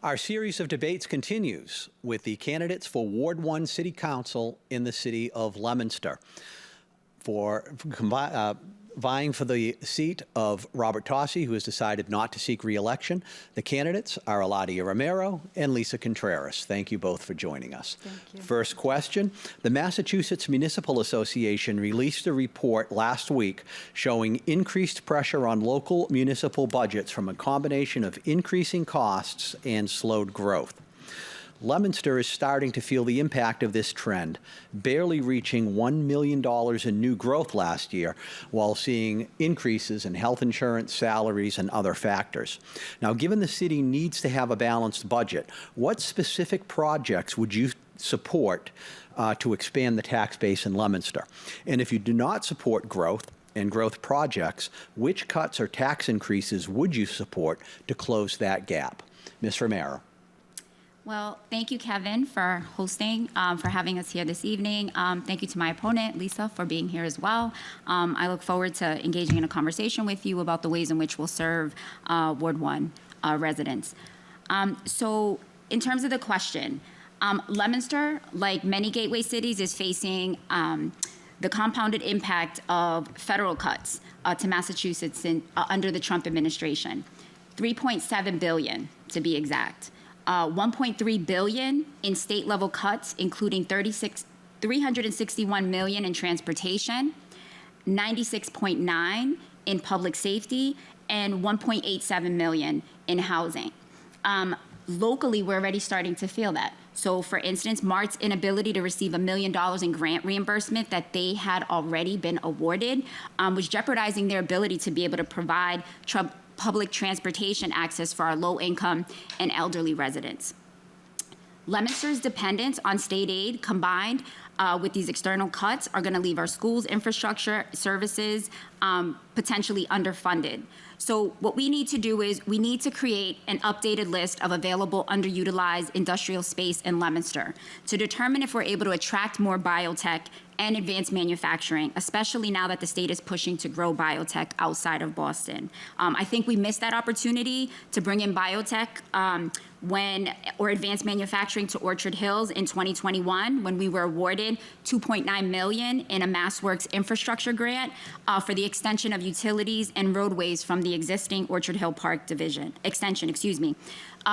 Our series of debates continues with the candidates for Ward 1 City Council in the city of Leominster. Vying for the seat of Robert Tossi, who has decided not to seek re-election. The candidates are Eladia Romero and Lisa Contreras. Thank you both for joining us. Thank you. First question. The Massachusetts Municipal Association released a report last week showing increased pressure on local municipal budgets from a combination of increasing costs and slowed growth. Leominster is starting to feel the impact of this trend, barely reaching $1 million in new growth last year, while seeing increases in health insurance, salaries, and other factors. Now, given the city needs to have a balanced budget, what specific projects would you support to expand the tax base in Leominster? And if you do not support growth and growth projects, which cuts or tax increases would you support to close that gap? Ms. Romero. Well, thank you, Kevin, for hosting, for having us here this evening. Thank you to my opponent, Lisa, for being here as well. I look forward to engaging in a conversation with you about the ways in which we'll serve Ward 1 residents. So in terms of the question, Leominster, like many gateway cities, is facing the compounded impact of federal cuts to Massachusetts under the Trump administration. $3.7 billion, to be exact. $1.3 billion in state-level cuts, including $361 million in transportation, $96.9 in public safety, and $1.87 million in housing. Locally, we're already starting to feel that. So, for instance, MART's inability to receive $1 million in grant reimbursement that they had already been awarded was jeopardizing their ability to be able to provide public transportation access for our low-income and elderly residents. Leominster's dependence on state aid combined with these external cuts are going to leave our schools, infrastructure, services potentially underfunded. So what we need to do is we need to create an updated list of available underutilized industrial space in Leominster to determine if we're able to attract more biotech and advanced manufacturing, especially now that the state is pushing to grow biotech outside of Boston. I think we missed that opportunity to bring in biotech or advanced manufacturing to Orchard Hills in 2021 when we were awarded $2.9 million in a MassWorks infrastructure grant for the extension of utilities and roadways from the existing Orchard Hill Park extension.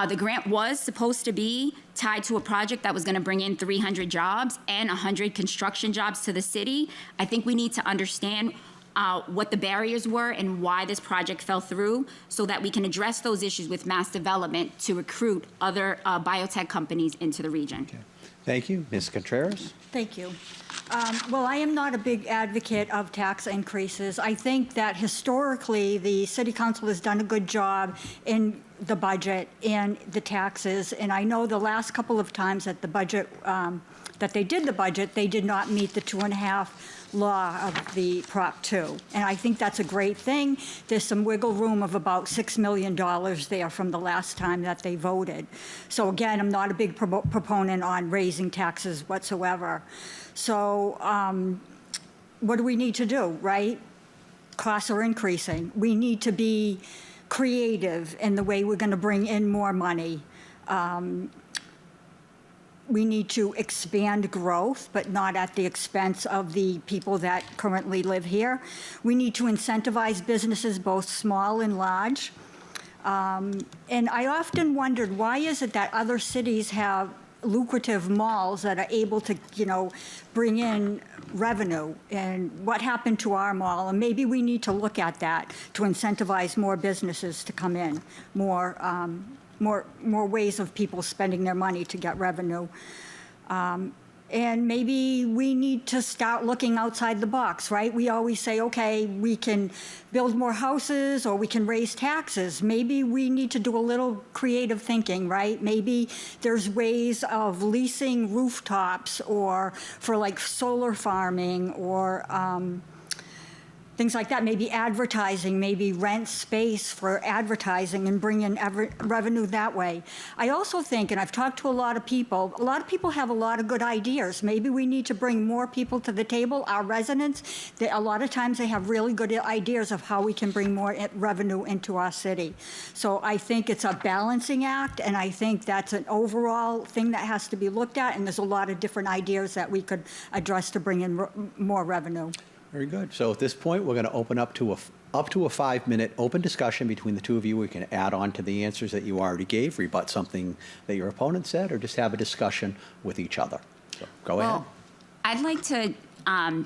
The grant was supposed to be tied to a project that was going to bring in 300 jobs and 100 construction jobs to the city. I think we need to understand what the barriers were and why this project fell through so that we can address those issues with mass development to recruit other biotech companies into the region. Okay. Thank you. Ms. Contreras? Thank you. Well, I am not a big advocate of tax increases. I think that historically the City Council has done a good job in the budget and the taxes, and I know the last couple of times that the budget, that they did the budget, they did not meet the 2.5 law of the Prop 2. And I think that's a great thing. There's some wiggle room of about $6 million there from the last time that they voted. So again, I'm not a big proponent on raising taxes whatsoever. So what do we need to do, right? Costs are increasing. We need to be creative in the way we're going to bring in more money. We need to expand growth, but not at the expense of the people that currently live here. We need to incentivize businesses, both small and large. And I often wondered, why is it that other cities have lucrative malls that are able to, bring in revenue, and what happened to our mall? And maybe we need to look at that to incentivize more businesses to come in, more ways of people spending their money to get revenue. And maybe we need to start looking outside the box, right? We always say, okay, we can build more houses or we can raise taxes. Maybe we need to do a little creative thinking, right? Maybe there's ways of leasing rooftops or for like solar farming or things like that, maybe advertising, maybe rent space for advertising and bring in revenue that way. I also think, and I've talked to a lot of people have a lot of good ideas. Maybe we need to bring more people to the table, our residents. A lot of times they have really good ideas of how we can bring more revenue into our city. So I think it's a balancing act, and I think that's an overall thing that has to be looked at, and there's a lot of different ideas that we could address to bring in more revenue. Very good. So at this point, we're going to open up to a 5-minute open discussion between the two of you. We can add on to the answers that you already gave, rebut something that your opponent said, or just have a discussion with each other. So go ahead. Well, I'd like to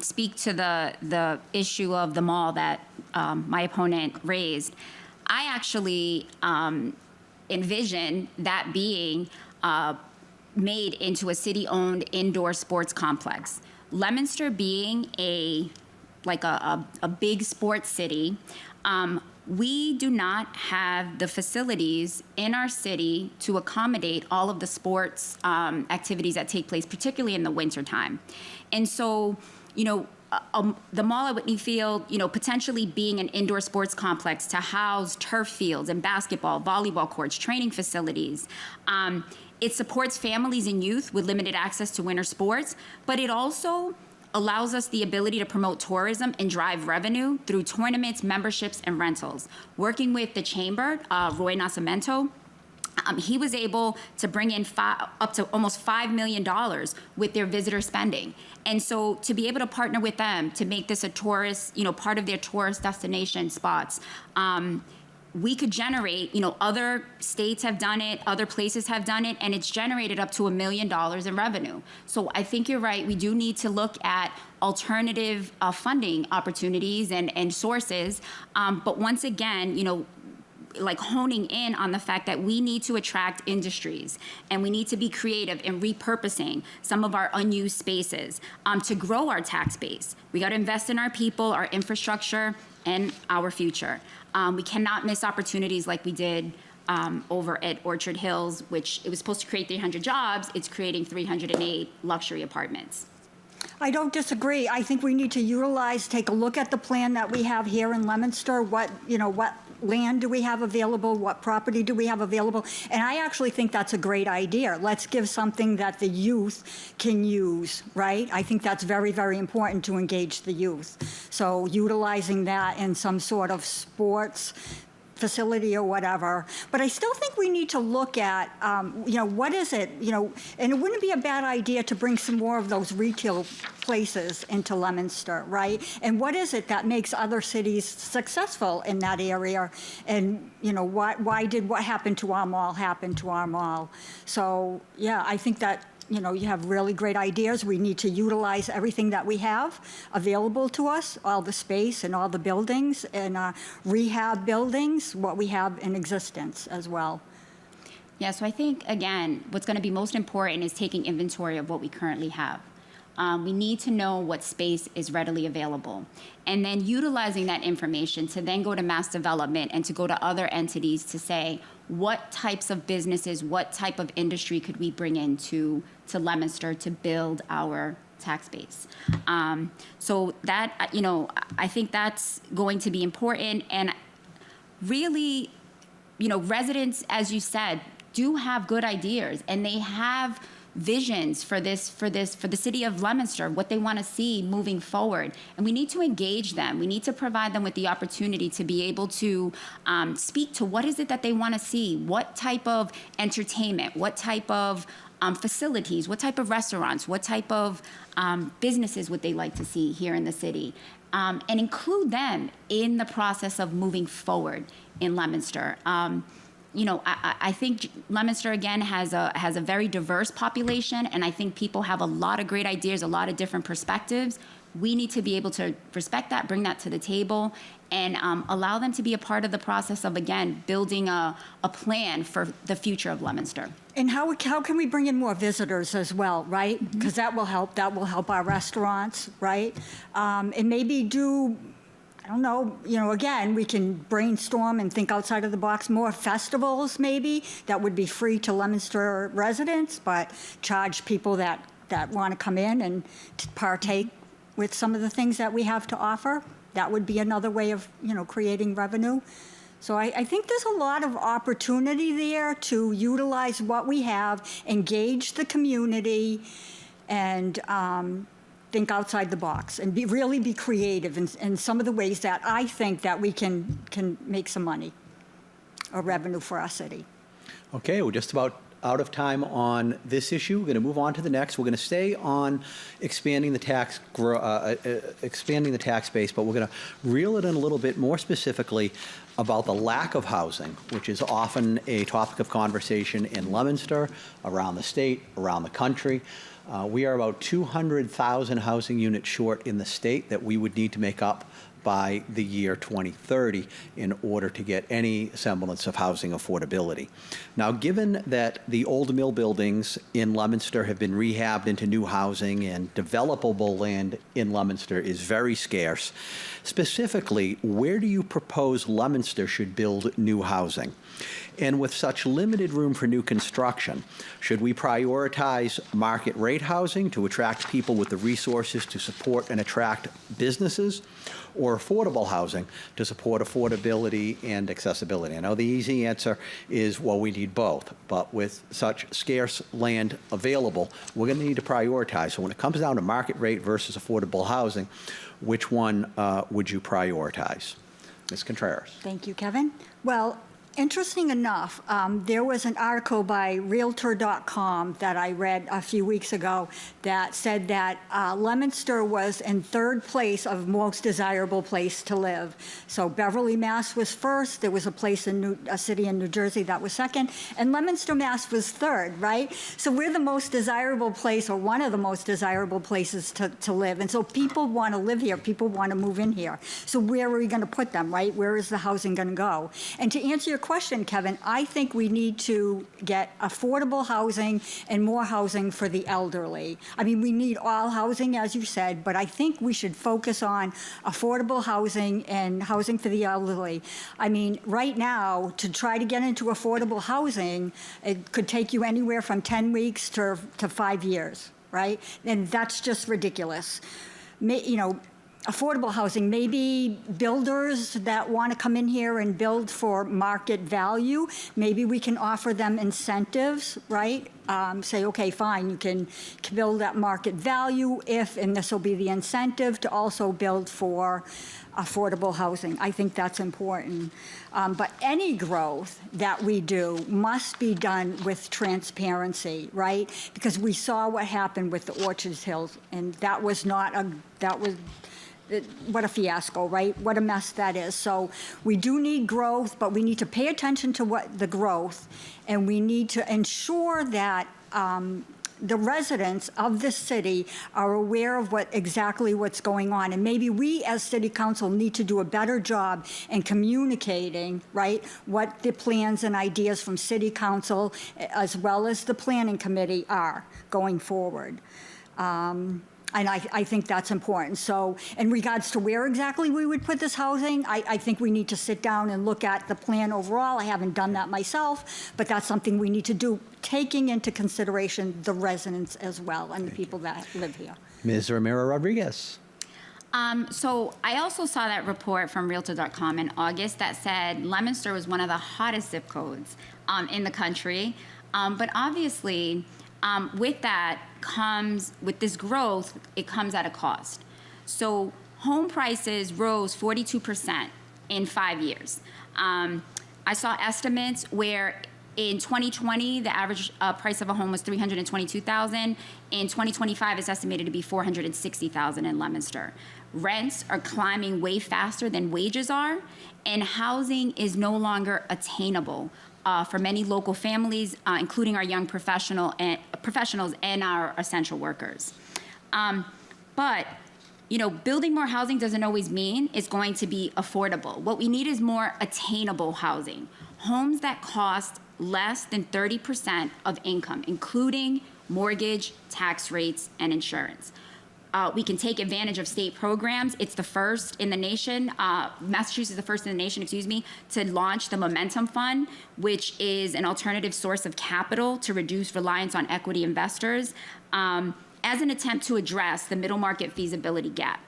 speak to the issue of the mall that my opponent raised. I actually envision that being made into a city-owned indoor sports complex. Leominster being a big sports city, we do not have the facilities in our city to accommodate all of the sports activities that take place, particularly in the wintertime. And so, the mall at Whitney Field, potentially being an indoor sports complex to house turf fields and basketball, volleyball courts, training facilities. It supports families and youth with limited access to winter sports, but it also allows us the ability to promote tourism and drive revenue through tournaments, memberships, and rentals. Working with the chamber, Roy Nascimento, he was able to bring in up to almost $5 million with their visitor spending. And so to be able to partner with them to make this a tourist, part of their tourist destination spots, we could generate, other states have done it, other places have done it, and it's generated up to $1 million in revenue. So I think you're right. We do need to look at alternative funding opportunities and sources. But once again, honing in on the fact that we need to attract industries and we need to be creative in repurposing some of our unused spaces to grow our tax base. We got to invest in our people, our infrastructure, and our future. We cannot miss opportunities like we did over at Orchard Hills, which it was supposed to create 300 jobs. It's creating 308 luxury apartments. I don't disagree. I think we need to take a look at the plan that we have here in Leominster. What land do we have available? What property do we have available? And I actually think that's a great idea. Let's give something that the youth can use, right? I think that's very, very important to engage the youth. So utilizing that in some sort of sports facility or whatever. But I still think we need to look at, what is it, and it wouldn't be a bad idea to bring some more of those retail places into Leominster, right? And what is it that makes other cities successful in that area? And, why did what happened to our mall happen to our mall? So, yeah, I think that you have really great ideas. We need to utilize everything that we have available to us, all the space and all the buildings and rehab buildings, what we have in existence as well. Yeah, so I think, again, what's going to be most important is taking inventory of what we currently have. We need to know what space is readily available, and then utilizing that information to then go to mass development and to go to other entities to say, what types of businesses, what type of industry could we bring into Leominster to build our tax base? So that, I think that's going to be important. And really, residents, as you said, do have good ideas, and they have visions for the city of Leominster, what they want to see moving forward. And we need to engage them. We need to provide them with the opportunity to be able to speak to what is it that they want to see, what type of entertainment, what type of facilities, what type of restaurants, what type of businesses would they like to see here in the city, and include them in the process of moving forward in Leominster. I think Leominster, again, has a very diverse population, and I think people have a lot of great ideas, a lot of different perspectives. We need to be able to respect that, bring that to the table, and allow them to be a part of the process of, again, building a plan for the future of Leominster. And how can we bring in more visitors as well, right? Because that will help our restaurants, right? And maybe I don't know, again, we can brainstorm and think outside of the box, more festivals maybe that would be free to Leominster residents, but charge people that want to come in and partake with some of the things that we have to offer. That would be another way of, creating revenue. So I think there's a lot of opportunity there to utilize what we have, engage the community, and think outside the box, and really be creative in some of the ways that I think that we can make some money or revenue for our city. Okay, we're just about out of time on this issue. We're going to move on to the next. We're going to stay on expanding the tax base, but we're going to reel it in a little bit more specifically about the lack of housing, which is often a topic of conversation in Leominster, around the state, around the country. We are about 200,000 housing units short in the state that we would need to make up by the year 2030 in order to get any semblance of housing affordability. Now, given that the old mill buildings in Leominster have been rehabbed into new housing and developable land in Leominster is very scarce, specifically, where do you propose Leominster should build new housing? And with such limited room for new construction, should we prioritize market rate housing to attract people with the resources to support and attract businesses, or affordable housing to support affordability and accessibility? I know the easy answer is, well, we need both, but with such scarce land available, we're going to need to prioritize. So when it comes down to market rate versus affordable housing, which one would you prioritize? Ms. Contreras. Thank you, Kevin. Well, interesting enough, there was an article by Realtor.com that I read a few weeks ago that said that Leominster was in third place of most desirable place to live. So Beverly, Mass. was first. There was a city in New Jersey that was second, and Leominster, Mass. was third, right? So we're the most desirable place, or one of the most desirable places to live. And so people want to live here. People want to move in here. So where are we going to put them, right? Where is the housing going to go? And to answer your question, Kevin, I think we need to get affordable housing and more housing for the elderly. I mean, we need all housing, as you said, but I think we should focus on affordable housing and housing for the elderly. I mean, right now, to try to get into affordable housing, it could take you anywhere from 10 weeks to 5 years, right? And that's just ridiculous. Affordable housing, maybe builders that want to come in here and build for market value, maybe we can offer them incentives, right? Say, okay, fine, you can build at market value and this will be the incentive to also build for affordable housing. I think that's important. But any growth that we do must be done with transparency, right? Because we saw what happened with the Orchards Hills, and what a fiasco, right? What a mess that is. So we do need growth, but we need to pay attention to the growth, and we need to ensure that the residents of this city are aware of exactly what's going on. And maybe we as city council need to do a better job in communicating, right, what the plans and ideas from city council as well as the planning committee are going forward. And I think that's important. So in regards to where exactly we would put this housing, I think we need to sit down and look at the plan overall. I haven't done that myself, but that's something we need to do, taking into consideration the residents as well and the people that live here. Ms. Ramiro-Rodriguez. So I also saw that report from Realtor.com in August that said Leominster was one of the hottest zip codes in the country. But obviously, with that comes, with this growth, it comes at a cost. So home prices rose 42% in 5 years. I saw estimates where in 2020, the average price of a home was $322,000. In 2025, it's estimated to be $460,000 in Leominster. Rents are climbing way faster than wages are, and housing is no longer attainable for many local families, including our young professionals and our essential workers. But building more housing doesn't always mean it's going to be affordable. What we need is more attainable housing. Homes that cost less than 30% of income, including mortgage, tax rates, and insurance. We can take advantage of state programs. It's the first in the nation, Massachusetts is the first in the nation, to launch the Momentum Fund, which is an alternative source of capital to reduce reliance on equity investors as an attempt to address the middle market feasibility gap.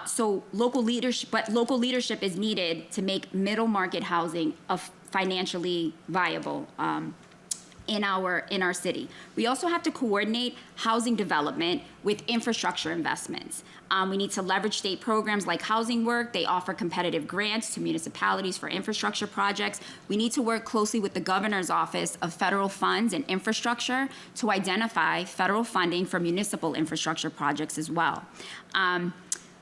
So local leadership is needed to make middle market housing financially viable in our city. We also have to coordinate housing development with infrastructure investments. We need to leverage state programs like Housing Work. They offer competitive grants to municipalities for infrastructure projects. We need to work closely with the Governor's Office of Federal Funds and Infrastructure to identify federal funding for municipal infrastructure projects as well.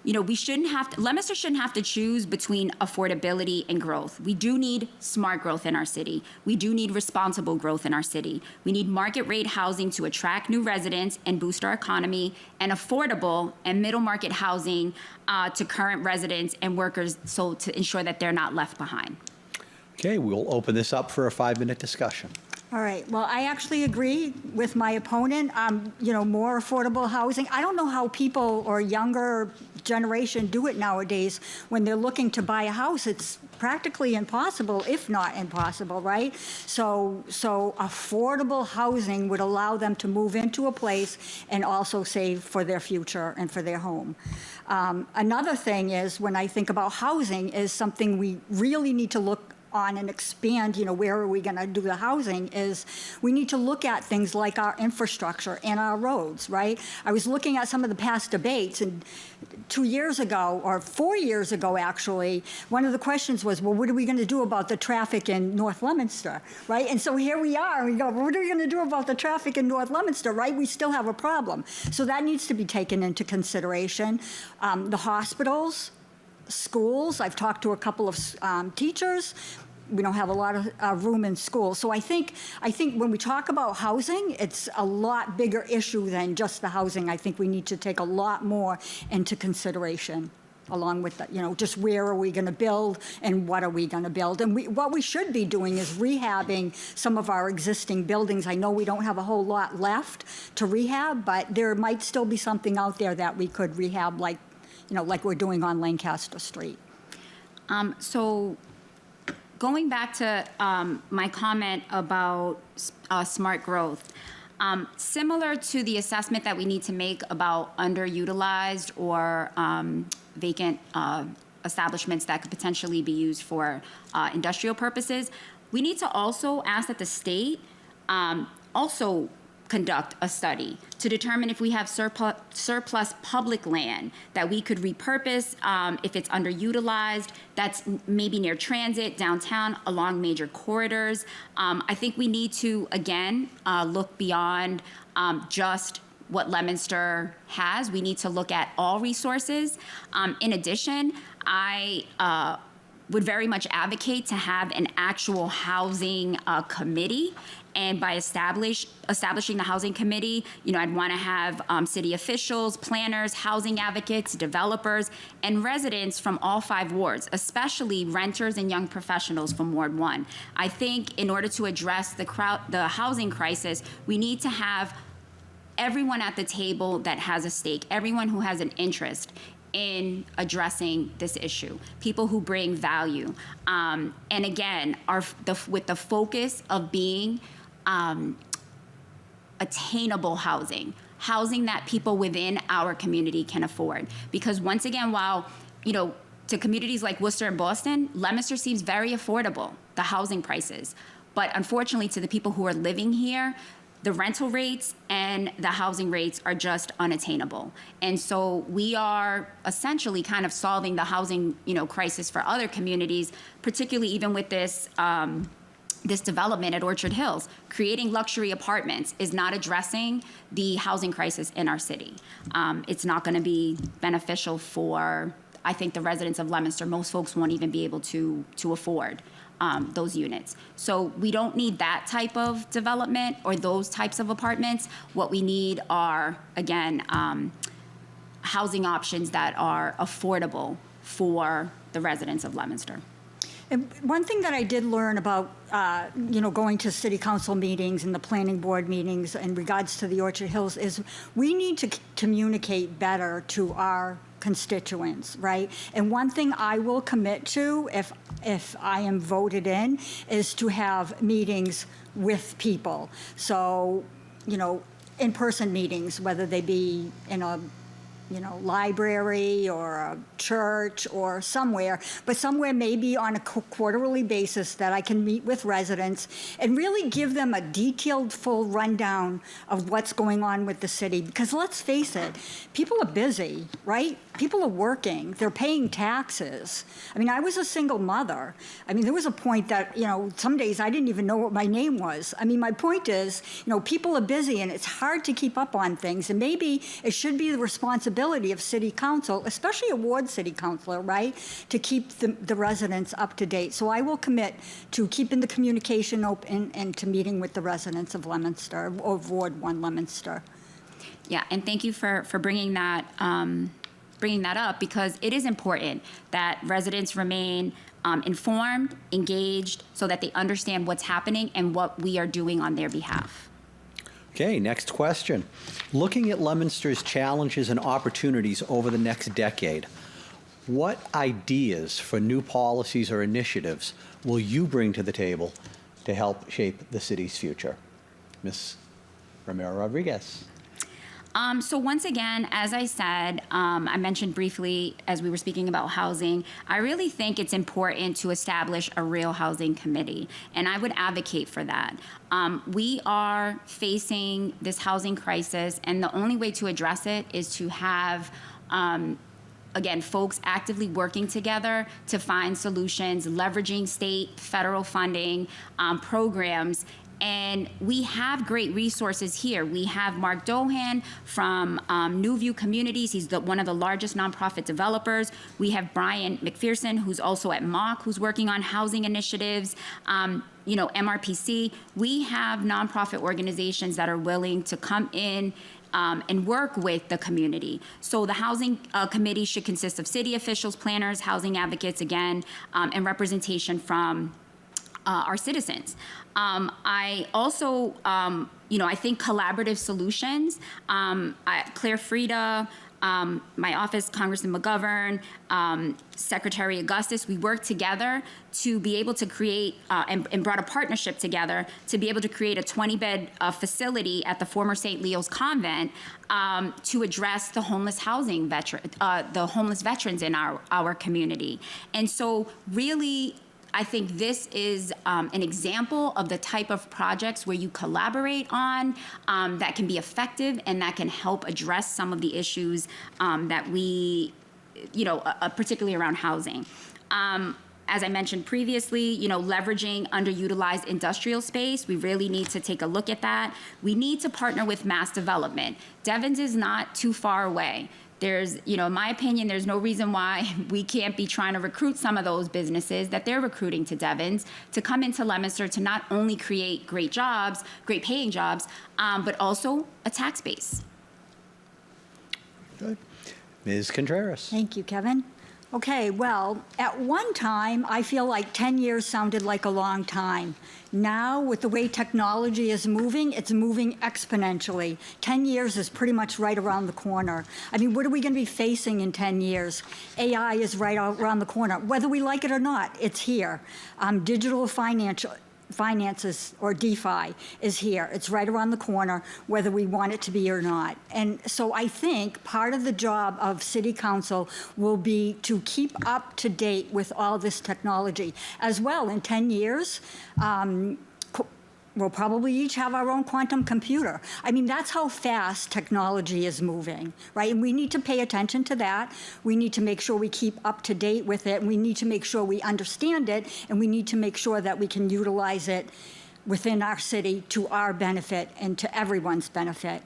Leominster shouldn't have to choose between affordability and growth. We do need smart growth in our city. We do need responsible growth in our city. We need market rate housing to attract new residents and boost our economy, and affordable and middle market housing to current residents and workers, so to ensure that they're not left behind. Okay, we'll open this up for a 5-minute discussion. All right, well, I actually agree with my opponent. More affordable housing. I don't know how people or younger generation do it nowadays when they're looking to buy a house. It's practically impossible, if not impossible, right? So affordable housing would allow them to move into a place and also save for their future and for their home. Another thing is, when I think about housing, is something we really need to look on and expand, where are we going to do the housing, is we need to look at things like our infrastructure and our roads, right? I was looking at some of the past debates, and 2 years ago, or 4 years ago, actually, one of the questions was, well, what are we going to do about the traffic in North Leominster, right? And so here we are, and we go, well, what are we going to do about the traffic in North Leominster, right? We still have a problem. So that needs to be taken into consideration. The hospitals, schools, I've talked to a couple of teachers. We don't have a lot of room in school. So I think when we talk about housing, it's a lot bigger issue than just the housing. I think we need to take a lot more into consideration, along with just where are we going to build and what are we going to build. And what we should be doing is rehabbing some of our existing buildings. I know we don't have a whole lot left to rehab, but there might still be something out there that we could rehab, like we're doing on Lancaster Street. So going back to my comment about smart growth, similar to the assessment that we need to make about underutilized or vacant establishments that could potentially be used for industrial purposes, we need to also ask that the state also conduct a study to determine if we have surplus public land that we could repurpose if it's underutilized, that's maybe near transit, downtown, along major corridors. I think we need to, again, look beyond just what Leominster has. We need to look at all resources. In addition, I would very much advocate to have an actual housing committee. And by establishing the housing committee, I'd want to have city officials, planners, housing advocates, developers, and residents from all 5 wards, especially renters and young professionals from Ward 1. I think in order to address the housing crisis, we need to have everyone at the table that has a stake, everyone who has an interest in addressing this issue, people who bring value. And again, with the focus of being attainable housing that people within our community can afford. Because once again, while, to communities like Worcester and Boston, Leominster seems very affordable, the housing prices. But unfortunately, to the people who are living here, the rental rates and the housing rates are just unattainable. And so we are essentially kind of solving the housing, crisis for other communities, particularly even with this development at Orchard Hills. Creating luxury apartments is not addressing the housing crisis in our city. It's not going to be beneficial for, I think, the residents of Leominster. Most folks won't even be able to afford those units. So we don't need that type of development or those types of apartments. What we need are, again, housing options that are affordable for the residents of Leominster. And one thing that I did learn about, going to city council meetings and the planning board meetings in regards to the Orchard Hills is we need to communicate better to our constituents, right? And one thing I will commit to if I am voted in is to have meetings with people. So, in-person meetings, whether they be in a library or a church or somewhere, but somewhere maybe on a quarterly basis that I can meet with residents and really give them a detailed, full rundown of what's going on with the city. Because let's face it, people are busy, right? People are working. They're paying taxes. I mean, I was a single mother. I mean, there was a point that, some days I didn't even know what my name was. I mean, my point is, people are busy and it's hard to keep up on things. And maybe it should be the responsibility of city council, especially a ward city councilor, right, to keep the residents up to date. So I will commit to keeping the communication open and to meeting with the residents of Leominster, or Ward 1 Leominster. Yeah, and thank you for bringing that up, because it is important that residents remain informed, engaged, so that they understand what's happening and what we are doing on their behalf. Okay, next question. Looking at Leominster's challenges and opportunities over the next decade, what ideas for new policies or initiatives will you bring to the table to help shape the city's future? Ms. Romero-Rodriguez. So once again, as I said, I mentioned briefly as we were speaking about housing, I really think it's important to establish a real housing committee, and I would advocate for that. We are facing this housing crisis, and the only way to address it is to have again, folks actively working together to find solutions, leveraging state, federal funding, programs. And we have great resources here. We have Mark Dohan from New View Communities. He's one of the largest nonprofit developers. We have Brian McPherson, who's also at MOC, who's working on housing initiatives. MRPC. We have nonprofit organizations that are willing to come in and work with the community. So the housing committee should consist of city officials, planners, housing advocates, again, and representation from our citizens. I also, I think collaborative solutions, Claire Frieda, my office, Congressman McGovern, Secretary Augustus, we worked together to be able to create and brought a partnership together to be able to create a 20-bed facility at the former St. Leo's Convent to address the homeless the homeless veterans in our community. And so really, I think this is an example of the type of projects where you collaborate on that can be effective and that can help address some of the issues that we, particularly around housing. As I mentioned previously, leveraging underutilized industrial space, we really need to take a look at that. We need to partner with mass development. Devens is not too far away. There's, in my opinion, there's no reason why we can't be trying to recruit some of those businesses that they're recruiting to Devens to come into Leominster to not only create great jobs, great paying jobs, but also a tax base. Good. Ms. Contreras. Thank you, Kevin. Okay, well, at one time, I feel like 10 years sounded like a long time. Now, with the way technology is moving, it's moving exponentially. 10 years is pretty much right around the corner. I mean, what are we going to be facing in 10 years? AI is right around the corner. Whether we like it or not, it's here. Digital finances, or DeFi, is here. It's right around the corner, whether we want it to be or not. And so I think part of the job of City Council will be to keep up to date with all this technology. As well, in 10 years, we'll probably each have our own quantum computer. I mean, that's how fast technology is moving, right? And we need to pay attention to that. We need to make sure we keep up to date with it. We need to make sure we understand it, and we need to make sure that we can utilize it within our city to our benefit and to everyone's benefit.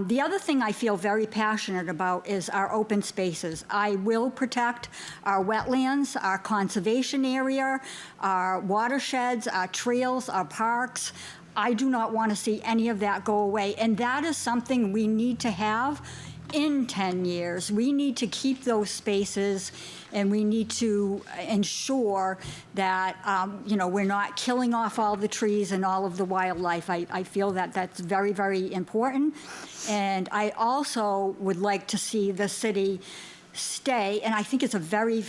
The other thing I feel very passionate about is our open spaces. I will protect our wetlands, our conservation area, our watersheds, our trails, our parks. I do not want to see any of that go away. And that is something we need to have in 10 years. We need to keep those spaces, and we need to ensure that we're not killing off all the trees and all of the wildlife. I feel that that's very, very important. And I also would like to see the city stay, and I think it's a very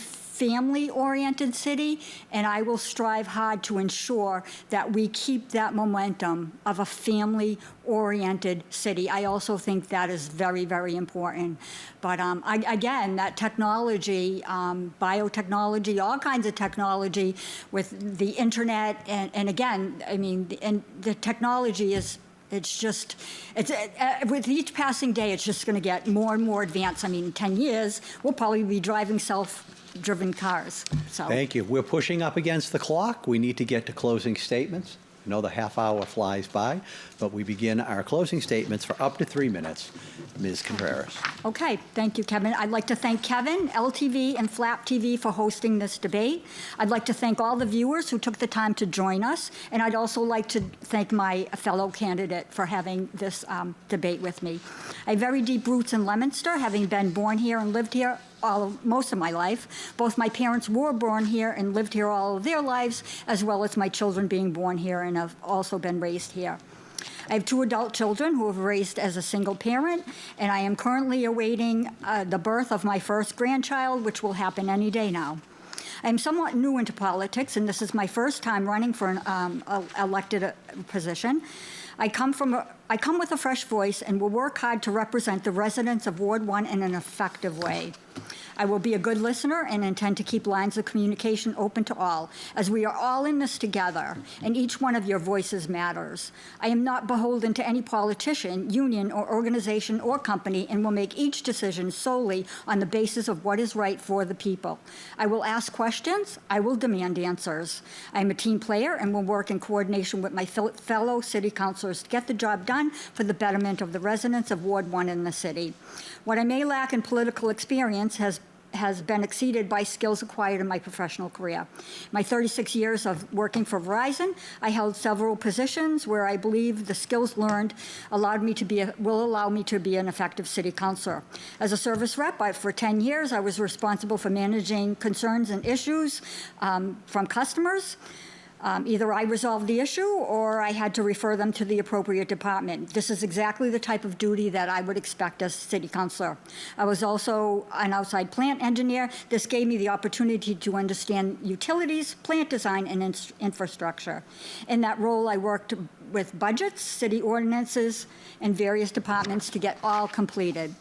family-oriented city, and I will strive hard to ensure that we keep that momentum of a family-oriented city. I also think that is very, very important. But again, that technology, biotechnology, all kinds of technology with the internet, and again, I mean, the technology is, with each passing day, it's just going to get more and more advanced. I mean, in 10 years, we'll probably be driving self-driven cars. So. Thank you. We're pushing up against the clock. We need to get to closing statements. I know the half hour flies by, but we begin our closing statements for up to 3 minutes. Ms. Contreras. Okay, thank you, Kevin. I'd like to thank Kevin, LTV, and Flap TV for hosting this debate. I'd like to thank all the viewers who took the time to join us, and I'd also like to thank my fellow candidate for having this debate with me. I have very deep roots in Leominster, having been born here and lived here most of my life. Both my parents were born here and lived here all of their lives, as well as my children being born here and have also been raised here. I have 2 adult children who have raised as a single parent, and I am currently awaiting the birth of my first grandchild, which will happen any day now. I am somewhat new into politics, and this is my first time running for an elected position. I come with a fresh voice and will work hard to represent the residents of Ward 1 in an effective way. I will be a good listener and intend to keep lines of communication open to all, as we are all in this together, and each one of your voices matters. I am not beholden to any politician, union, or organization or company, and will make each decision solely on the basis of what is right for the people. I will ask questions. I will demand answers. I am a team player and will work in coordination with my fellow city councilors to get the job done for the betterment of the residents of Ward 1 in the city. What I may lack in political experience has been exceeded by skills acquired in my professional career. My 36 years of working for Verizon, I held several positions where I believe the skills learned will allow me to be an effective city councilor. As a service rep, for 10 years, I was responsible for managing concerns and issues from customers. Either I resolved the issue or I had to refer them to the appropriate department. This is exactly the type of duty that I would expect as city councilor. I was also an outside plant engineer. This gave me the opportunity to understand utilities, plant design, and infrastructure. In that role, I worked with budgets, city ordinances, and various departments to get all completed.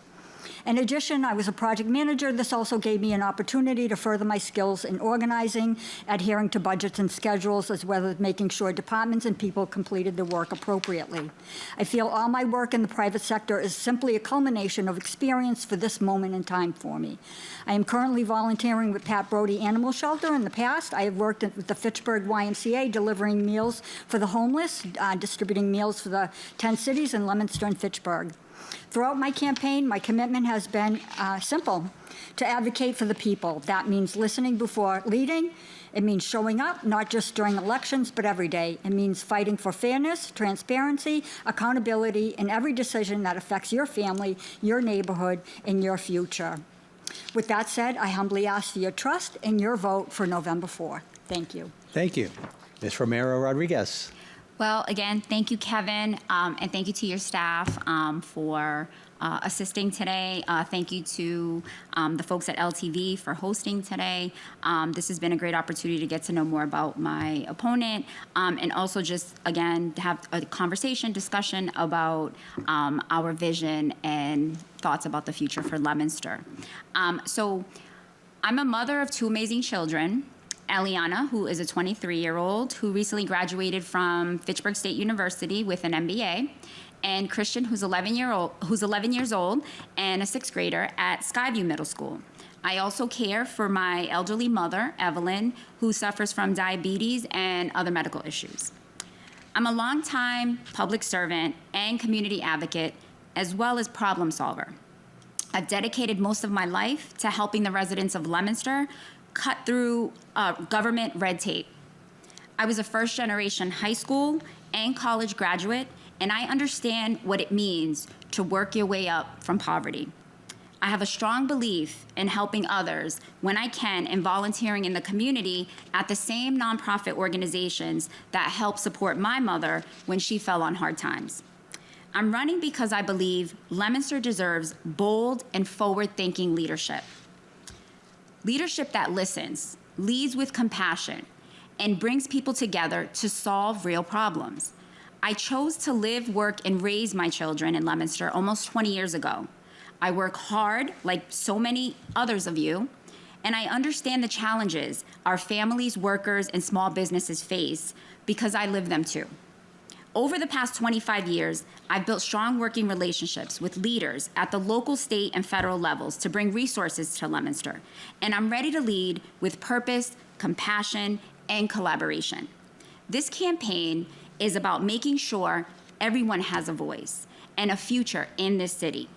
In addition, I was a project manager. This also gave me an opportunity to further my skills in organizing, adhering to budgets and schedules, as well as making sure departments and people completed their work appropriately. I feel all my work in the private sector is simply a culmination of experience for this moment in time for me. I am currently volunteering with Pat Brody Animal Shelter. In the past, I have worked with the Fitchburg YMCA, delivering meals for the homeless, distributing meals for the 10 cities in Leominster and Fitchburg. Throughout my campaign, my commitment has been simple: to advocate for the people. That means listening before leading. It means showing up, not just during elections, but every day. It means fighting for fairness, transparency, accountability in every decision that affects your family, your neighborhood, and your future. With that said, I humbly ask for your trust and your vote for November 4th. Thank you. Thank you. Ms. Romero Rodriguez. Well, again, thank you, Kevin, and thank you to your staff for assisting today. Thank you to the folks at LTV for hosting today. This has been a great opportunity to get to know more about my opponent, and also just, again, have a discussion about our vision and thoughts about the future for Leominster. So I'm a mother of 2 amazing children. Eliana, who is a 23-year-old who recently graduated from Fitchburg State University with an MBA, and Christian, who's 11 years old and a 6th grader at Skyview Middle School. I also care for my elderly mother, Evelyn, who suffers from diabetes and other medical issues. I'm a longtime public servant and community advocate, as well as problem solver. I've dedicated most of my life to helping the residents of Leominster cut through government red tape. I was a first-generation high school and college graduate, and I understand what it means to work your way up from poverty. I have a strong belief in helping others when I can and volunteering in the community at the same nonprofit organizations that helped support my mother when she fell on hard times. I'm running because I believe Leominster deserves bold and forward-thinking leadership. Leadership that listens, leads with compassion, and brings people together to solve real problems. I chose to live, work, and raise my children in Leominster almost 20 years ago. I work hard, like so many others of you, and I understand the challenges our families, workers, and small businesses face because I live them too. Over the past 25 years, I've built strong working relationships with leaders at the local, state, and federal levels to bring resources to Leominster, and I'm ready to lead with purpose, compassion, and collaboration. This campaign is about making sure everyone has a voice and a future in this city.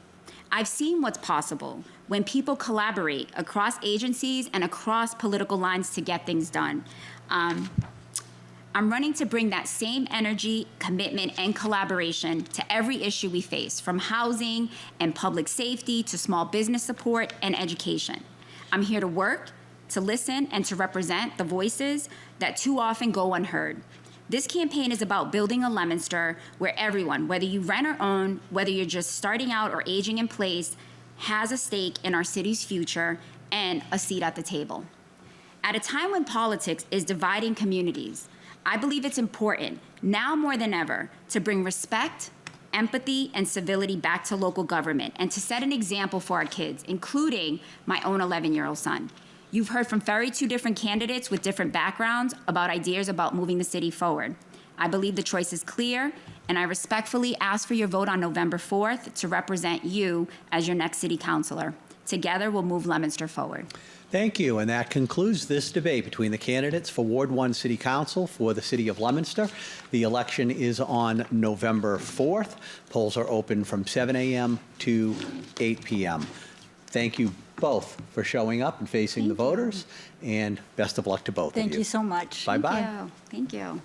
I've seen what's possible when people collaborate across agencies and across political lines to get things done. I'm running to bring that same energy, commitment, and collaboration to every issue we face, from housing and public safety to small business support and education. I'm here to work, to listen, and to represent the voices that too often go unheard. This campaign is about building a Leominster where everyone, whether you rent or own, whether you're just starting out or aging in place, has a stake in our city's future and a seat at the table. At a time when politics is dividing communities, I believe it's important, now more than ever, to bring respect, empathy, and civility back to local government and to set an example for our kids, including my own 11-year-old son. You've heard from 32 different candidates with different backgrounds about ideas about moving the city forward. I believe the choice is clear, and I respectfully ask for your vote on November 4th to represent you as your next city councilor. Together, we'll move Leominster forward. Thank you, and that concludes this debate between the candidates for Ward 1 City Council for the City of Leominster. The election is on November 4th. Polls are open from 7 a.m. to 8 p.m. Thank you both for showing up and facing the voters, and best of luck to both of you. Thank you so much. Bye-bye. Thank you.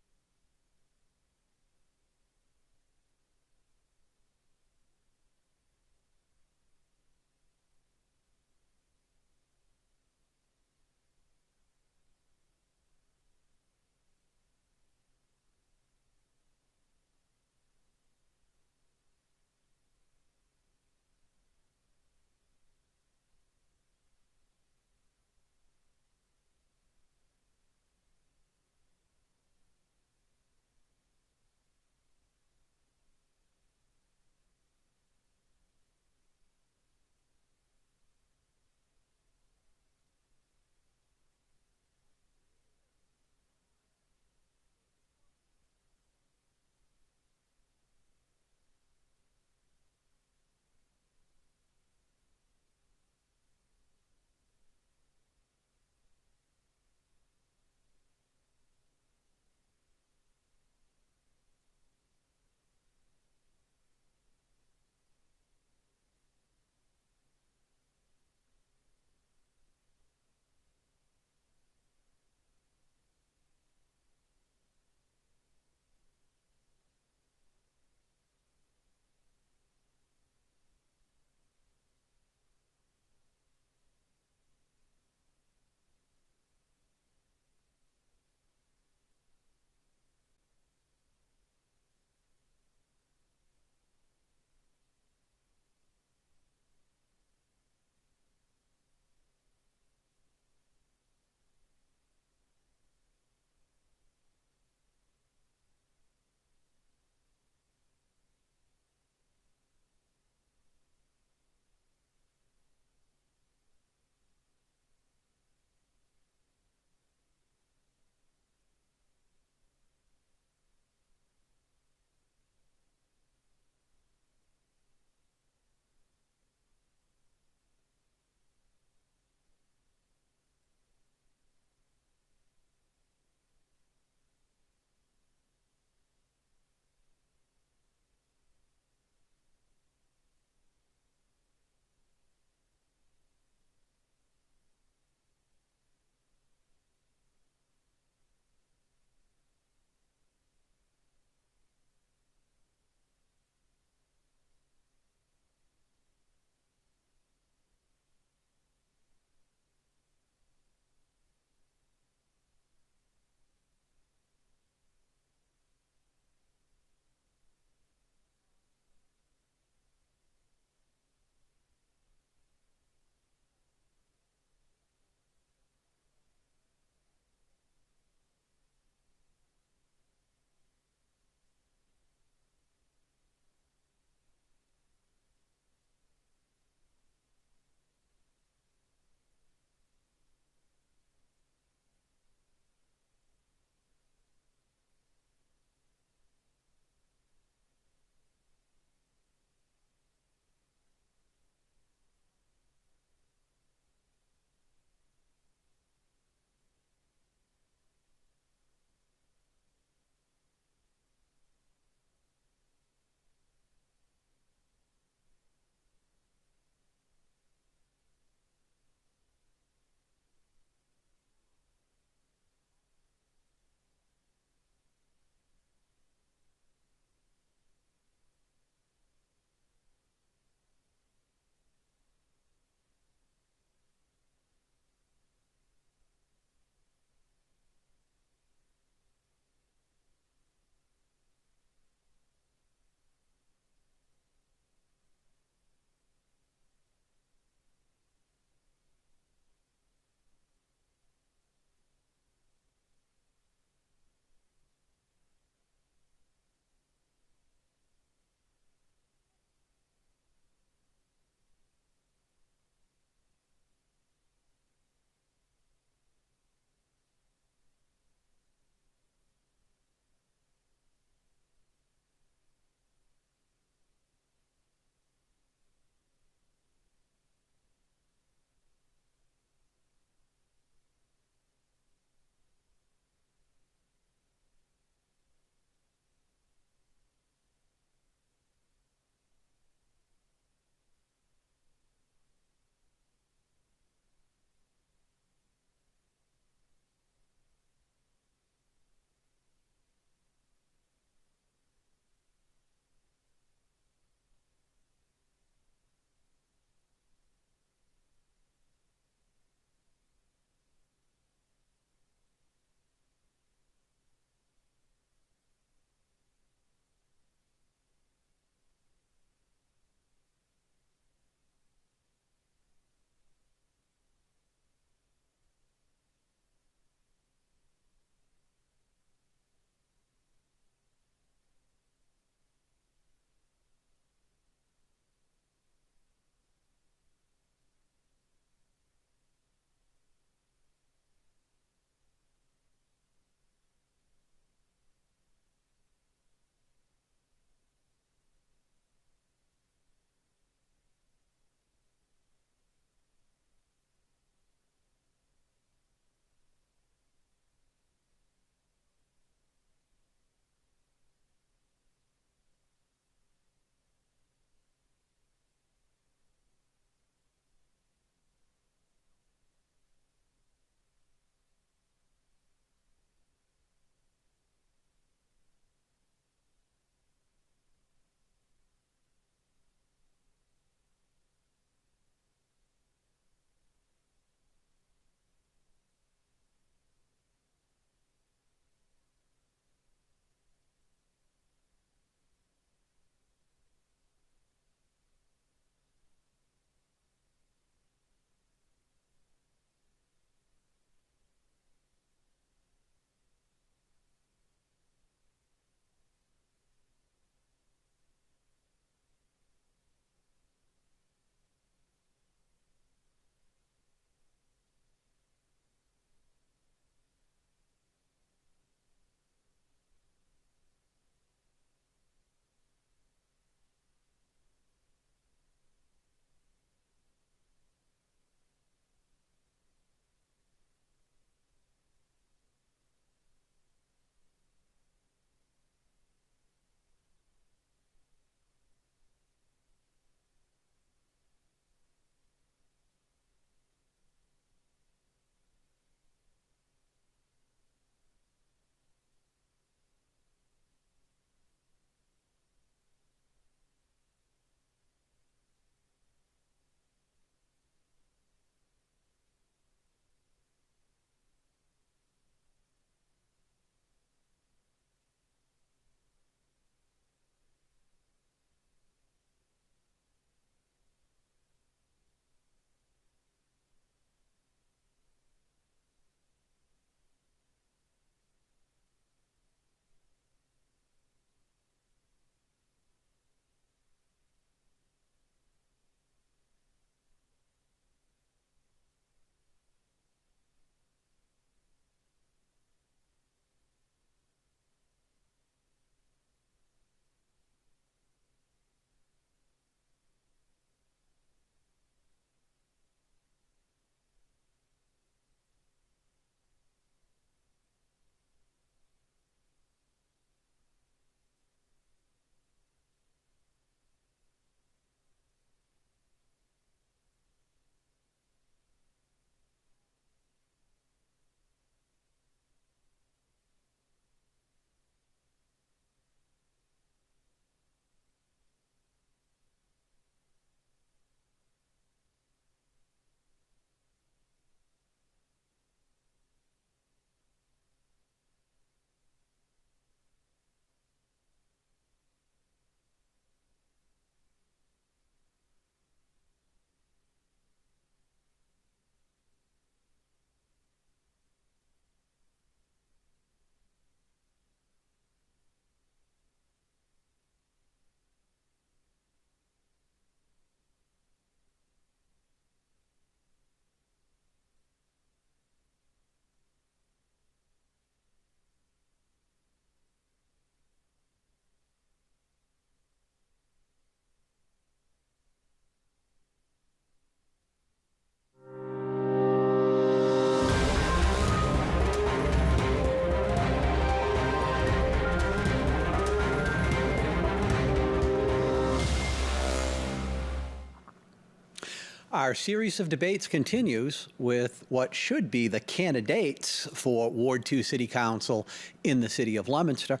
Our series of debates continues with what should be the candidates for Ward 2 City Council in the city of Leominster.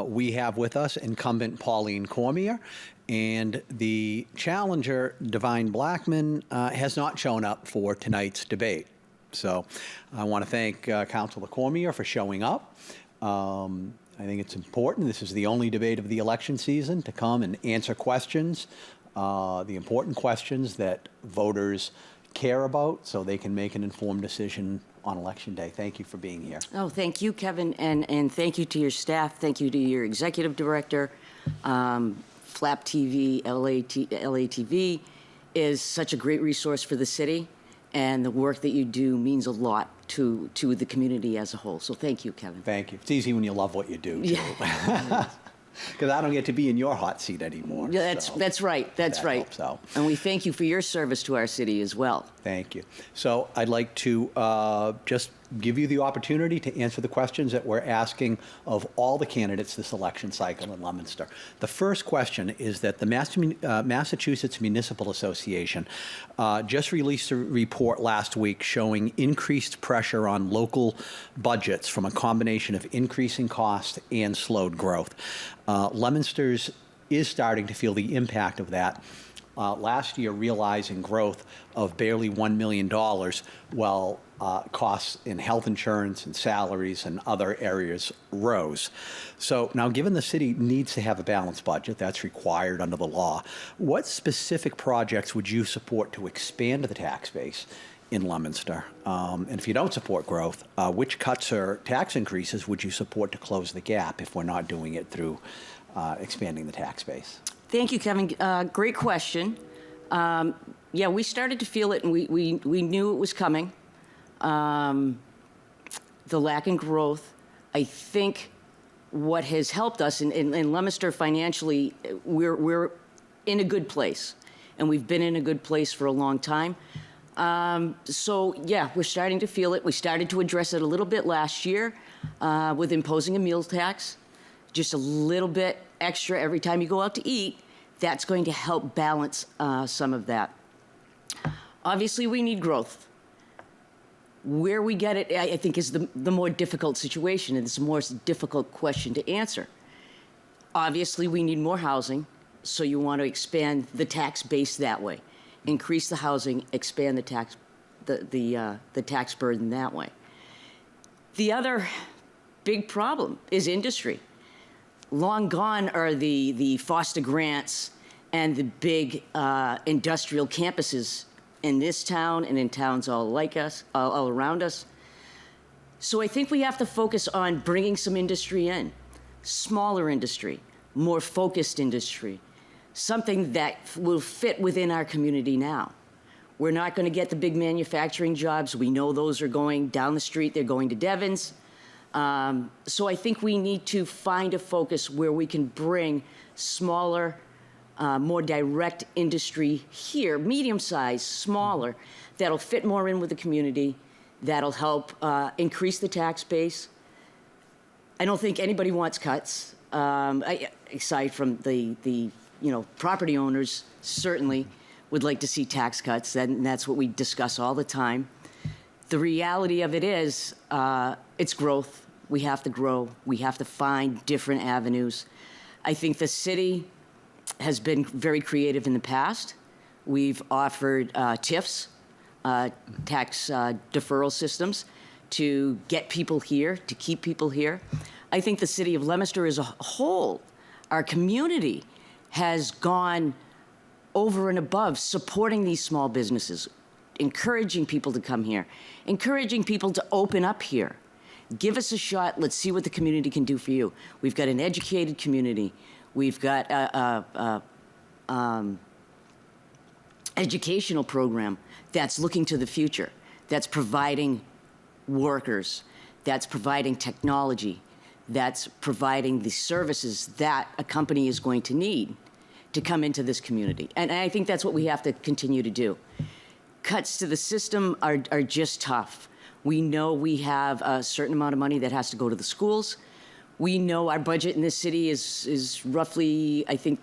We have with us incumbent Pauline Cormier, and the challenger, Divine Blackman, has not shown up for tonight's debate. So I want to thank Councilor Cormier for showing up. I think it's important. This is the only debate of the election season to come and answer questions, the important questions that voters care about, so they can make an informed decision on Election Day. Thank you for being here. Oh, thank you, Kevin, and thank you to your staff. Thank you to your executive director. Flap TV, LATV is such a great resource for the city, and the work that you do means a lot to the community as a whole. So thank you, Kevin. Thank you. It's easy when you love what you do, too. Yeah. Because I don't get to be in your hot seat anymore. Yeah, so that's right. That's that right. helps out. And we thank you for your service to our city as well. Thank you. So I'd like to just give you the opportunity to answer the questions that we're asking of all the candidates this election cycle in Leominster. The first question is that the Massachusetts Municipal Association just released a report last week showing increased pressure on local budgets from a combination of increasing cost and slowed growth. Leominster's is starting to feel the impact of that. Last year, realizing growth of barely $1 million, while costs in health insurance and salaries and other areas rose. So now, given the city needs to have a balanced budget, that's required under the law, what specific projects would you support to expand the tax base in Leominster? And if you don't support growth, which cuts or tax increases would you support to close the gap if we're not doing it through expanding the tax base? Thank you, Kevin. Great question. Yeah, we started to feel it, and we knew it was coming. The lack in growth. I think what has helped us in Leominster financially, we're in a good place, and we've been in a good place for a long time. So yeah, we're starting to feel it. We started to address it a little bit last year with imposing a meal tax, just a little bit extra every time you go out to eat. That's going to help balance some of that. Obviously, we need growth. Where we get it, I think, is the more difficult situation, and it's a more difficult question to answer. Obviously, we need more housing, so you want to expand the tax base that way. Increase the housing, expand the tax burden that way. The other big problem is industry. Long gone are the Foster grants and the big industrial campuses in this town and in towns all like us, all around us. So I think we have to focus on bringing some industry in, smaller industry, more focused industry, something that will fit within our community now. We're not going to get the big manufacturing jobs. We know those are going down the street. They're going to Devon's. So I think we need to find a focus where we can bring smaller, more direct industry here, medium-sized, smaller, that'll fit more in with the community, that'll help increase the tax base. I don't think anybody wants cuts, aside from the property owners certainly would like to see tax cuts, and that's what we discuss all the time. The reality of it is, it's growth. We have to grow. We have to find different avenues. I think the city has been very creative in the past. We've offered TIFs, tax deferral systems, to get people here, to keep people here. I think the city of Leominster as a whole, our community, has gone over and above supporting these small businesses, encouraging people to come here, encouraging people to open up here. Give us a shot. Let's see what the community can do for you. We've got an educated community. We've got educational program that's looking to the future, that's providing workers, that's providing technology, that's providing the services that a company is going to need to come into this community. And I think that's what we have to continue to do. Cuts to the system are just tough. We know we have a certain amount of money that has to go to the schools. We know our budget in this city is roughly, I think,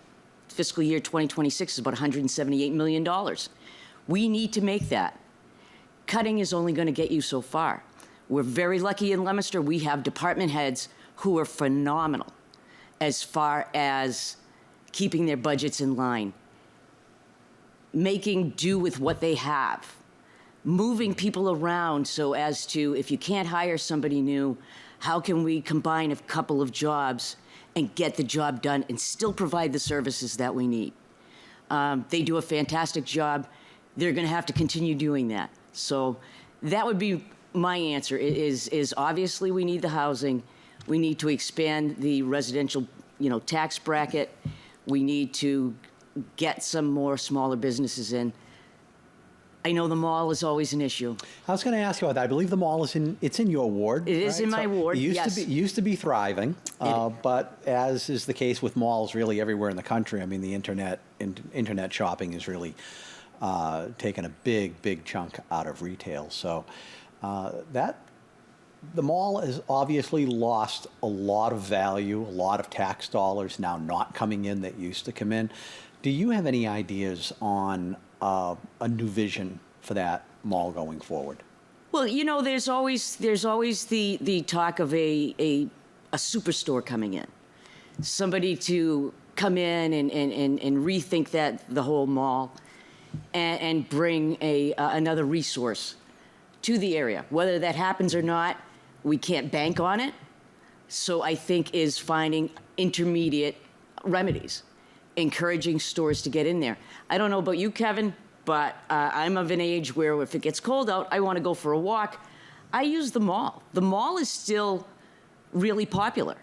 fiscal year 2026 is about $178 million. We need to make that. Cutting is only going to get you so far. We're very lucky in Leominster. We have department heads who are phenomenal as far as keeping their budgets in line, making do with what they have, moving people around so as to, if you can't hire somebody new, how can we combine a couple of jobs and get the job done and still provide the services that we need? They do a fantastic job. They're going to have to continue doing that. So that would be my answer, is obviously we need the housing. We need to expand the residential, tax bracket. We need to get some more smaller businesses in. I know the mall is always an issue. I was going to ask you about that. I believe the mall is in your ward. It is in my ward, It used yes. to be thriving, but as is the case with malls really everywhere in the country, I mean, the internet shopping is really taken a big chunk out of retail. So the mall has obviously lost a lot of value, a lot of tax dollars now not coming in that used to come in. Do you have any ideas on a new vision for that mall going forward? Well, there's always the talk of a superstore coming in, somebody to come in and rethink the whole mall, and bring another resource to the area. Whether that happens or not, we can't bank on it. So I think is finding intermediate remedies, encouraging stores to get in there. I don't know about you, Kevin, but I'm of an age where if it gets cold out, I want to go for a walk. I use the mall. The mall is still really popular.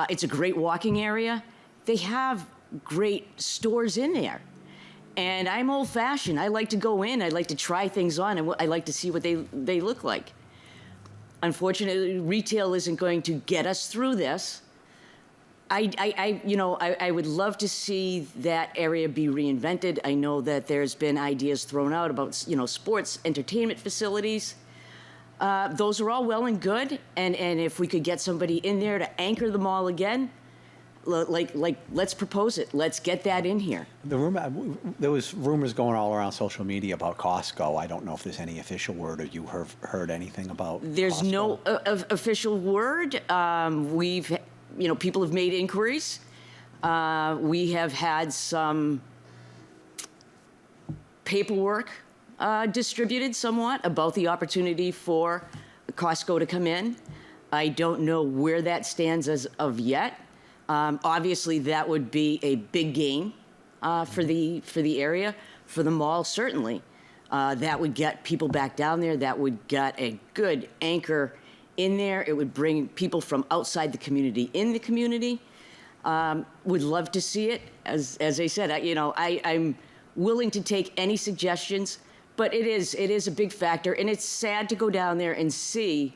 It's a great walking area. They have great stores in there. And I'm old-fashioned. I like to go in. I like to try things on, and I like to see what they look like. Unfortunately, retail isn't going to get us through this. I would love to see that area be reinvented. I know that there's been ideas thrown out about, sports, entertainment facilities. Those are all well and good. And if we could get somebody in there to anchor the mall again, let's propose it. Let's get that in here. There was rumors going all around social media about Costco. I don't know if there's any official word or you have heard anything about There's Costco. no official word. People have made inquiries. We have had some paperwork distributed somewhat about the opportunity for Costco to come in. I don't know where that stands as of yet. Obviously, that would be a big gain for the area, for the mall, certainly. That would get people back down there. That would get a good anchor in there. It would bring people from outside the community in the community. Would love to see it. As I said, I'm willing to take any suggestions, but it is a big factor, and it's sad to go down there and see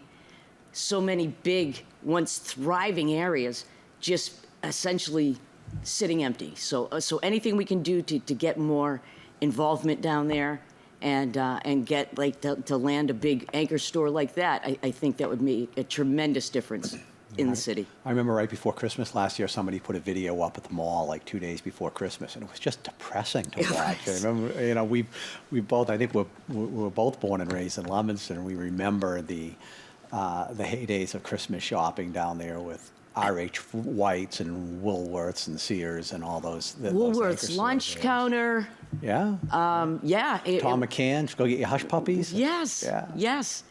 so many big, once thriving areas just essentially sitting empty. So anything we can do to get more involvement down there and get to land a big anchor store like that, I think that would make a tremendous difference in the city. I remember right before Christmas last year, somebody put a video up at the mall like 2 days before Christmas, and it was just depressing to watch. I remember, we both, I think we were both born and raised in Leominster, and we remember the heydays of Christmas shopping down there with R.H. White's and Woolworths and Sears and all those. Woolworths lunch counter. Yeah. Tom McCann's, go get your hush puppies. Yes. Yeah. Yes.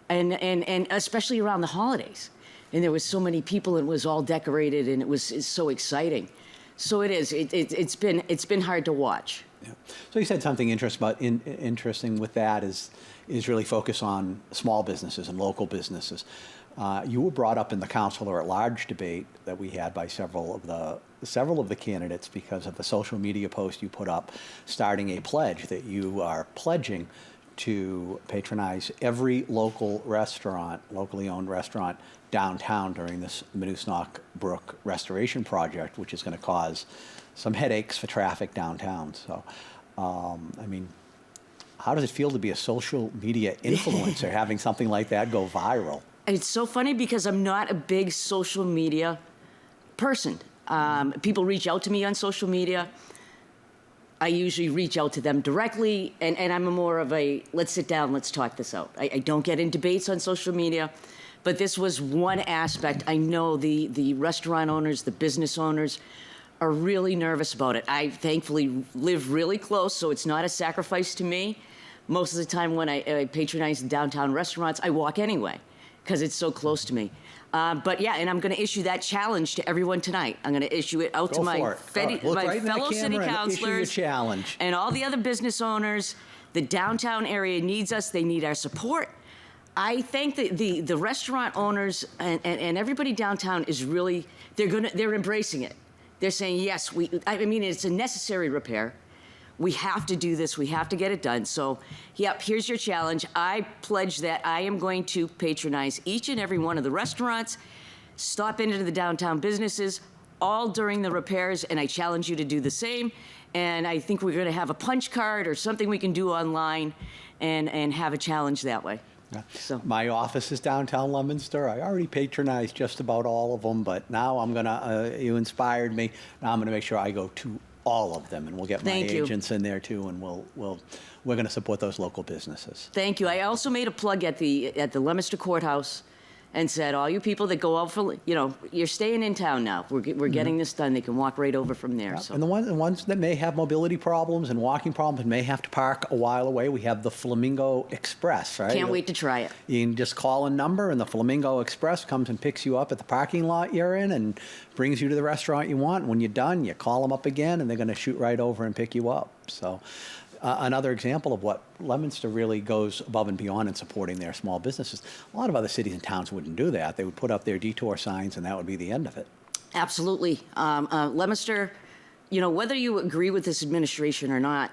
And especially around the holidays. And there was so many people, and it was all decorated, and it's so exciting. So it is. It's been hard to watch. Yeah. So you said something interesting with that is really focus on small businesses and local businesses. You were brought up in the Councilor at Large debate that we had by several of the candidates because of the social media post you put up, starting a pledge that you are pledging to patronize every locally owned restaurant downtown during this Minusnauk Brook restoration project, which is going to cause some headaches for traffic downtown. So, how does it feel to be a social media influencer, having something like that go viral? It's so funny because I'm not a big social media person. People reach out to me on social media. I usually reach out to them directly, and I'm more of a, let's sit down, let's talk this out. I don't get in debates on social media, but this was one aspect. I know the restaurant owners, the business owners are really nervous about it. I thankfully live really close, so it's not a sacrifice to me. Most of the time when I patronize the downtown restaurants, I walk anyway, because it's so close to me. But yeah, and I'm going to issue that challenge to everyone tonight. I'm going to issue it out to Go my, for it. Look my right in that fellow city camera and issue your councilors challenge. and all the other business owners. The downtown area needs us. They need our support. I think that the restaurant owners and everybody downtown is really, they're embracing it. They're saying, yes, I mean, it's a necessary repair. We have to do this. We have to get it done. So, yep, here's your challenge. I pledge that I am going to patronize each and every one of the restaurants, stop into the downtown businesses, all during the repairs, and I challenge you to do the same. And I think we're going to have a punch card or something we can do online and have a challenge that way. So. My office is downtown Leominster. I already patronized just about all of them, but now I'm going to, you inspired me. Now I'm going to make sure I go to all of them, and we'll get my Thank you. agents in there too, and we're going to support those local businesses. Thank you. I also made a plug at the Leominster Courthouse and said, all you people that go out for, you're staying in town now. We're getting this done. They can walk right over from there. So. And the ones that may have mobility problems and walking problems and may have to park a while away, we have the Flamingo Express, right? Can't wait to try it. You can just call a number, and the Flamingo Express comes and picks you up at the parking lot you're in and brings you to the restaurant you want. When you're done, you call them up again, and they're going to shoot right over and pick you up. So another example of what Leominster really goes above and beyond in supporting their small businesses. A lot of other cities and towns wouldn't do that. They would put up their detour signs, and that would be the end of it. Absolutely. Leominster, whether you agree with this administration or not,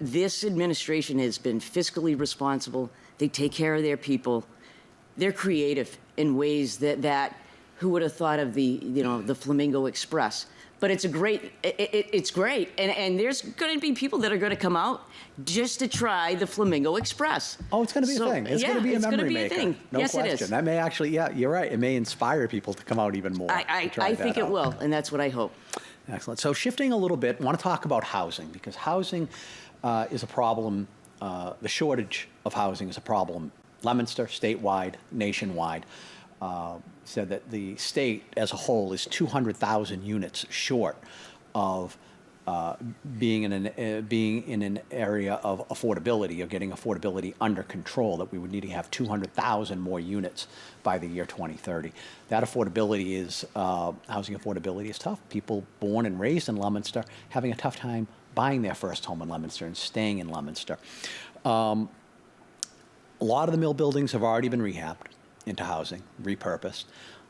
this administration has been fiscally responsible. They take care of their people. They're creative in ways that who would have thought of the Flamingo Express? But it's it's great. And there's going to be people that are going to come out just to try the Flamingo Express. Oh, it's going to be a thing. It's going to be a memory maker. Thing. No yes, question. it is. That may actually, yeah, you're right. It may inspire people to come out even more. I think it will, and that's what I hope. Excellent. So shifting a little bit, I want to talk about housing, because housing is a problem. The shortage of housing is a problem. Leominster, statewide, nationwide, said that the state as a whole is 200,000 units short of being in an area of affordability, or getting affordability under control, that we would need to have 200,000 more units by the year 2030. That affordability is, housing affordability is tough. People born and raised in Leominster having a tough time buying their first home in Leominster and staying in Leominster. A lot of the mill buildings have already been rehabbed into housing, repurposed.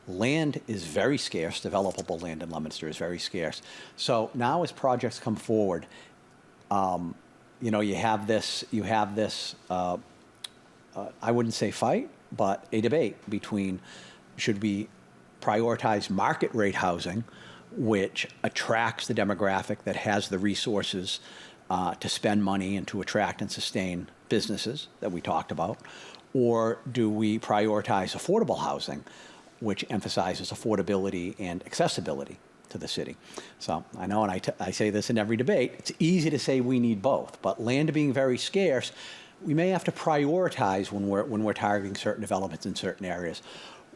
Land is very scarce. Developable land in Leominster is very scarce. So now, as projects come forward, you have this. I wouldn't say fight, but a debate between, should we prioritize market rate housing, which attracts the demographic that has the resources to spend money and to attract and sustain businesses that we talked about, or do we prioritize affordable housing, which emphasizes affordability and accessibility to the city? So I know, and I say this in every debate, it's easy to say we need both, but land being very scarce, we may have to prioritize when we're targeting certain developments in certain areas.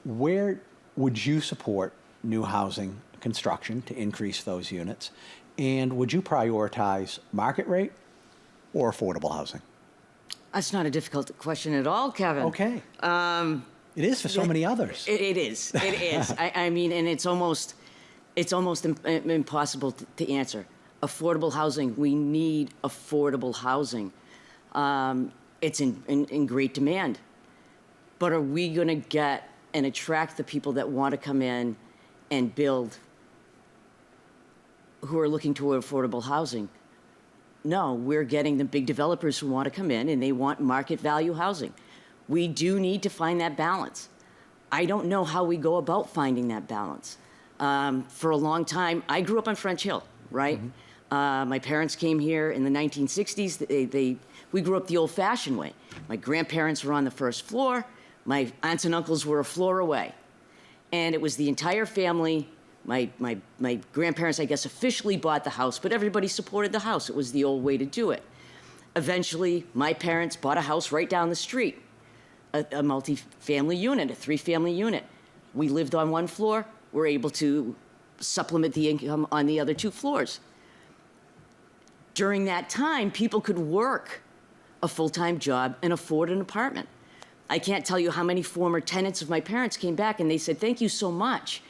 Where would you support new housing construction to increase those units? And would you prioritize market rate or affordable housing? That's not a difficult question at all, Kevin. Okay. It is for so many others. It is. It is. I mean, and it's almost impossible to answer. Affordable housing. We need affordable housing. It's in great demand. But are we going to get and attract the people that want to come in and build, who are looking toward affordable housing? No, we're getting the big developers who want to come in and they want market value housing. We do need to find that balance. I don't know how we go about finding that balance. For a long time, I grew up on French Hill, right? Mm-hmm. My parents came here in the 1960s. We grew up the old-fashioned way. My grandparents were on the first floor. My aunts and uncles were a floor away. And it was the entire family My grandparents, I guess, officially bought the house, but everybody supported the house. It was the old way to do it. Eventually, my parents bought a house right down the street, a multi-family unit, a 3-family unit. We lived on one floor. We're able to supplement the income on the other 2 floors. During that time, people could work a full-time job and afford an apartment. I can't tell you how many former tenants of my parents came back and they said, thank you so much,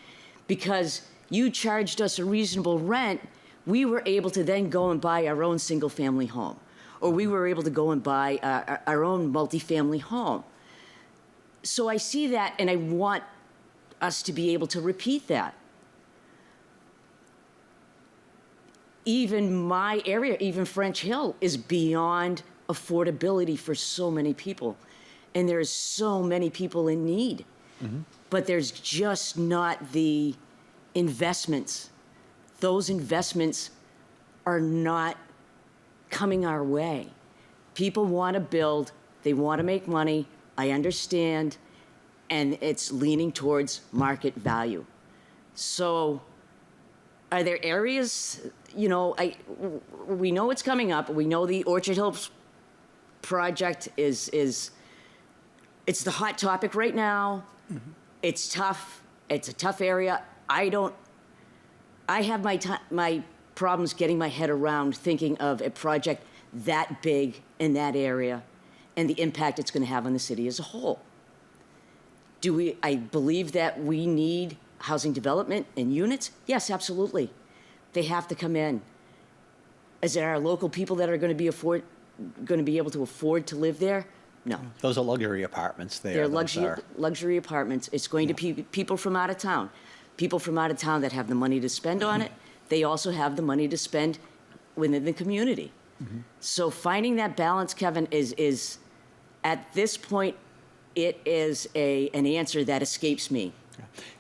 because you charged us a reasonable rent. We were able to then go and buy our own single-family home, or we were able to go and buy our own multifamily home. So I see that, and I want us to be able to repeat that. Even my area, even French Hill, is beyond affordability for so many people. And there's so many people in need. Mm-hmm. But there's just not the investments. Those investments are not coming our way. People want to build, they want to make money, I understand, and it's leaning towards market value. So are there areas, you know, we know it's coming up. We know the Orchard Hills project is it's the hot topic right now. Mm-hmm. It's tough. It's a tough area. I have my problems getting my head around thinking of a project that big in that area and the impact it's going to have on the city as a whole. I believe that we need housing development and units? Yes, absolutely. They have to come in. Is it our local people that are going to be able to afford to live there? No. Those are luxury apartments there. They're luxury apartments. It's going to be people from out of town. People from out of town that have the money to spend on it. They also have the money to spend within the community. Mm-hmm. So finding that balance, Kevin, is at this point, it is an answer that escapes me.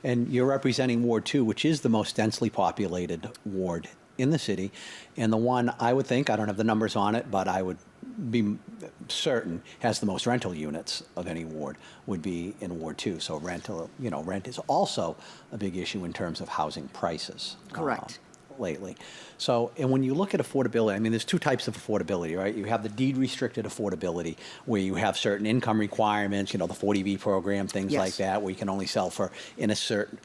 And you're representing Ward 2, which is the most densely populated ward in the city, and the one I would think, I don't have the numbers on it, but I would be certain has the most rental units of any ward would be in Ward 2. So rent is also a big issue in terms of housing prices. Correct. Lately. So, and when you look at affordability, I mean, there's 2 types of affordability, right? You have the deed-restricted affordability, where you have certain income requirements, the 40B program, things Yes. like that, where you can only sell for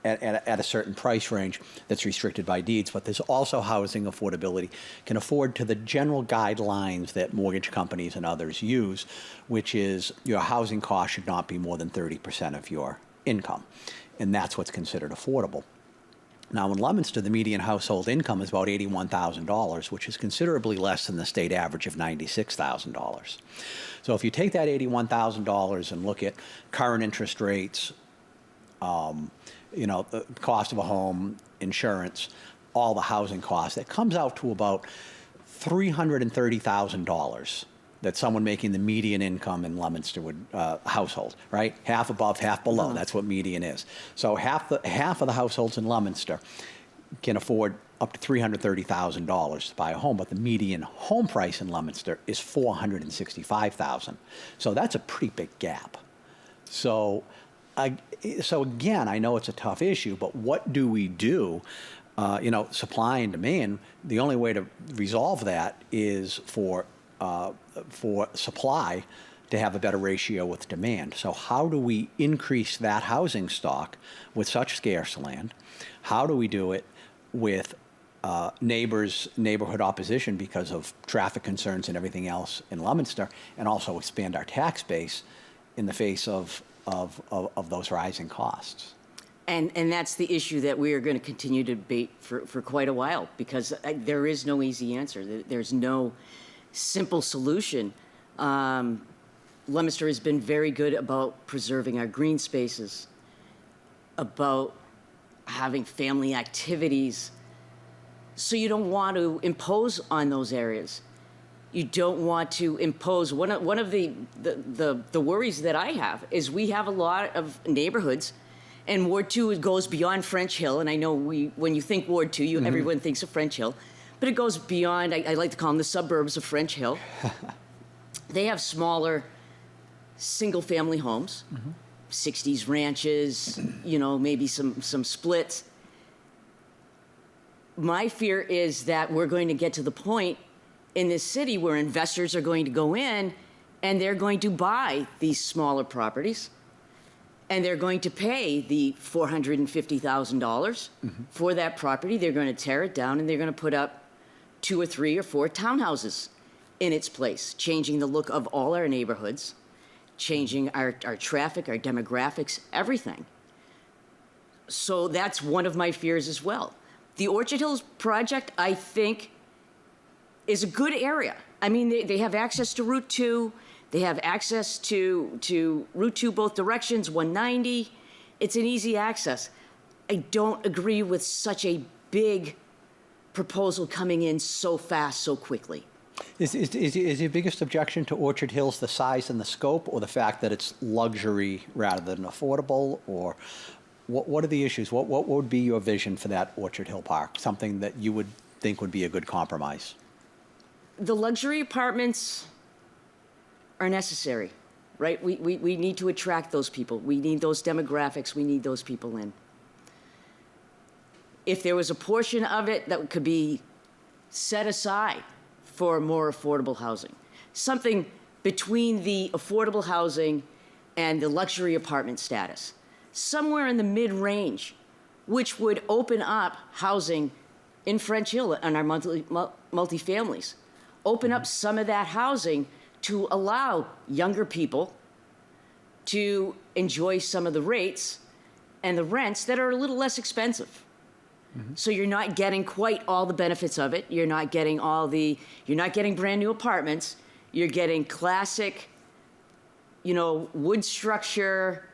at a certain price range that's restricted by deeds. But there's also housing affordability, can afford to the general guidelines that mortgage companies and others use, which is your housing cost should not be more than 30% of your income, and that's what's considered affordable. Now, in Leominster, the median household income is about $81,000, which is considerably less than the state average of $96,000. So if you take that $81,000 and look at current interest rates, the cost of a home, insurance, all the housing costs, it comes out to about $330,000 that someone making the median income in Leominster would household, right? Half above, half below. Uh-huh. That's what median is. So half of the households in Leominster can afford up to $330,000 to buy a home, but the median home price in Leominster is $465,000. So that's a pretty big gap. So again, I know it's a tough issue, but what do we do? Supply and demand. The only way to resolve that is for supply to have a better ratio with demand. So how do we increase that housing stock with such scarce land? How do we do it with neighborhood opposition because of traffic concerns and everything else in Leominster, and also expand our tax base in the face of those rising costs? And that's the issue that we are going to continue to debate for quite a while, because there is no easy answer. There's no simple solution. Leominster has been very good about preserving our green spaces, about having family activities. So you don't want to impose on those areas. You don't want to impose. One of the worries that I have is we have a lot of neighborhoods, and Ward 2 goes beyond French Hill. And I know when you think Ward 2, mm-hmm. everyone thinks of French Hill. But it goes beyond, I like to call them the suburbs of French Hill. They have smaller single-family homes, mm-hmm. 60s ranches, maybe some splits. my fear is that we're going to get to the point in this city where investors are going to go in and they're going to buy these smaller properties and they're going to pay the $450,000 for that property. They're going to tear it down and they're going to put up 2 or 3 or 4 townhouses in its place, changing the look of all our neighborhoods, changing our traffic, our demographics, everything. So that's one of my fears as well. The Orchard Hills project, I think, is a good area. I mean, they have access to Route 2. They have access to Route 2 both directions, 190. It's an easy access. I don't agree with such a big proposal coming in so fast, so quickly. Is your biggest objection to Orchard Hills the size and the scope, or the fact that it's luxury rather than affordable, or what are the issues? What would be your vision for that Orchard Hill Park? Something that you would think would be a good compromise? The luxury apartments are necessary, right? We need to attract those people. We need those demographics. We need those people in. If there was a portion of it that could be set aside for more affordable housing, something between the affordable housing and the luxury apartment status, somewhere in the mid-range, which would open up housing in French Hill on our multifamilies, open up some of that housing to allow younger people to enjoy some of the rates and the rents that are a little less expensive. So you're not getting quite all the benefits of it. You're not getting brand new apartments. You're getting classic, wood structure,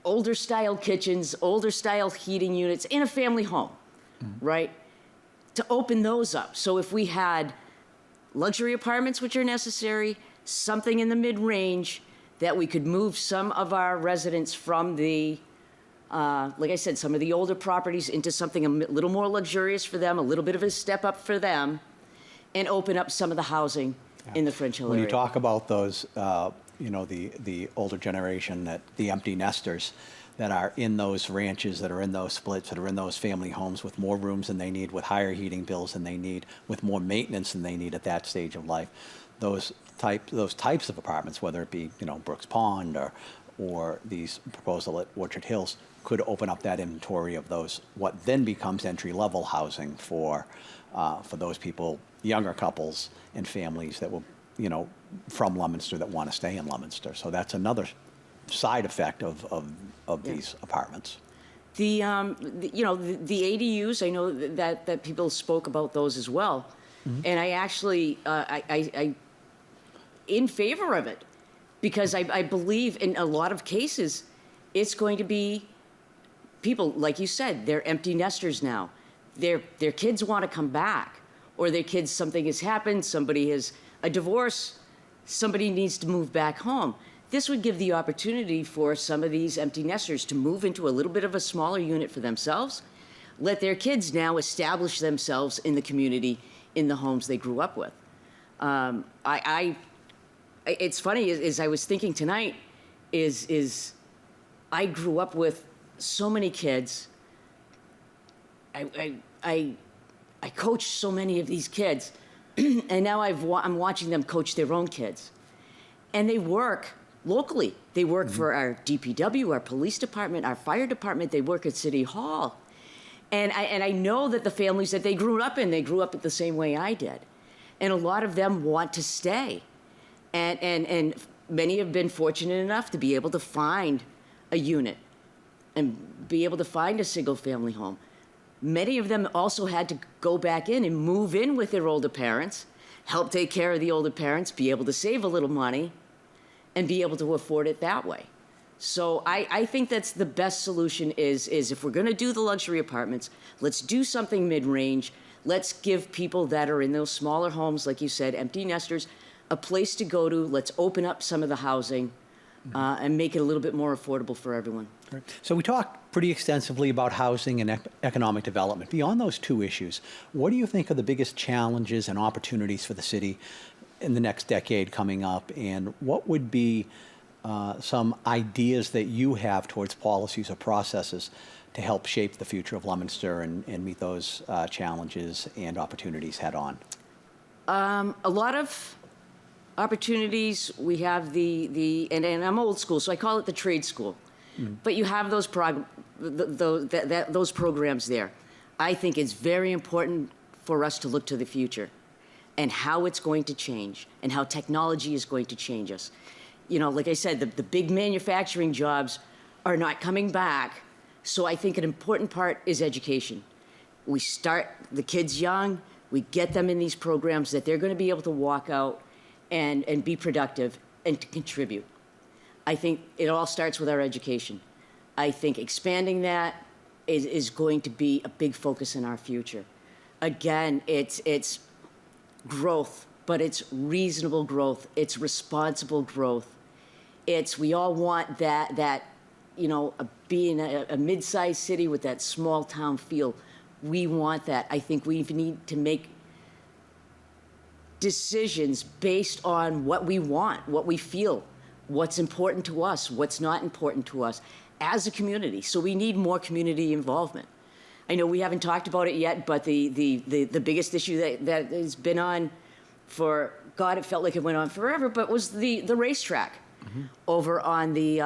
older style kitchens, older style heating units in a family home, right? To open those up. So if we had luxury apartments, which are necessary, something in the mid-range, that we could move some of our residents from the, like I said, some of the older properties into something a little more luxurious for them, a little bit of a step up for them, and open up some of the housing in the French Hill area. When you talk about those, the older generation, the empty nesters that are in those ranches, that are in those splits, that are in those family homes with more rooms than they need, with higher heating bills than they need, with more maintenance than they need at that stage of life, those types of apartments, whether it be Brooks Pond or these proposal at Orchard Hills, could open up that inventory of those, what then becomes entry-level housing for those people, younger couples and families that will, from Leominster, that want to stay in Leominster. So that's another side effect of these apartments. The ADUs, I know that people spoke about those as well, and I actually I in favor of it, because I believe in a lot of cases it's going to be people, like you said, they're empty nesters now. Their kids want to come back, or their kids, something has happened, somebody has a divorce, somebody needs to move back home. This would give the opportunity for some of these empty nesters to move into a little bit of a smaller unit for themselves, let their kids now establish themselves in the community, in the homes they grew up with. It's funny, as I was thinking tonight, is I grew up with so many kids. I coached so many of these kids, and now I'm watching them coach their own kids. And they work locally. They work for our DPW, our police department, our fire department. They work at City Hall. And I know that the families that they grew up in, they grew up the same way I did. And a lot of them want to stay. And many have been fortunate enough to be able to find a unit and be able to find a single-family home. Many of them also had to go back in and move in with their older parents, help take care of the older parents, be able to save a little money, and be able to afford it that way. So I think that's the best solution is if we're going to do the luxury apartments, let's do something mid-range. Let's give people that are in those smaller homes, like you said, empty nesters, a place to go to. Let's open up some of the housing and make it a little bit more affordable for everyone. Right. So we talked pretty extensively about housing and economic development. Beyond those two issues, what do you think are the biggest challenges and opportunities for the city in the next decade coming up, and what would be some ideas that you have towards policies or processes to help shape the future of Leominster and meet those challenges and opportunities head on? A lot of opportunities. We have and I'm old school, so I call it the trade school. But you have those those programs there. I think it's very important for us to look to the future and how it's going to change and how technology is going to change us. You know, like I said, the big manufacturing jobs are not coming back. So I think an important part is education. We start the kids young, we get them in these programs that they're going to be able to walk out and be productive and to contribute. I think it all starts with our education. I think expanding that is going to be a big focus in our future. Again, it's growth, but it's reasonable growth. It's responsible growth. We all want that you know, being a mid-sized city with that small town feel. We want that. I think we need to make decisions based on what we want, what we feel, what's important to us, what's not important to us as a community. So we need more community involvement. I know we haven't talked about it yet, but the biggest issue that has been on for, God, it felt like it went on forever, but was the racetrack over on the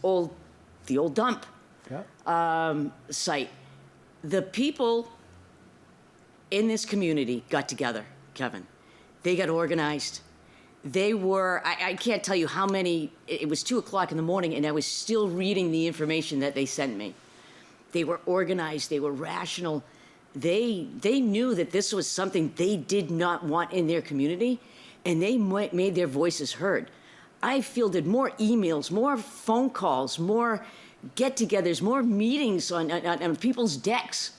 old dump site. The people in this community got together, Kevin. They got organized. They were, I can't tell you how many, it was 2 o'clock in the morning and I was still reading the information that they sent me. They were organized, they were rational. They knew that this was something they did not want in their community, and they made their voices heard. I fielded more emails, more phone calls, more get-togethers, more meetings on people's decks.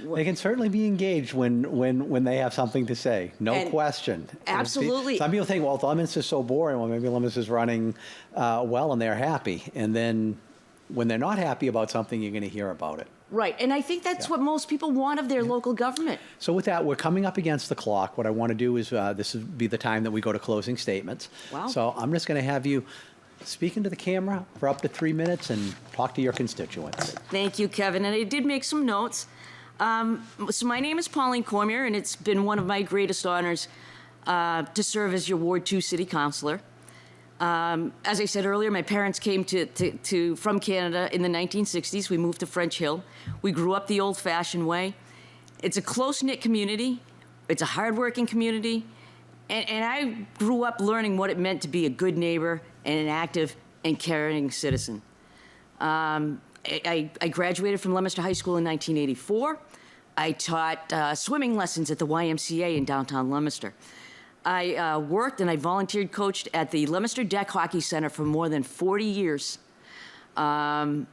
They can certainly be engaged when they have something to say, no question. Absolutely. Some people think, well, if Leominster's so boring, well, maybe Leominster's running well and they're happy. And then when they're not happy about something, you're going to hear about it. Right, and I think that's what most people want of their local government. So with that, we're coming up against the clock. What I want to do is, this would be the time that we go to closing statements. Wow. So I'm just going to have you speak into the camera for up to 3 minutes and talk to your constituents. Thank you, Kevin, and I did make some notes. So my name is Pauline Cormier, and it's been one of my greatest honors to serve as your Ward 2 City Councilor. As I said earlier, my parents came from Canada in the 1960s. We moved to French Hill. We grew up the old-fashioned way. It's a close-knit community. It's a hardworking community. And I grew up learning what it meant to be a good neighbor and an active and caring citizen. I graduated from Leominster High School in 1984. I taught swimming lessons at the YMCA in downtown Leominster. I worked and I volunteered coached at the Leominster Deck Hockey Center for more than 40 years. Those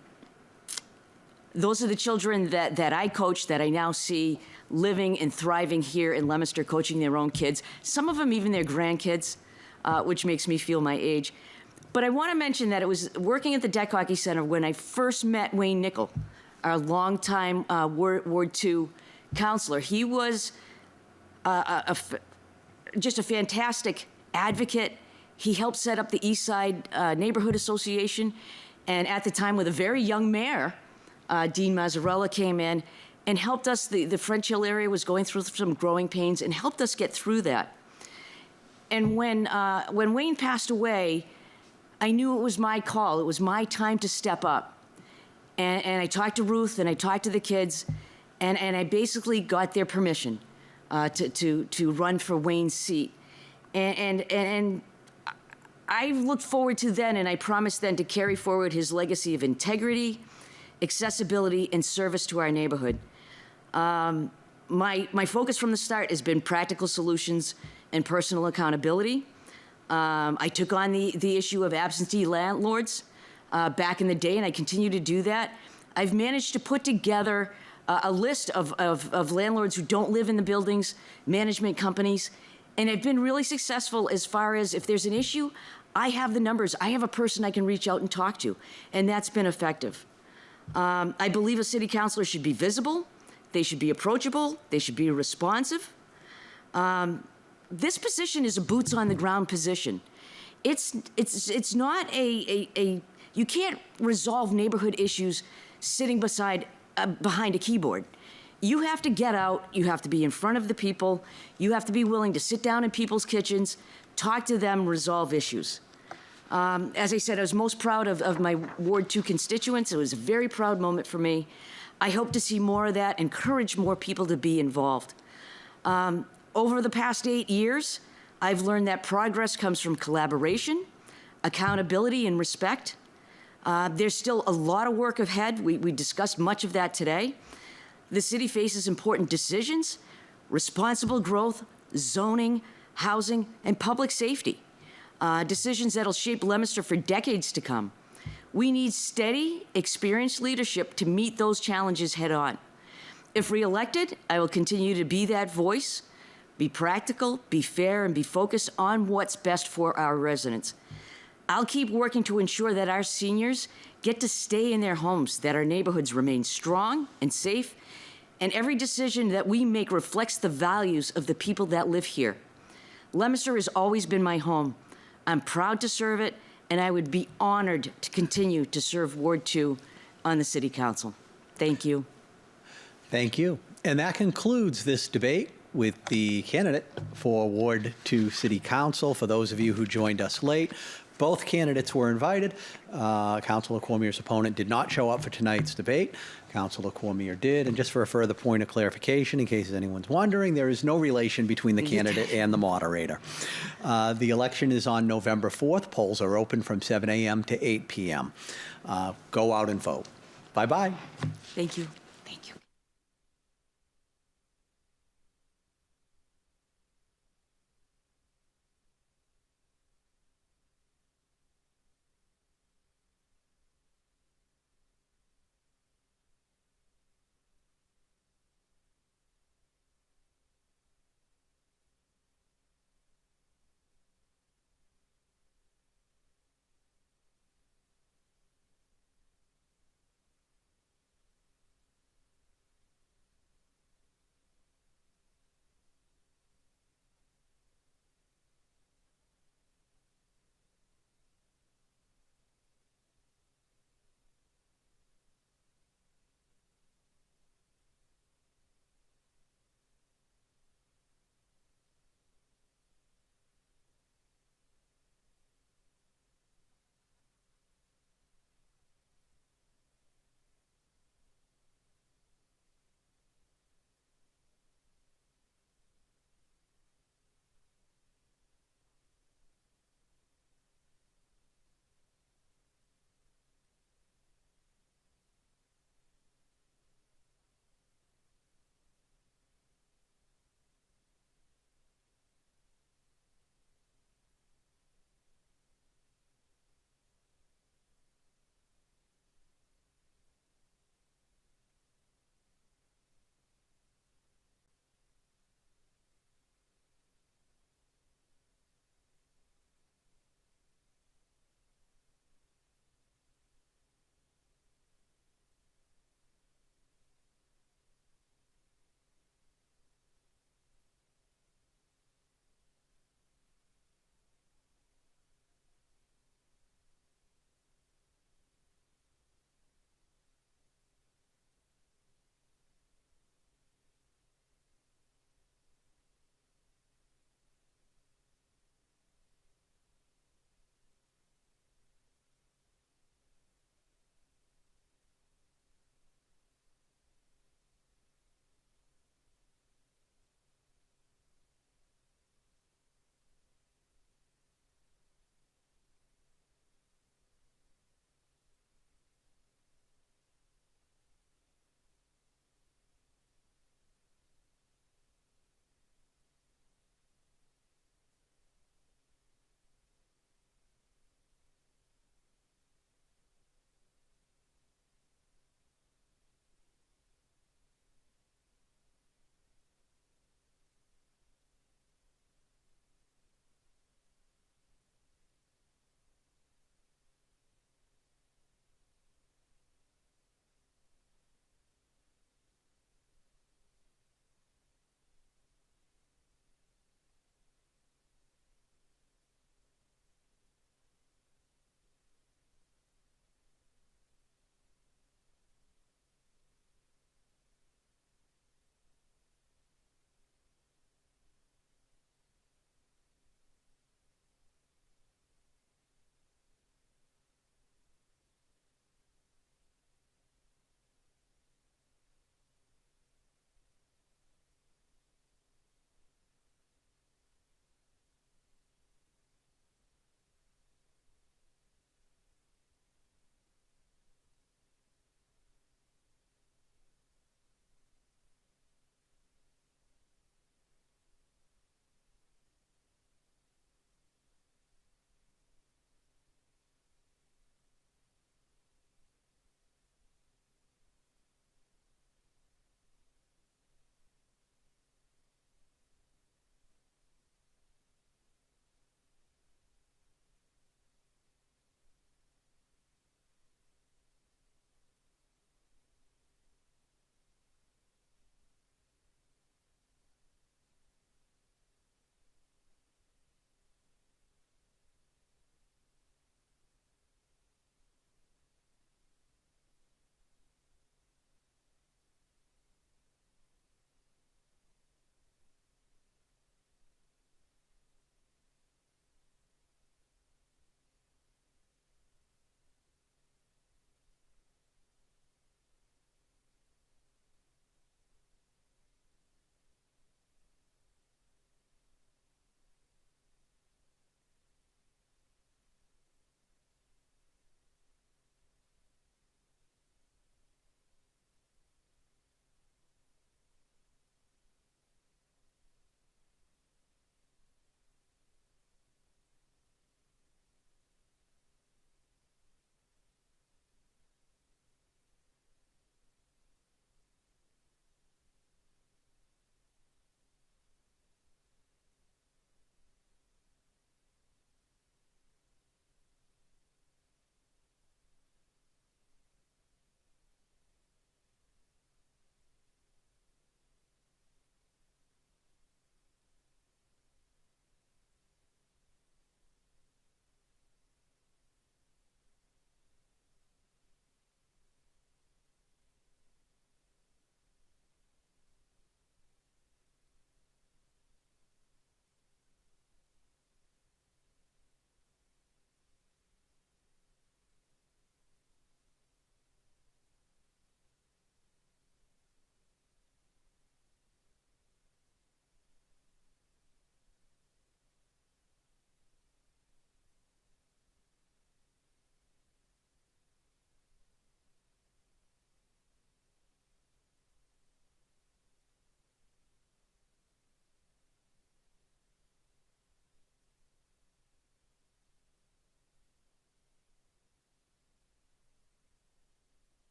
are the children that I coached that I now see living and thriving here in Leominster, coaching their own kids, some of them even their grandkids, which makes me feel my age. But I want to mention that it was working at the Deck Hockey Center when I first met Wayne Nickel, our longtime Ward 2 counselor. He was just a fantastic advocate. He helped set up the East Side Neighborhood Association, and at the time with a very young mayor, Dean Mazzarella, came in and helped us. The French Hill area was going through some growing pains and helped us get through that. And when Wayne passed away, I knew it was my call. It was my time to step up. And I talked to Ruth and I talked to the kids, and I basically got their permission to run for Wayne's seat. And I looked forward to then, and I promised then to carry forward his legacy of integrity, accessibility, and service to our neighborhood. My focus from the start has been practical solutions and personal accountability. I took on the issue of absentee landlords back in the day, and I continue to do that. I've managed to put together a list of landlords who don't live in the buildings, management companies, and I've been really successful as far as if there's an issue, I have the numbers. I have a person I can reach out and talk to, and that's been effective. I believe a city councilor should be visible, they should be approachable, they should be responsive. This position is a boots-on-the-ground position. it's not a you can't resolve neighborhood issues sitting behind a keyboard. You have to get out, you have to be in front of the people, you have to be willing to sit down in people's kitchens, talk to them, resolve issues. As I said, I was most proud of my Ward 2 constituents. It was a very proud moment for me. I hope to see more of that, encourage more people to be involved. Over the past 8 years, I've learned that progress comes from collaboration, accountability, and respect. There's still a lot of work ahead. We discussed much of that today. The city faces important decisions, responsible growth, zoning, housing, and public safety. Decisions that'll shape Leominster for decades to come. We need steady, experienced leadership to meet those challenges head on. If reelected, I will continue to be that voice, be practical, be fair, and be focused on what's best for our residents. I'll keep working to ensure that our seniors get to stay in their homes, that our neighborhoods remain strong and safe, and every decision that we make reflects the values of the people that live here. Leominster has always been my home. I'm proud to serve it, and I would be honored to continue to serve Ward 2 on the City Council. Thank you. Thank you. And that concludes this debate with the candidate for Ward 2 City Council. For those of you who joined us late, both candidates were invited. Councilor Cormier's opponent did not show up for tonight's debate. Councilor Cormier did. And just for a further point of clarification, in case anyone's wondering, there is no relation between the candidate and the moderator. The election is on November 4th. Polls are open from 7 a.m. to 8 p.m. Go out and vote. Bye-bye. Thank you. Thank you.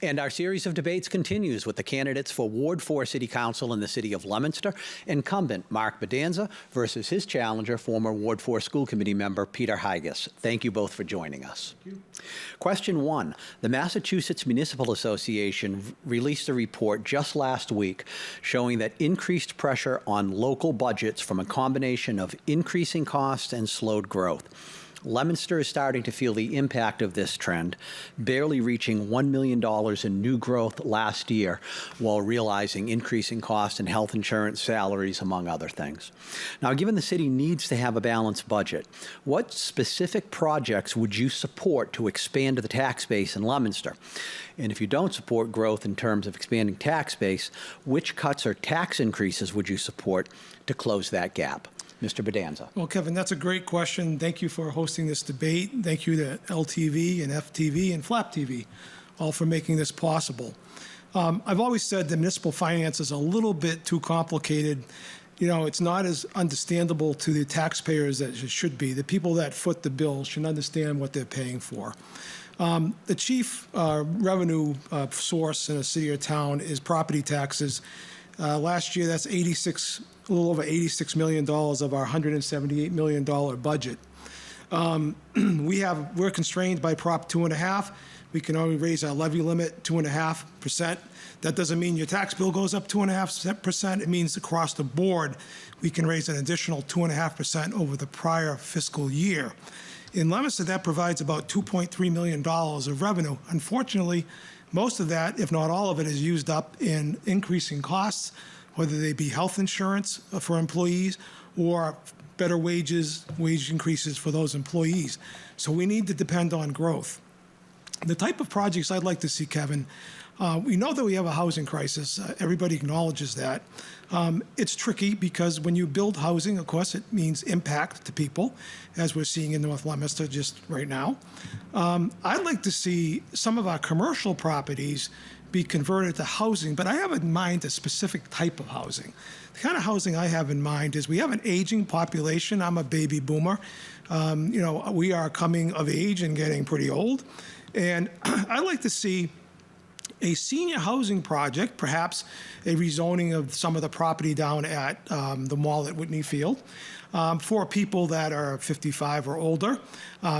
And our series of debates continues with the candidates for Ward 4 City Council in the city of Leominster, incumbent Mark Bedanza versus his challenger, former Ward 4 School Committee member Peter Hygas. Thank you both for joining us. Question 1. The Massachusetts Municipal Association released a report just last week showing that increased pressure on local budgets from a combination of increasing costs and slowed growth. Leominster is starting to feel the impact of this trend, barely reaching $1 million in new growth last year while realizing increasing costs in health insurance, salaries, among other things. Now, given the city needs to have a balanced budget, what specific projects would you support to expand the tax base in Leominster? And if you don't support growth in terms of expanding tax base, which cuts or tax increases would you support to close that gap? Mr. Bedanza. Well, Kevin, that's a great question. Thank you for hosting this debate. Thank you to LTV and FTV and Flap TV, all for making this possible. I've always said that municipal finance is a little bit too complicated. You know, it's not as understandable to the taxpayers as it should be. The people that foot the bill should understand what they're paying for. The chief revenue source in a city or town is property taxes. Last year, that's a little over $86 million of our $178 million budget. We're constrained by Prop 2.5. We can only raise our levy limit 2.5%. That doesn't mean your tax bill goes up 2.5%. It means across the board, we can raise an additional 2.5% over the prior fiscal year. In Leominster, that provides about $2.3 million of revenue. Unfortunately, most of that, if not all of it, is used up in increasing costs, whether they be health insurance for employees or better wages, wage increases for those employees. So we need to depend on growth. The type of projects I'd like to see, Kevin, we know that we have a housing crisis. Everybody acknowledges that. It's tricky because when you build housing, of course, it means impact to people, as we're seeing in North Leominster just right now. I'd like to see some of our commercial properties be converted to housing, but I have in mind a specific type of housing. The kind of housing I have in mind is we have an aging population. I'm a baby boomer. We are coming of age and getting pretty old. And I'd like to see a senior housing project, perhaps a rezoning of some of the property down at the mall at Whitney Field, for people that are 55 or older,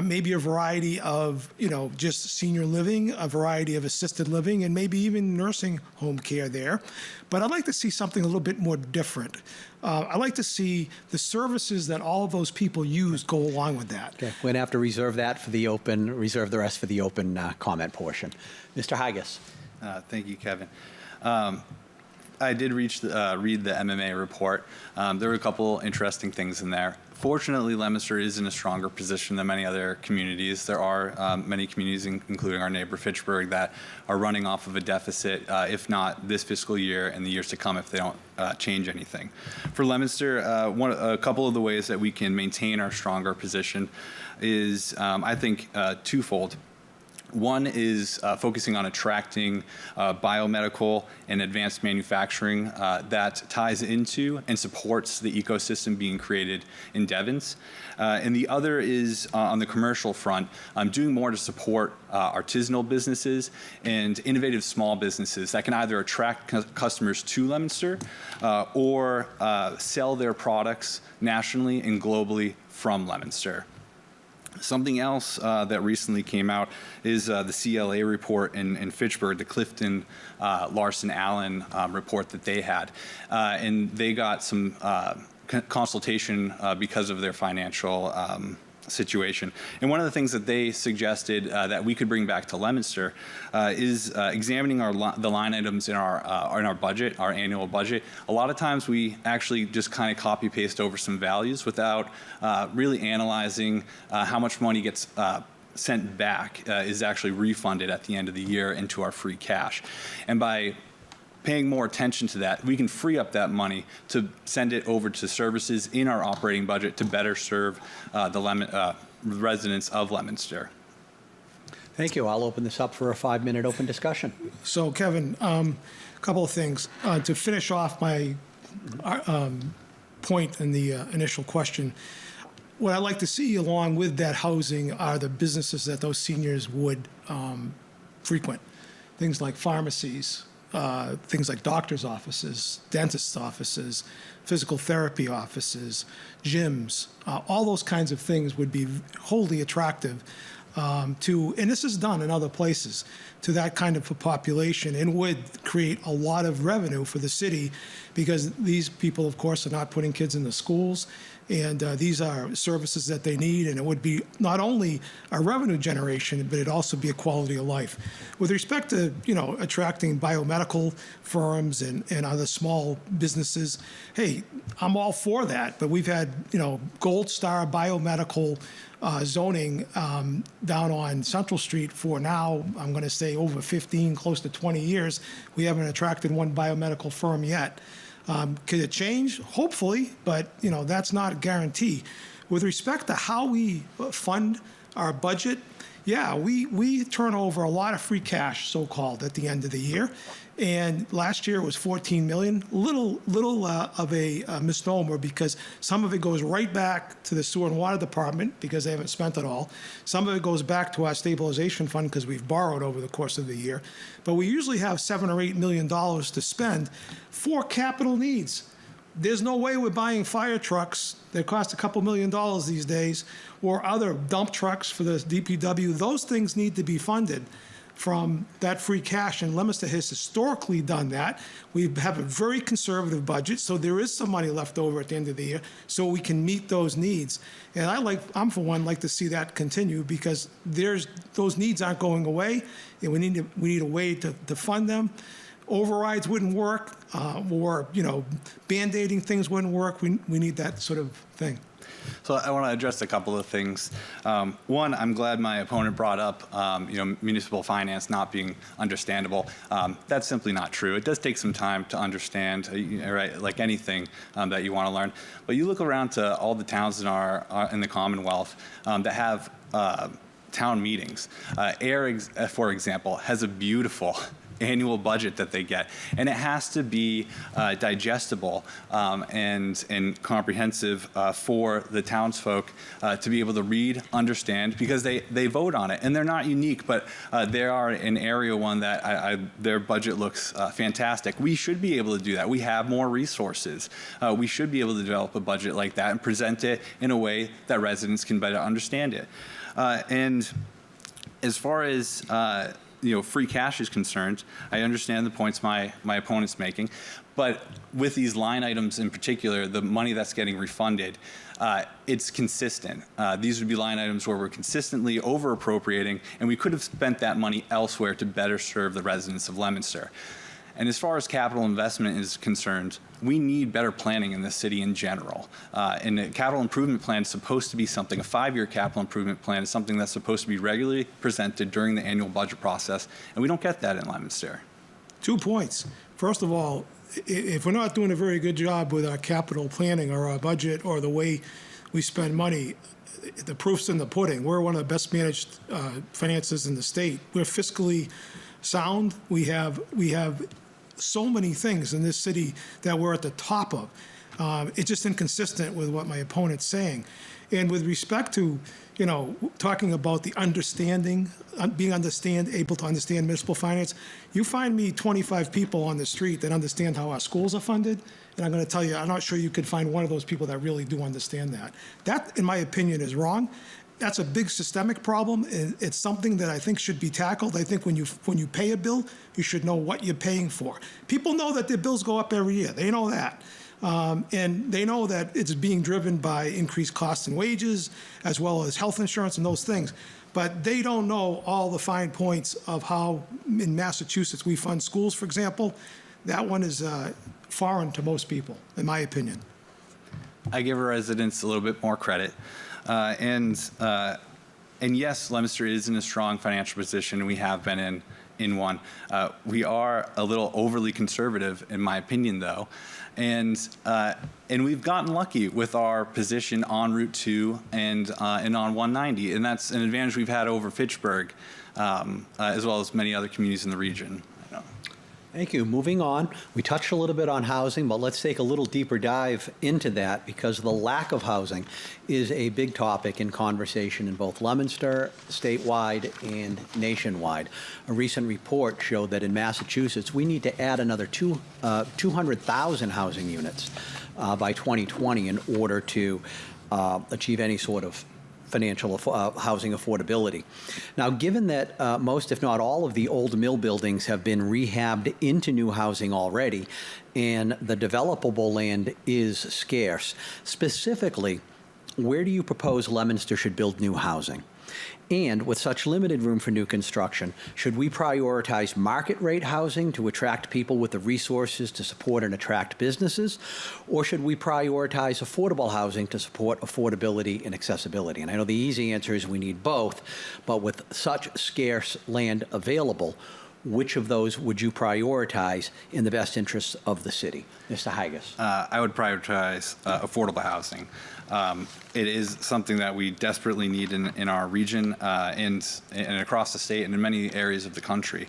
maybe a variety of, just senior living, a variety of assisted living, and maybe even nursing home care there. But I'd like to see something a little bit more different. I'd like to see the services that all of those people use go along with that. Okay, we're going to have to reserve the rest for the open comment portion. Mr. Hygas. Thank you, Kevin. I did read the MMA report. There were a couple interesting things in there. Fortunately, Leominster is in a stronger position than many other communities. There are many communities, including our neighbor Fitchburg, that are running off of a deficit, if not this fiscal year and the years to come if they don't change anything. For Leominster, a couple of the ways that we can maintain our stronger position is, I think, twofold. One is focusing on attracting biomedical and advanced manufacturing that ties into and supports the ecosystem being created in Devens. And the other is on the commercial front, doing more to support artisanal businesses and innovative small businesses that can either attract customers to Leominster or sell their products nationally and globally from Leominster. Something else that recently came out is the CLA report in Fitchburg, the Clifton Larson Allen report that they had. And they got some consultation because of their financial situation. And one of the things that they suggested that we could bring back to Leominster is examining the line items in our budget, our annual budget. A lot of times we actually just kind of copy paste over some values without really analyzing how much money gets sent back is actually refunded at the end of the year into our free cash. And by paying more attention to that, we can free up that money to send it over to services in our operating budget to better serve the residents of Leominster. Thank you. I'll open this up for a 5-minute open discussion. So, Kevin, a couple of things. To finish off my point in the initial question, what I'd like to see along with that housing are the businesses that those seniors would frequent. things like pharmacies, things like doctors' offices, dentists' offices, physical therapy offices, gyms, all those kinds of things would be wholly attractive to, and this is done in other places, to that kind of a population, and would create a lot of revenue for the city, because these people, of course, are not putting kids in the schools, and these are services that they need, and it would be not only a revenue generation, but it'd also be a quality of life. With respect to, attracting biomedical firms and other small businesses, hey, I'm all for that, but we've had, Gold Star biomedical zoning down on Central Street for now, I'm going to say over 15, close to 20 years. We haven't attracted one biomedical firm yet. Could it change? Hopefully, but that's not a guarantee. With respect to how we fund our budget, yeah, we turn over a lot of free cash, so-called, at the end of the year. And last year it was 14 million, little of a misnomer, because some of it goes right back to the sewer and water department because they haven't spent it all. Some of it goes back to our stabilization fund because we've borrowed over the course of the year. But we usually have $7 or $8 million to spend for capital needs. There's no way we're buying fire trucks that cost a couple $1 million these days, or other dump trucks for the DPW. Those things need to be funded from that free cash, and Leominster has historically done that. We have a very conservative budget, so there is some money left over at the end of the year, so we can meet those needs. And I'm for one like to see that continue, because those needs aren't going away, and we need a way to fund them. Overrides wouldn't work, or band-aiding things wouldn't work. We need that sort of thing. So I want to address a couple of things. One, I'm glad my opponent brought up, municipal finance not being understandable. That's simply not true. It does take some time to understand, right? Like anything that you want to learn. But you look around to all the towns in the Commonwealth that have town meetings. Ayr, for example, has a beautiful annual budget that they get, and it has to be digestible and comprehensive for the townsfolk to be able to read, understand, because they vote on it, and they're not unique, but they are an area one that their budget looks fantastic. We should be able to do that. We have more resources. We should be able to develop a budget like that and present it in a way that residents can better understand it. And as far as free cash is concerned, I understand the points my opponent's making, but with these line items in particular, the money that's getting refunded, it's consistent. These would be line items where we're consistently over appropriating, and we could have spent that money elsewhere to better serve the residents of Leominster. And as far as capital investment is concerned, we need better planning in the city in general. And a capital improvement plan is supposed to be something, a 5-year capital improvement plan is something that's supposed to be regularly presented during the annual budget process, and we don't get that in Leominster. 2 points. First of all, if we're not doing a very good job with our capital planning or our budget or the way we spend money, the proof's in the pudding. We're one of the best managed finances in the state. We're fiscally sound. We have so many things in this city that we're at the top of. It's just inconsistent with what my opponent's saying. And with respect to, talking about the understanding, able to understand municipal finance, you find me 25 people on the street that understand how our schools are funded, and I'm going to tell you, I'm not sure you could find one of those people that really do understand that. That, in my opinion, is wrong. That's a big systemic problem, and it's something that I think should be tackled. I think when you pay a bill, you should know what you're paying for. People know that their bills go up every year. They know that. And they know that it's being driven by increased costs and wages, as well as health insurance and those things. But they don't know all the fine points of how, in Massachusetts, we fund schools, for example. That one is foreign to most people, in my opinion. I give our residents a little bit more credit. And yes, Leominster is in a strong financial position. We have been in one. We are a little overly conservative, in my opinion, though. And we've gotten lucky with our position on Route 2 and on 190. And that's an advantage we've had over Fitchburg, as well as many other communities in the region. Thank you. Moving on, we touched a little bit on housing, but let's take a little deeper dive into that because the lack of housing is a big topic in conversation in both Leominster, statewide, and nationwide. A recent report showed that in Massachusetts, we need to add another 200,000 housing units by 2020 in order to achieve any sort of financial housing affordability. Now, given that most, if not all, of the old mill buildings have been rehabbed into new housing already, and the developable land is scarce, specifically, where do you propose Leominster should build new housing? And with such limited room for new construction, should we prioritize market rate housing to attract people with the resources to support and attract businesses? Or should we prioritize affordable housing to support affordability and accessibility? And I know the easy answer is we need both, but with such scarce land available, which of those would you prioritize in the best interests of the city? Mr. Haggis. I would prioritize affordable housing. It is something that we desperately need in our region and across the state and in many areas of the country.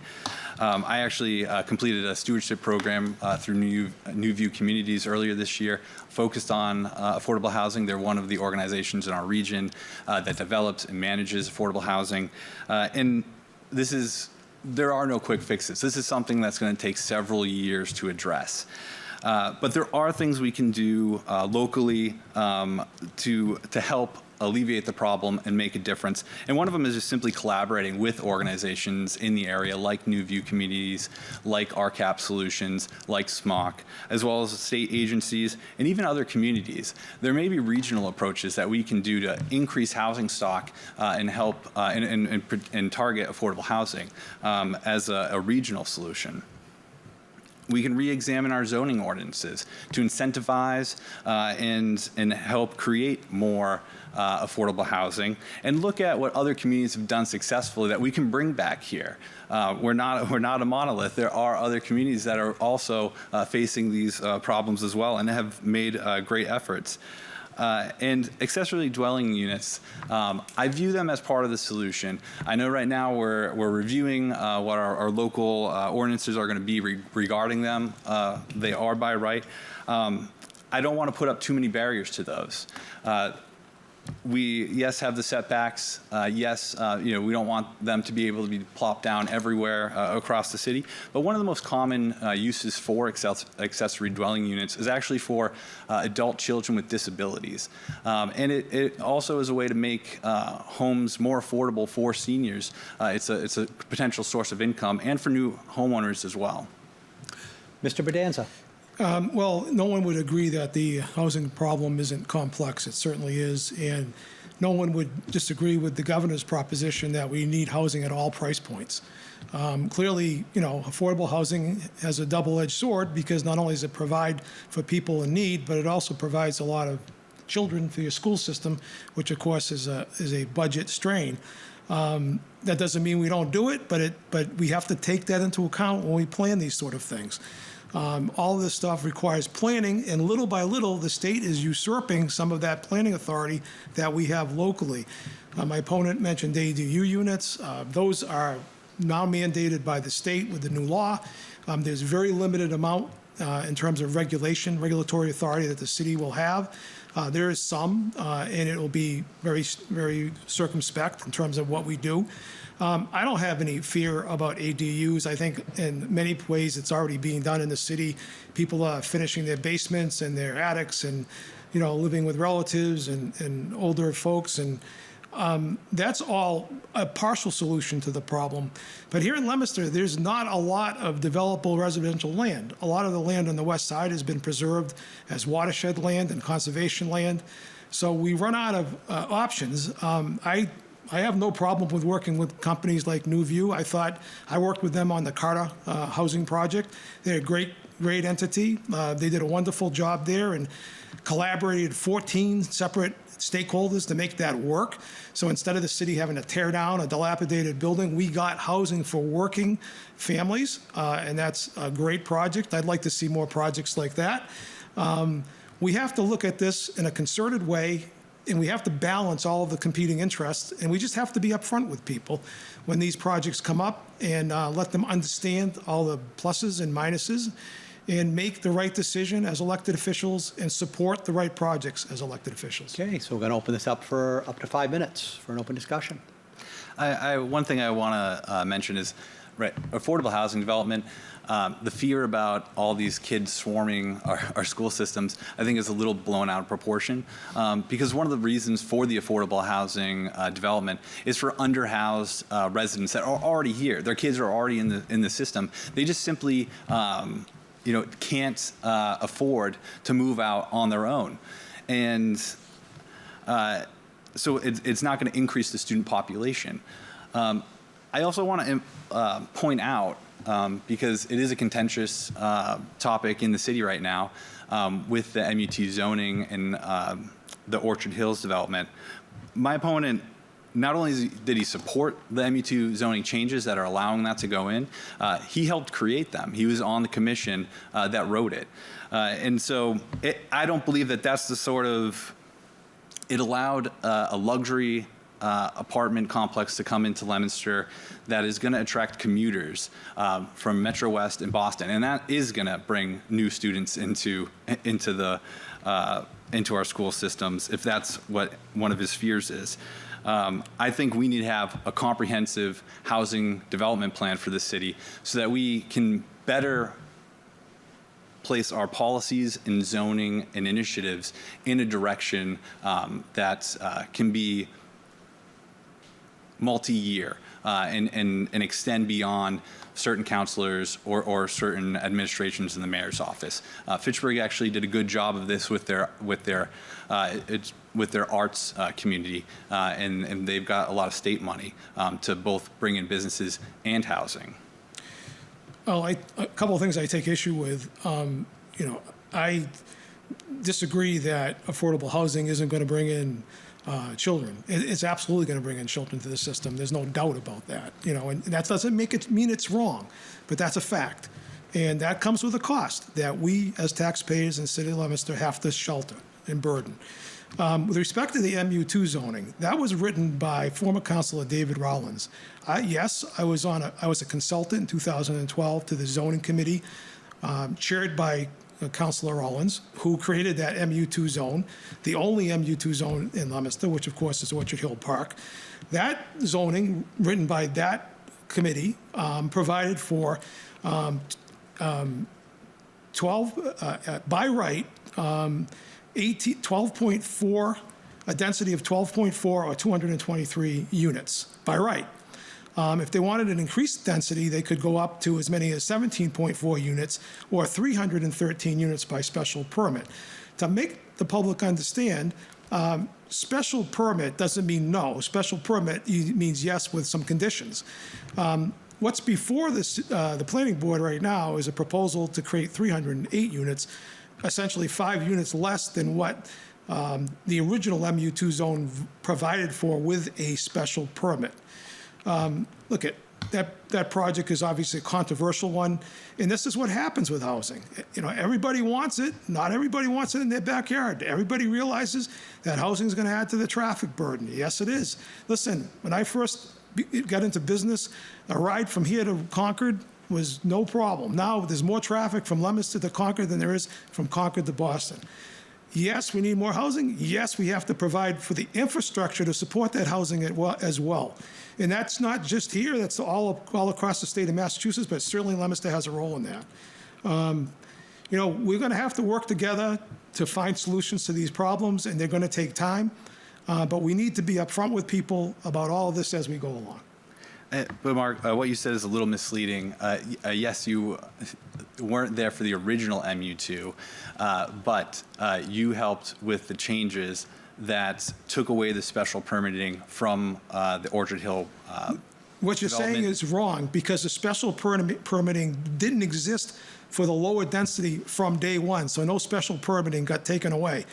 I actually completed a stewardship program through New View Communities earlier this year, focused on affordable housing. They're one of the organizations in our region that develops and manages affordable housing. And there are no quick fixes. This is something that's going to take several years to address. But there are things we can do locally to help alleviate the problem and make a difference. And one of them is just simply collaborating with organizations in the area like New View Communities, like RCAP Solutions, like SMOC, as well as state agencies and even other communities. There may be regional approaches that we can do to increase housing stock and help and target affordable housing as a regional solution. We can re-examine our zoning ordinances to incentivize and help create more affordable housing, and look at what other communities have done successfully that we can bring back here. We're not a monolith. There are other communities that are also facing these problems as well and have made great efforts. And accessory dwelling units, I view them as part of the solution. I know right now we're reviewing what our local ordinances are going to be regarding them. They are by right. I don't want to put up too many barriers to those. We, yes, have the setbacks. Yes, we don't want them to be able to be plopped down everywhere across the city. But one of the most common uses for accessory dwelling units is actually for adult children with disabilities. And it also is a way to make homes more affordable for seniors. It's a potential source of income and for new homeowners as well. Mr. Bedanza. Well, no one would agree that the housing problem isn't complex. It certainly is. And no one would disagree with the governor's proposition that we need housing at all price points. Clearly, affordable housing has a double-edged sword because not only does it provide for people in need, but it also provides a lot of children for your school system, which of course is a budget strain. That doesn't mean we don't do it, but we have to take that into account when we plan these sort of things. All of this stuff requires planning, and little by little, the state is usurping some of that planning authority that we have locally. My opponent mentioned ADU units. Those are now mandated by the state with the new law. There's very limited amount in terms of regulatory authority that the city will have. There is some, and it will be very, very circumspect in terms of what we do. I don't have any fear about ADUs. I think in many ways it's already being done in the city. People are finishing their basements and their attics and, living with relatives and older folks. And that's all a partial solution to the problem. But here in Leominster, there's not a lot of developable residential land. A lot of the land on the west side has been preserved as watershed land and conservation land. So we run out of options. I have no problem with working with companies like New View. I worked with them on the Carter housing project. They're a great entity. They did a wonderful job there and collaborated 14 separate stakeholders to make that work. So instead of the city having to tear down a dilapidated building, we got housing for working families, and that's a great project. I'd like to see more projects like that. We have to look at this in a concerted way and we have to balance all of the competing interests, and we just have to be upfront with people when these projects come up and let them understand all the pluses and minuses and make the right decision as elected officials and support the right projects as elected officials. Okay, so we're going to open this up for up to 5 minutes for an open discussion. One thing I want to mention is, right, affordable housing development. The fear about all these kids swarming our school systems, I think, is a little blown out of proportion. Because one of the reasons for the affordable housing development is for underhoused residents that are already here. Their kids are already in the system. They just simply can't afford to move out on their own, and so it's not going to increase the student population. I also want to point out, because it is a contentious topic in the city right now, with the MUT zoning and the Orchard Hills development. My opponent, not only did he support the MU2 zoning changes that are allowing that to go in, he helped create them. He was on the commission that wrote it. And so I don't believe that that's the sort of, it allowed a luxury apartment complex to come into Leominster that is going to attract commuters from Metro West and Boston, and that is going to bring new students into our school systems, if that's what one of his fears is. I think we need to have a comprehensive housing development plan for the city so that we can better place our policies and zoning and initiatives in a direction that can be multi-year and extend beyond certain counselors or certain administrations in the mayor's office. Fitchburg actually did a good job of this with their arts community, and they've got a lot of state money to both bring in businesses and housing. Well, a couple of things I take issue with. I disagree that affordable housing isn't going to bring in children. It's absolutely going to bring in children to the system. There's no doubt about that. And that doesn't mean it's wrong, but that's a fact. And that comes with a cost that we, as taxpayers in the city of Leominster, have to shelter and burden. With respect to the MU2 zoning, that was written by former Councilor David Rollins. Yes, I was a consultant in 2012 to the zoning committee, chaired by Councilor Rollins, who created that MU2 zone, the only MU2 zone in Leominster, which of course is Orchard Hill Park. That zoning, written by that committee, provided for 12 by right. 12.4, a density of 12.4 or 223 units by right. If they wanted an increased density, they could go up to as many as 17.4 units or 313 units by special permit. To make the public understand, special permit doesn't mean no. Special permit means yes with some conditions. What's before this, the planning board right now is a proposal to create 308 units, essentially 5 units less than what the original MU2 zone provided for with a special permit. Look, that project is obviously a controversial one, and this is what happens with housing. Everybody wants it. Not everybody wants it in their backyard. Everybody realizes that housing is going to add to the traffic burden. Yes, it is. Listen, when I first got into business, a ride from here to Concord was no problem. Now there's more traffic from Leominster to Concord than there is from Concord to Boston. Yes, we need more housing. Yes, we have to provide for the infrastructure to support that housing as well. And that's not just here, that's all across the state of Massachusetts, but certainly Leominster has a role in that. We're going to have to work together to find solutions to these problems, and they're going to take time. But we need to be upfront with people about all of this as we go along. But Mark, what you said is a little misleading. Yes, you weren't there for the original MU2, but you helped with the changes that took away the special permitting from the Orchard Hill What you're saying is wrong, because the special permitting didn't exist for the lower density from day one, so no special permitting got taken away.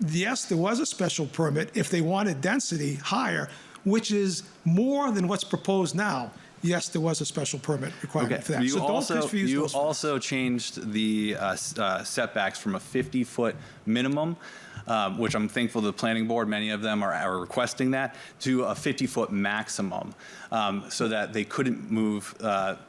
Yes, there was a special permit if they wanted density higher, which is more than what's proposed now. Yes, there was a special permit requirement for that. You So don't confuse those. also changed the setbacks from a 50-foot minimum which I'm thankful the planning board, many of them are requesting that, to a 50-foot maximum, so that they couldn't move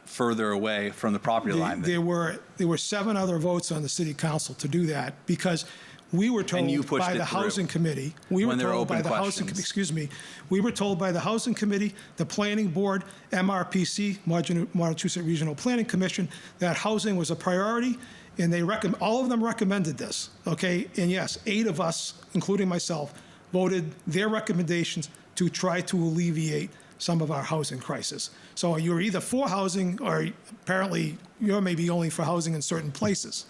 further away from the property line. There were 7 other votes on the city council to do that because we were told you pushed by it the through housing committee. We when were there were told by open the housing. questions. Excuse me. We were told by the housing committee, the planning board, MRPC, Massachusetts Regional Planning Commission, that housing was a priority, and all of them recommended this. Okay, and yes, 8 of us, including myself, voted their recommendations to try to alleviate some of our housing crisis. So you're either for housing, or apparently you're maybe only for housing in certain places.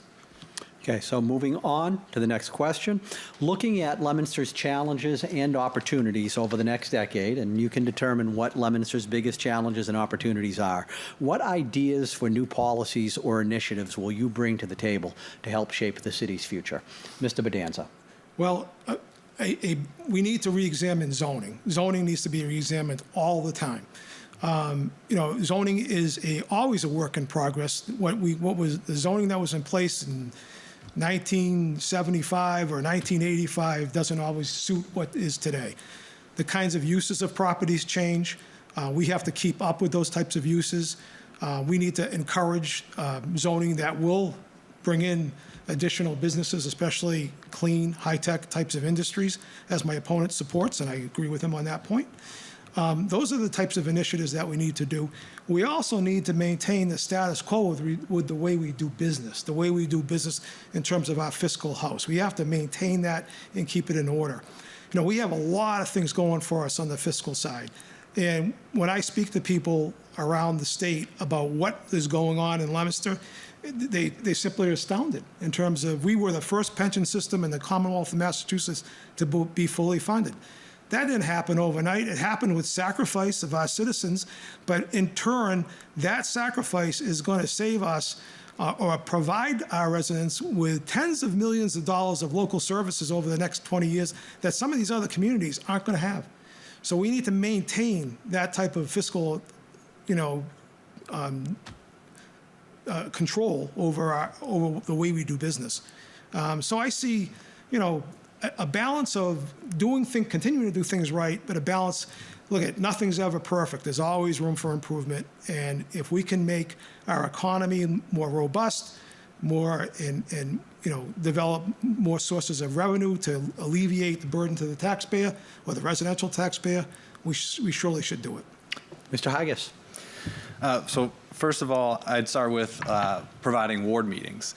Okay, so moving on to the next question. Looking at Leominster's challenges and opportunities over the next decade, and you can determine what Leominster's biggest challenges and opportunities are, what ideas for new policies or initiatives will you bring to the table to help shape the city's future? Mr. Bedanza. Well, we need to re-examine zoning. Zoning needs to be re-examined all the time. Zoning is always a work in progress. What was the zoning that was in place in 1975 or 1985 doesn't always suit what is today. The kinds of uses of properties change. We have to keep up with those types of uses. We need to encourage zoning that will bring in additional businesses, especially clean, high-tech types of industries, as my opponent supports, and I agree with him on that point. Those are the types of initiatives that we need to do. We also need to maintain the status quo with the way we do business in terms of our fiscal house. We have to maintain that and keep it in order. We have a lot of things going for us on the fiscal side. And when I speak to people around the state about what is going on in Leominster, they simply are astounded in terms of we were the first pension system in the Commonwealth of Massachusetts to be fully funded. That didn't happen overnight. It happened with sacrifice of our citizens, but in turn, that sacrifice is going to save us or provide our residents with tens of millions of dollars of local services over the next 20 years that some of these other communities aren't going to have. So we need to maintain that type of fiscal, control over the way we do business. So I see, a balance of continuing to do things right, but a balance. Look, nothing's ever perfect. There's always room for improvement, and if we can make our economy more robust, and develop more sources of revenue to alleviate the burden to the taxpayer or the residential taxpayer, we surely should do it. Mr. Haggis. So first of all, I'd start with providing ward meetings.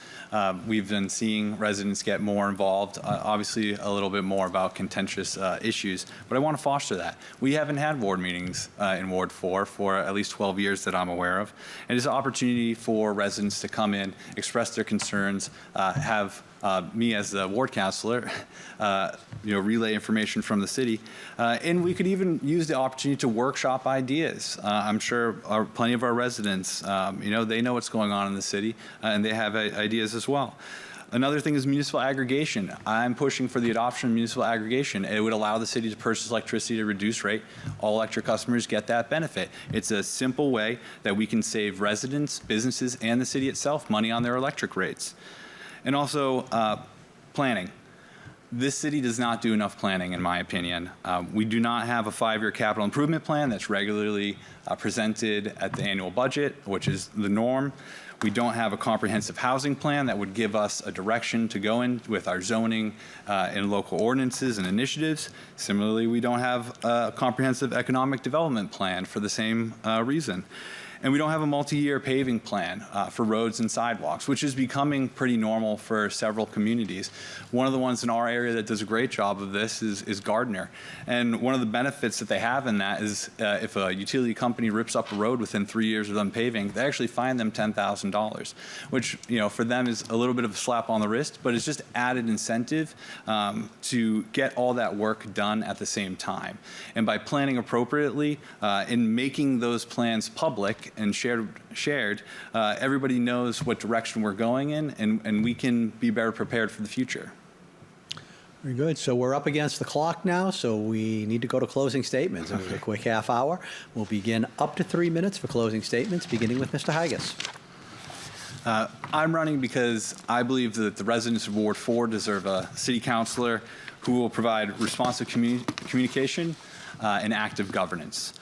We've been seeing residents get more involved, obviously a little bit more about contentious issues, but I want to foster that. We haven't had ward meetings in Ward 4 for at least 12 years that I'm aware of. And it's an opportunity for residents to come in, express their concerns, have me as the ward counselor, relay information from the city, and we could even use the opportunity to workshop ideas. I'm sure plenty of our residents, they know what's going on in the city, and they have ideas as well. Another thing is municipal aggregation. I'm pushing for the adoption of municipal aggregation. It would allow the city to purchase electricity at a reduced rate. All electric customers get that benefit. It's a simple way that we can save residents, businesses, and the city itself money on their electric rates. And also, planning. This city does not do enough planning, in my opinion. We do not have a 5-year capital improvement plan that's regularly presented at the annual budget, which is the norm. We don't have a comprehensive housing plan that would give us a direction to go in with our zoning and local ordinances and initiatives. Similarly, we don't have a comprehensive economic development plan for the same reason. And we don't have a multi-year paving plan for roads and sidewalks, which is becoming pretty normal for several communities. One of the ones in our area that does a great job of this is Gardner. And one of the benefits that they have in that is if a utility company rips up a road within 3 years of them paving, they actually fine them $10,000, which for them is a little bit of a slap on the wrist, but it's just added incentive to get all that work done at the same time. And by planning appropriately and making those plans public and shared, everybody knows what direction we're going in, and we can be better prepared for the future. Very good. So we're up against the clock now, so we need to go to closing statements. It was a quick half hour. We'll begin up to 3 minutes for closing statements, beginning with Mr. Haggis. I'm running because I believe that the residents of Ward 4 deserve a city councilor who will provide responsive communication and active governance.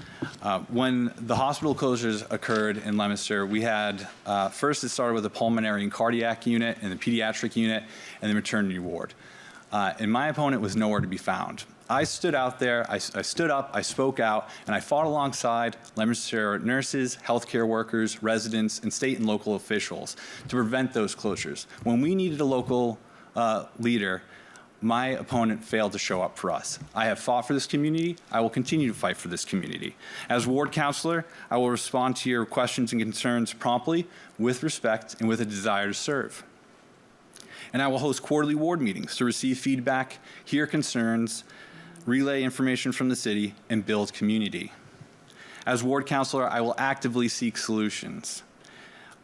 When the hospital closures occurred in Leominster, we had, first it started with the pulmonary and cardiac unit and the pediatric unit and the maternity ward. And my opponent was nowhere to be found. I stood out there, I stood up, I spoke out, and I fought alongside Leominster nurses, healthcare workers, residents, and state and local officials to prevent those closures. When we needed a local leader, my opponent failed to show up for us. I have fought for this community. I will continue to fight for this community. As ward councilor, I will respond to your questions and concerns promptly, with respect, and with a desire to serve. And I will host quarterly ward meetings to receive feedback, hear concerns, relay information from the city, and build community. As ward councilor, I will actively seek solutions.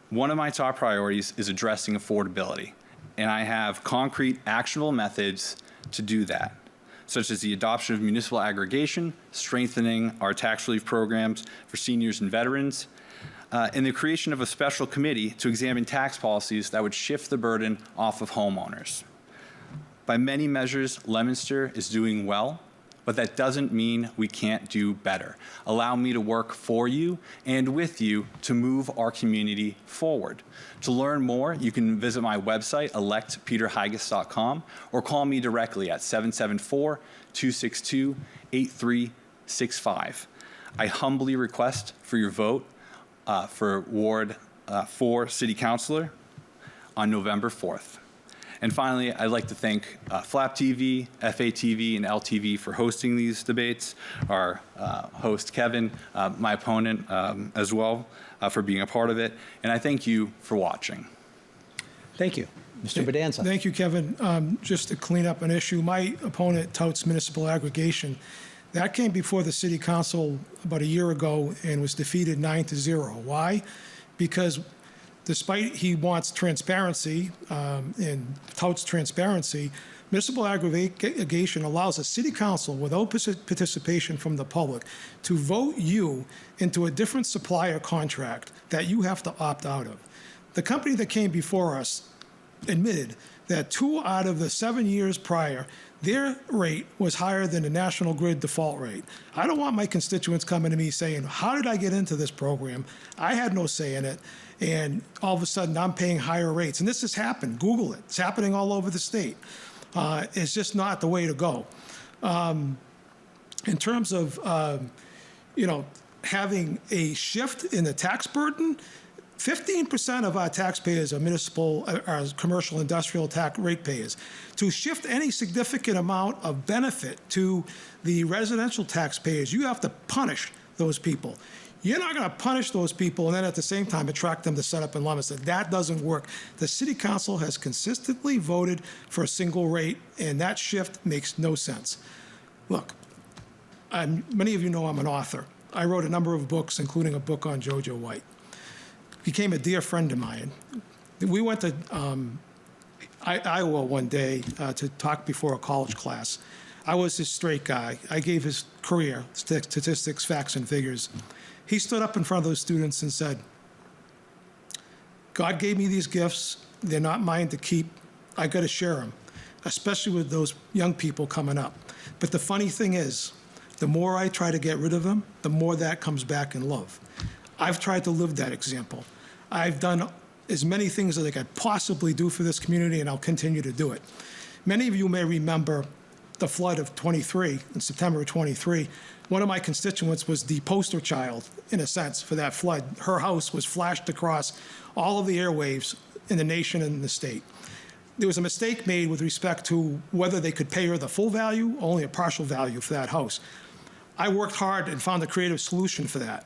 One of my top priorities is addressing affordability, and I have concrete, actionable methods to do that, such as the adoption of municipal aggregation, strengthening our tax relief programs for seniors and veterans, and the creation of a special committee to examine tax policies that would shift the burden off of homeowners. By many measures, Leominster is doing well, but that doesn't mean we can't do better. Allow me to work for you and with you to move our community forward. To learn more, you can visit my website, electpeterhigas.com, or call me directly at 774-262-8365. I humbly request for your vote for Ward 4 City Councilor on November 4th. And finally, I'd like to thank Flap TV, FATV, and LTV for hosting these debates, our host, Kevin, my opponent as well, for being a part of it. And I thank you for watching. Thank you. Mr. Bedanza. Thank you, Kevin. Just to clean up an issue, my opponent touts municipal aggregation. That came before the city council about a year ago and was defeated 9-0. Why? Because despite he wants transparency and touts transparency, municipal aggregation allows a city council without participation from the public to vote you into a different supplier contract that you have to opt out of. The company that came before us admitted that 2 out of the 7 years prior, their rate was higher than the National Grid default rate. I don't want my constituents coming to me saying, how did I get into this program? I had no say in it. And all of a sudden, I'm paying higher rates. And this has happened. Google it. It's happening all over the state. It's just not the way to go. In terms of, having a shift in the tax burden, 15% of our taxpayers are municipal, are commercial industrial tax ratepayers. To shift any significant amount of benefit to the residential taxpayers, you have to punish those people. You're not going to punish those people and then at the same time attract them to set up in Leominster. That doesn't work. The city council has consistently voted for a single rate, and that shift makes no sense. Look, many of you know I'm an author. I wrote a number of books, including a book on Jojo White. Became a dear friend of mine. We went to Iowa one day to talk before a college class. I was his straight guy. I gave his career, statistics, facts, and figures. He stood up in front of those students and said, God gave me these gifts. They're not mine to keep. I got to share them, especially with those young people coming up. But the funny thing is, the more I try to get rid of them, the more that comes back in love. I've tried to live that example. I've done as many things as I could possibly do for this community, and I'll continue to do it. Many of you may remember the flood of 23, in September of 23. One of my constituents was the poster child, in a sense, for that flood. Her house was flashed across all of the airwaves in the nation and in the state. There was a mistake made with respect to whether they could pay her the full value, or only a partial value for that house. I worked hard and found a creative solution for that.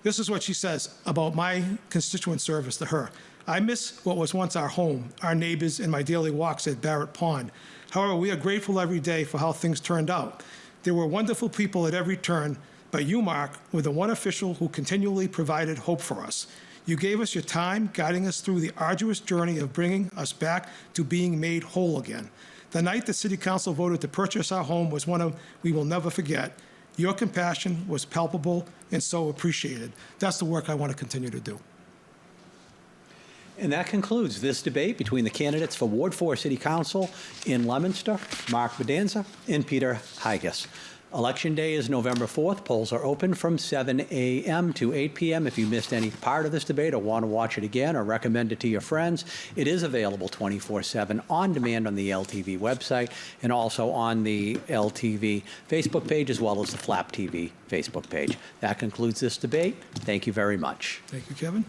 This is what she says about my constituent service to her. I miss what was once our home, our neighbors, and my daily walks at Barrett Pond. However, we are grateful every day for how things turned out. There were wonderful people at every turn, but you, Mark, were the one official who continually provided hope for us. You gave us your time, guiding us through the arduous journey of bringing us back to being made whole again. The night the City Council voted to purchase our home was one we will never forget. Your compassion was palpable and so appreciated. That's the work I want to continue to do. And that concludes this debate between the candidates for Ward 4 City Council in Leominster, Mark Bedanza and Peter Higas. Election Day is November 4th. Polls are open from 7 a.m. to 8 p.m. If you missed any part of this debate or want to watch it again or recommend it to your friends, it is available 24/7 on demand on the LTV website and also on the LTV Facebook page as well as the Flap TV Facebook page. That concludes this debate. Thank you very much. Thank you, Kevin.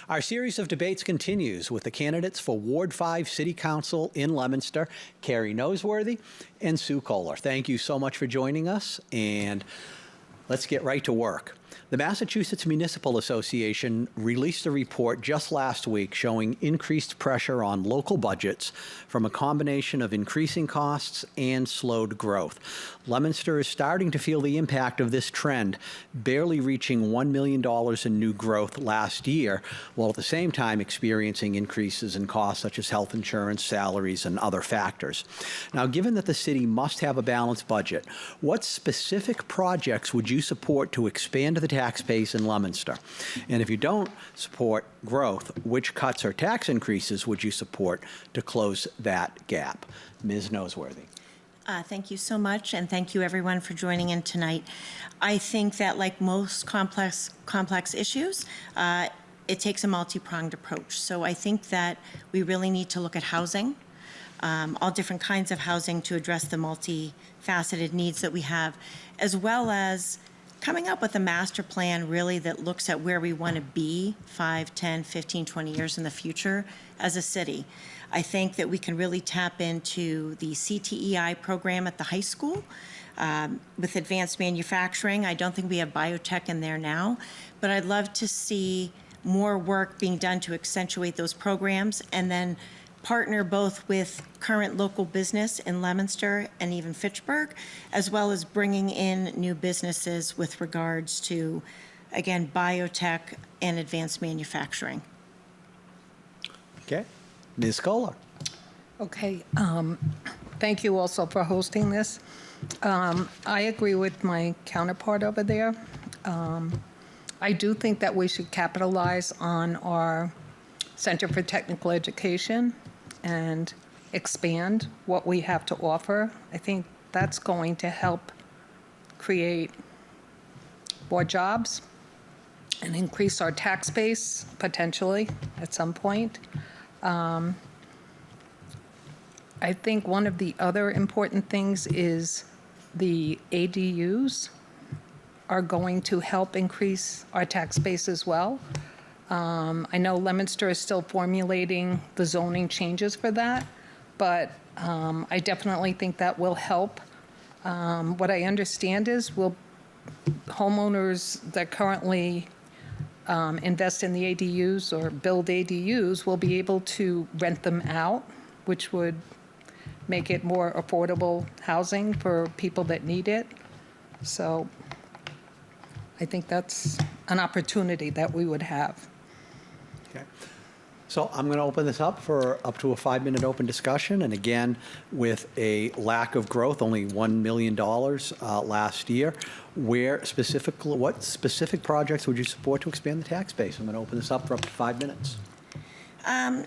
Our series of debates continues with the candidates for Ward 5 City Council in Leominster, Carrie Noseworthy and Sue Kohler. Thank you so much for joining us, and let's get right to work. The Massachusetts Municipal Association released a report just last week showing increased pressure on local budgets from a combination of increasing costs and slowed growth. Leominster is starting to feel the impact of this trend, barely reaching $1 million in new growth last year, while at the same time experiencing increases in costs such as health insurance, salaries, and other factors. Now, given that the city must have a balanced budget, what specific projects would you support to expand the tax base in Leominster? And if you don't support growth, which cuts or tax increases would you support to close that gap? Ms. Noseworthy. Thank you so much, and thank you everyone for joining in tonight. I think that like most complex issues, it takes a multi-pronged approach. So I think that we really need to look at housing, all different kinds of housing to address the multifaceted needs that we have, as well as coming up with a master plan really that looks at where we want to be 5, 10, 15, 20 years in the future as a city. I think that we can really tap into the CTEI program at the high school with advanced manufacturing. I don't think we have biotech in there now, but I'd love to see more work being done to accentuate those programs and then partner both with current local business in Leominster and even Fitchburg, as well as bringing in new businesses with regards to, again, biotech and advanced manufacturing. Okay. Ms. Kohler. Okay, thank you also for hosting this. I agree with my counterpart over there. I do think that we should capitalize on our Center for Technical Education and expand what we have to offer. I think that's going to help create more jobs and increase our tax base potentially at some point. I think one of the other important things is the ADUs are going to help increase our tax base as well. I know Leominster is still formulating the zoning changes for that, but I definitely think that will help. What I understand is homeowners that currently invest in the ADUs or build ADUs will be able to rent them out, which would make it more affordable housing for people that need it. So I think that's an opportunity that we would have. Okay. So I'm going to open this up for up to a 5-minute open discussion. And again, with a lack of growth, only $1 million last year, what specific projects would you support to expand the tax base? I'm going to open this up for up to 5 minutes.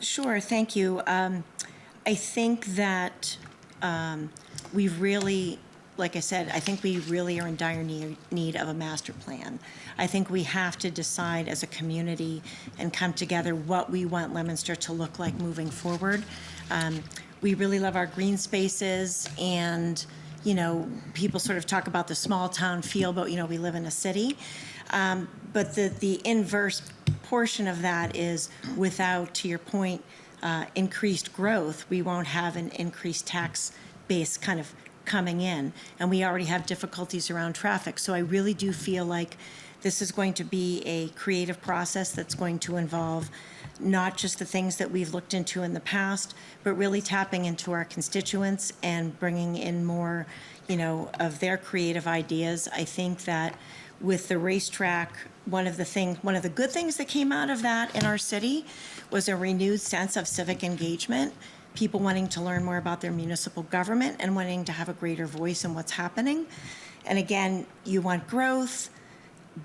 Sure, thank you. I think that we really, like I said, I think we really are in dire need of a master plan. I think we have to decide as a community and come together what we want Leominster to look like moving forward. We really love our green spaces, and, you know, people sort of talk about the small town feel, but, you know, we live in a city. But the inverse portion of that is without, to your point, increased growth, we won't have an increased tax base kind of coming in. And we already have difficulties around traffic. So I really do feel like this is going to be a creative process that's going to involve not just the things that we've looked into in the past, but really tapping into our constituents and bringing in more, you know, of their creative ideas. I think that with the racetrack, one of the good things that came out of that in our city was a renewed sense of civic engagement, people wanting to learn more about their municipal government and wanting to have a greater voice in what's happening. And again, you want growth,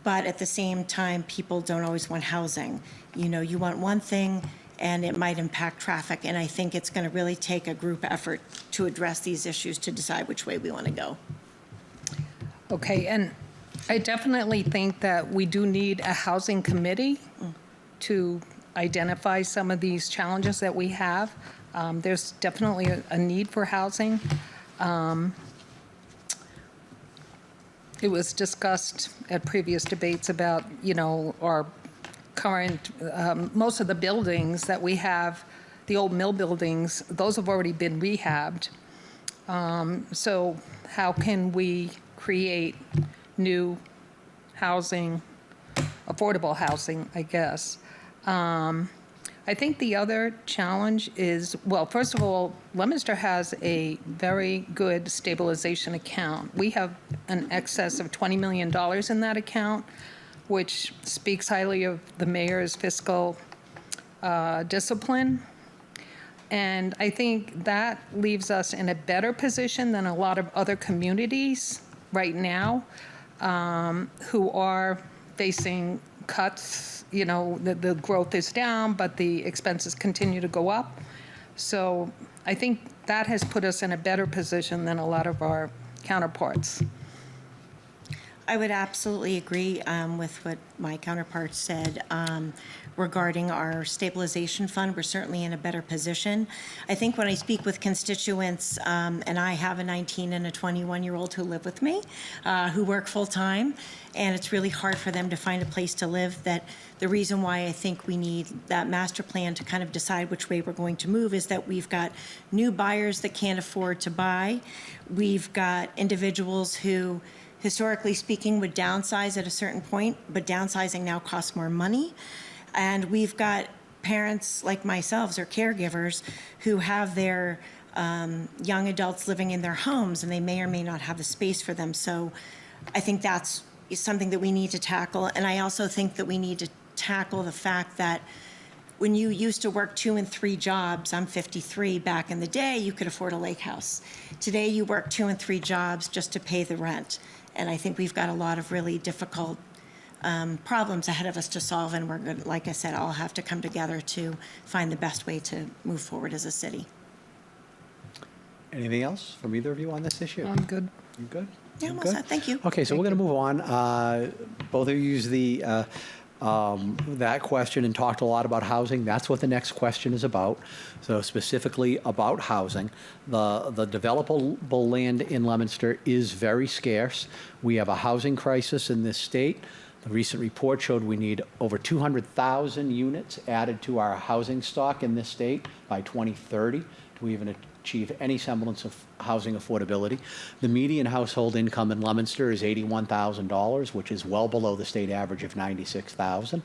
but at the same time, people don't always want housing. You know, you want one thing and it might impact traffic. And I think it's going to really take a group effort to address these issues to decide which way we want to go. Okay, and I definitely think that we do need a housing committee to identify some of these challenges that we have. There's definitely a need for housing. It was discussed at previous debates about, you know, our current, most of the buildings that we have, the old mill buildings, those have already been rehabbed. So how can we create new housing, affordable housing, I guess? I think the other challenge is, well, first of all, Leominster has a very good stabilization account. We have an excess of $20 million in that account, which speaks highly of the mayor's fiscal discipline. And I think that leaves us in a better position than a lot of other communities right now who are facing cuts. You know, the growth is down, but the expenses continue to go up. So I think that has put us in a better position than a lot of our counterparts. I would absolutely agree with what my counterpart said regarding our stabilization fund. We're certainly in a better position. I think when I speak with constituents, and I have a 19 and a 21-year-old who live with me, who work full-time, and it's really hard for them to find a place to live, that the reason why I think we need that master plan to kind of decide which way we're going to move is that we've got new buyers that can't afford to buy. We've got individuals who, historically speaking, would downsize at a certain point, but downsizing now costs more money. And we've got parents like myself or caregivers who have their young adults living in their homes, and they may or may not have the space for them. So I think that's something that we need to tackle. And I also think that we need to tackle the fact that when you used to work 2 and 3 jobs, I'm 53, back in the day, you could afford a lake house. Today, you work 2 and 3 jobs just to pay the rent. And I think we've got a lot of really difficult problems ahead of us to solve, and we're going, like I said, all have to come together to find the best way to move forward as a city. Anything else from either of you on this issue? I'm good. You good? Yeah, You I'm all good? set. Thank you. Okay, so we're going to move on. Both of you used that question and talked a lot about housing. That's what the next question is about. So specifically about housing. The developable land in Leominster is very scarce. We have a housing crisis in this state. The recent report showed we need over 200,000 units added to our housing stock in this state by 2030 to even achieve any semblance of housing affordability. The median household income in Leominster is $81,000, which is well below the state average of $96,000.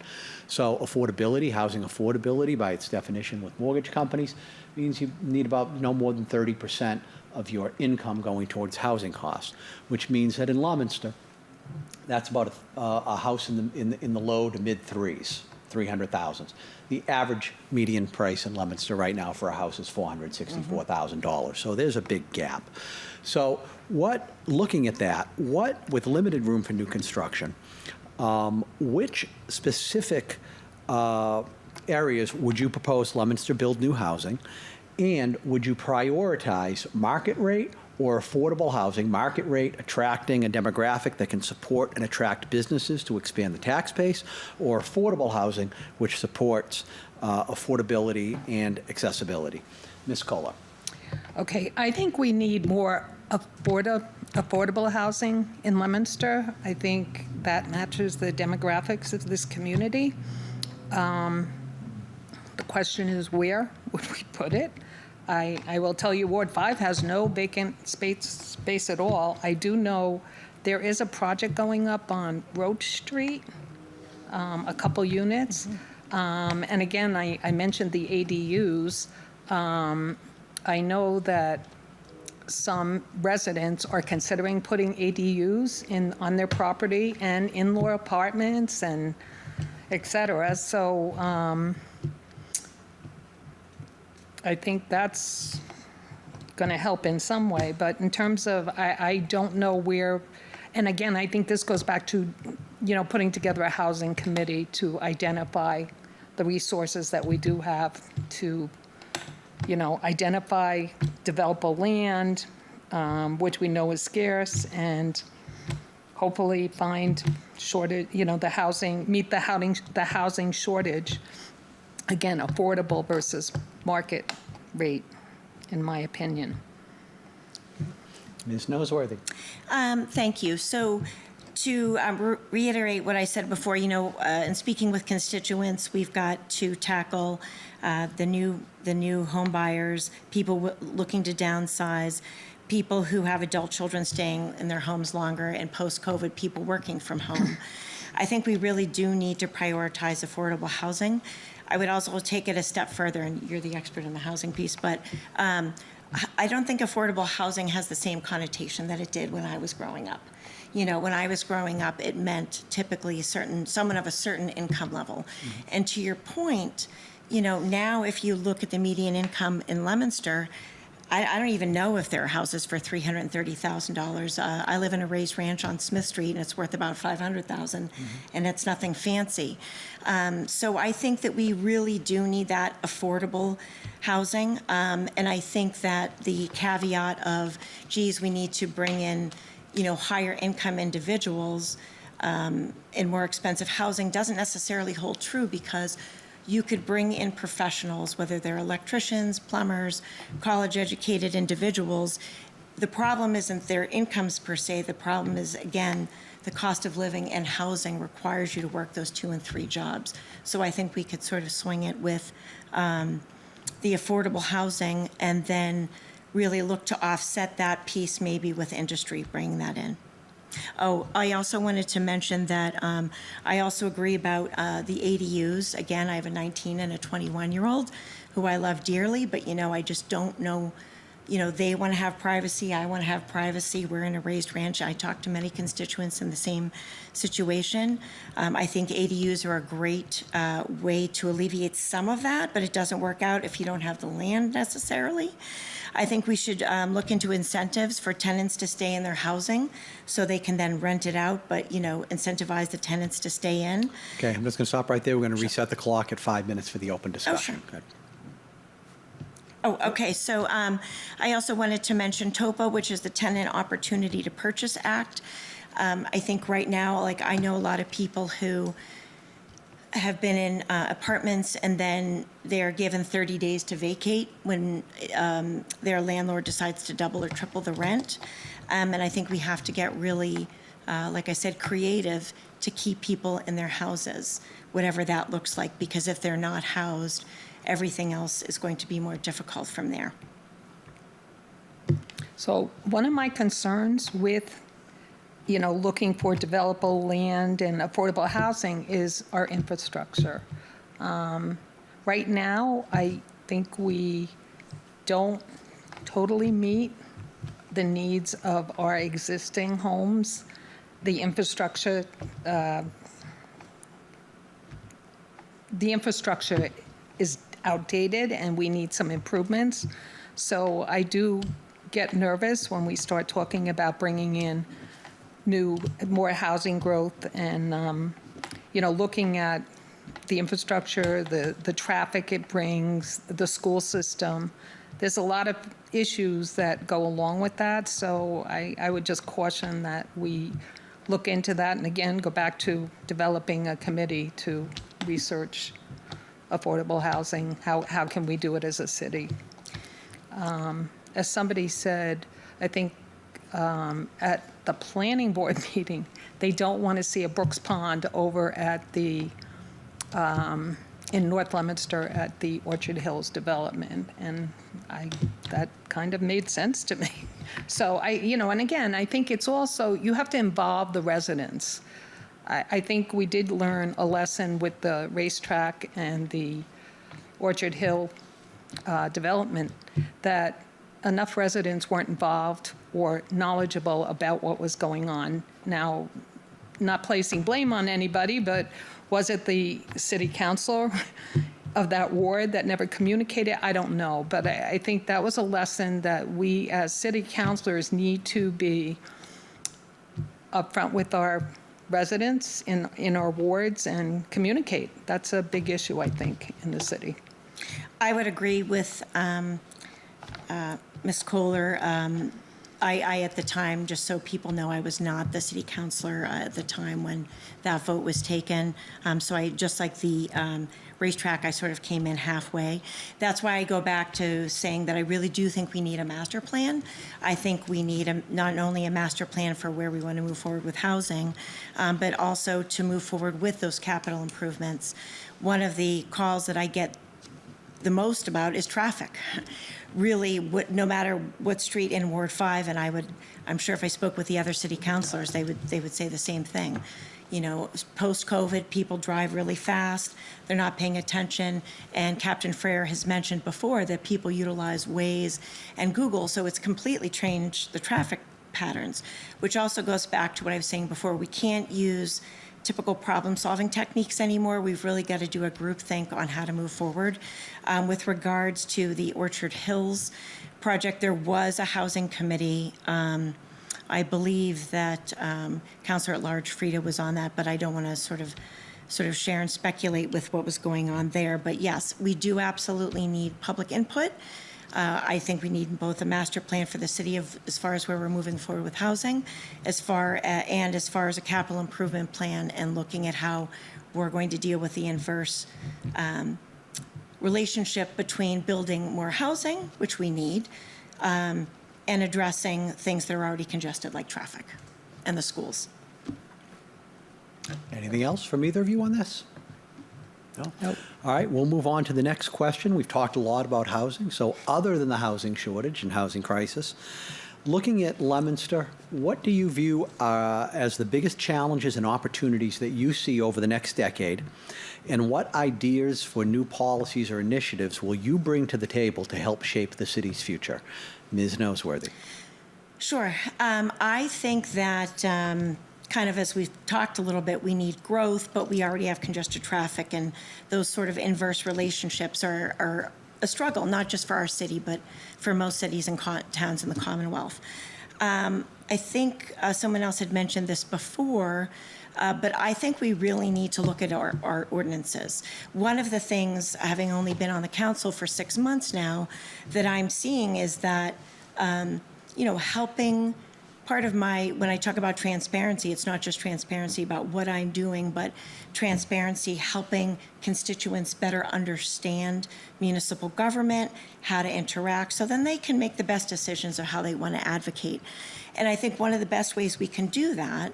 So affordability, housing affordability by its definition with mortgage companies, means you need about no more than 30% of your income going towards housing costs, which means that in Leominster, that's about a house in the low to mid threes, 300,000. The average median price in Leominster right now for a house is $464,000. So there's a big gap. So looking at that, with limited room for new construction, which specific areas would you propose Leominster build new housing? And would you prioritize market rate or affordable housing? Market rate attracting a demographic that can support and attract businesses to expand the tax base, or affordable housing which supports affordability and accessibility? Ms. Kohler. Okay, I think we need more affordable housing in Leominster. I think that matches the demographics of this community. The question is, where would we put it? I will tell you, Ward 5 has no vacant space at all. I do know there is a project going up on Roach Street, a couple units. And again, I mentioned the ADUs. I know that some residents are considering putting ADUs on their property and in-law apartments and et cetera. So I think that's going to help in some way. But in terms of, I don't know where, and again, I think this goes back to, putting together a housing committee to identify the resources that we do have to, identify developable land, which we know is scarce, and hopefully find shortage, meet the housing shortage. Again, affordable versus market rate, in my opinion. Ms. Noseworthy. Thank you. So To reiterate what I said before, in speaking with constituents, we've got to tackle the new home buyers, people looking to downsize, people who have adult children staying in their homes longer, and post-COVID, people working from home. I think we really do need to prioritize affordable housing. I would also take it a step further, and you're the expert in the housing piece, but I don't think affordable housing has the same connotation that it did when I was growing up. When I was growing up, it meant typically someone of a certain income level. And to your point, now if you look at the median income in Leominster, I don't even know if there are houses for $330,000. I live in a raised ranch on Smith Street, and it's worth about $500,000, and it's nothing fancy. So I think that we really do need that affordable housing, and I think that the caveat of, geez, we need to bring in, higher income individuals in more expensive housing doesn't necessarily hold true, because you could bring in professionals, whether they're electricians, plumbers, college-educated individuals. The problem isn't their incomes per se. The problem is, again, the cost of living and housing requires you to work those 2 and 3 jobs. So I think we could sort of swing it with the affordable housing and then really look to offset that piece maybe with industry bringing that in. Oh, I also wanted to mention that I also agree about the ADUs. Again, I have a 19 and a 21-year-old who I love dearly, but, I just don't know, they want to have privacy. I want to have privacy. We're in a raised ranch. I talk to many constituents in the same situation. I think ADUs are a great way to alleviate some of that, but it doesn't work out if you don't have the land necessarily. I think we should look into incentives for tenants to stay in their housing so they can then rent it out, but, incentivize the tenants to stay in. Okay, I'm just going to stop right there. We're going to reset the clock at 5 minutes for the open discussion. sure. Good. Oh, okay, so I also wanted to mention TOPA, which is the Tenant Opportunity to Purchase Act. I think right now, I know a lot of people who have been in apartments and then they're given 30 days to vacate when their landlord decides to double or triple the rent. And I think we have to get really, like I said, creative to keep people in their houses, whatever that looks like, because if they're not housed, everything else is going to be more difficult from there. So one of my concerns with, looking for developable land and affordable housing is our infrastructure. Right now, I think we don't totally meet the needs of our existing homes. The infrastructure is outdated, and we need some improvements. So I do get nervous when we start talking about bringing in more housing growth and, looking at the infrastructure, the traffic it brings, the school system. There's a lot of issues that go along with that, so I would just caution that we look into that, and again, go back to developing a committee to research affordable housing. How can we do it as a city? As somebody said, I think at the planning board meeting, they don't want to see a Brooks Pond over at the in North Leominster at the Orchard Hills development, and that kind of made sense to me. So and again, I think it's also, you have to involve the residents. I think we did learn a lesson with the racetrack and the Orchard Hill development, that enough residents weren't involved or knowledgeable about what was going on. Now, not placing blame on anybody, but was it the city councilor of that ward that never communicated? I don't know, but I think that was a lesson that we as city councilors need to be upfront with our residents in our wards and communicate. That's a big issue, I think, in the city. I would agree with Ms. Kohler. I, at the time, just so people know, I was not the city councilor at the time when that vote was taken. So I, just like the racetrack, I sort of came in halfway. That's why I go back to saying that I really do think we need a master plan. I think we need not only a master plan for where we want to move forward with housing, but also to move forward with those capital improvements. One of the calls that I get the most about is traffic. Really, no matter what street in Ward 5, and I'm sure if I spoke with the other city councilors, they would say the same thing. You know, post-COVID, people drive really fast, they're not paying attention, and Captain Frere has mentioned before that people utilize Waze and Google, so it's completely changed the traffic patterns, which also goes back to what I was saying before. We can't use typical problem-solving techniques anymore. We've really got to do a group think on how to move forward. With regards to the Orchard Hills project, there was a housing committee. I believe that Councilor at Large Frida was on that, but I don't want to sort of share and speculate with what was going on there. But yes, we do absolutely need public input. I think we need both a master plan for the city as far as where we're moving forward with housing, as far as a capital improvement plan, and looking at how we're going to deal with the inverse relationship between building more housing, which we need, and addressing things that are already congested like traffic and the schools. Anything else from either of you on this? No? Nope. All right, we'll move on to the next question. We've talked a lot about housing. So other than the housing shortage and housing crisis, looking at Leominster, what do you view as the biggest challenges and opportunities that you see over the next decade? And what ideas for new policies or initiatives will you bring to the table to help shape the city's future? Ms. Noseworthy. Sure. I think that kind of as we've talked a little bit, we need growth, but we already have congested traffic, and those sort of inverse relationships are a struggle, not just for our city, but for most cities and towns in the Commonwealth. I think someone else had mentioned this before, but I think we really need to look at our ordinances. One of the things, having only been on the council for 6 months now, that I'm seeing is that, helping part of when I talk about transparency, it's not just transparency about what I'm doing, but transparency, helping constituents better understand municipal government, how to interact, so then they can make the best decisions of how they want to advocate. And I think one of the best ways we can do that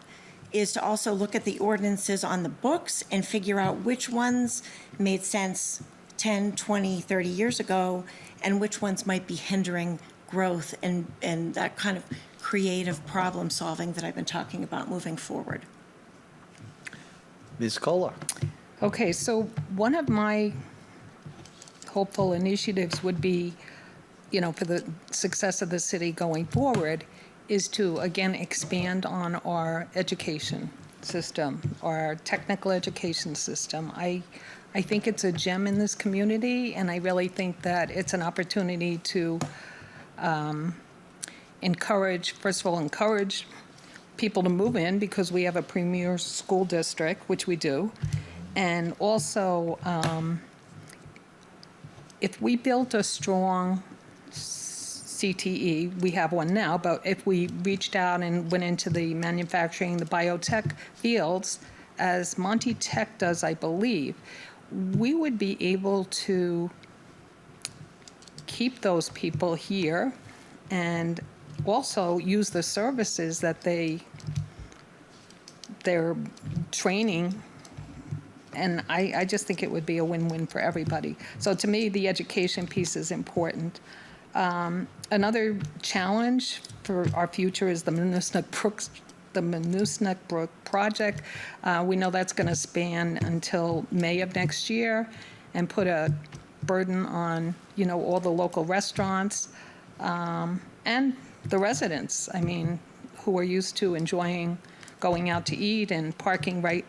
is to also look at the ordinances on the books and figure out which ones made sense 10, 20, 30 years ago, and which ones might be hindering growth and that kind of creative problem solving that I've been talking about moving forward. Ms. Kohler. Okay, so one of my hopeful initiatives would be, for the success of the city going forward, is to, again, expand on our education system, our technical education system. I think it's a gem in this community, and I really think that it's an opportunity to encourage people to move in, because we have a premier school district, which we do. And also, if we built a strong CTE, we have one now, but if we reached out and went into the manufacturing, the biotech fields, as Monty Tech does, I believe, we would be able to keep those people here and also use the services that they're training. And I just think it would be a win-win for everybody. So to me, the education piece is important. Another challenge for our future is the Manusnak Brook project. We know that's going to span until May of next year and put a burden on, all the local restaurants and the residents, who are used to enjoying going out to eat and parking right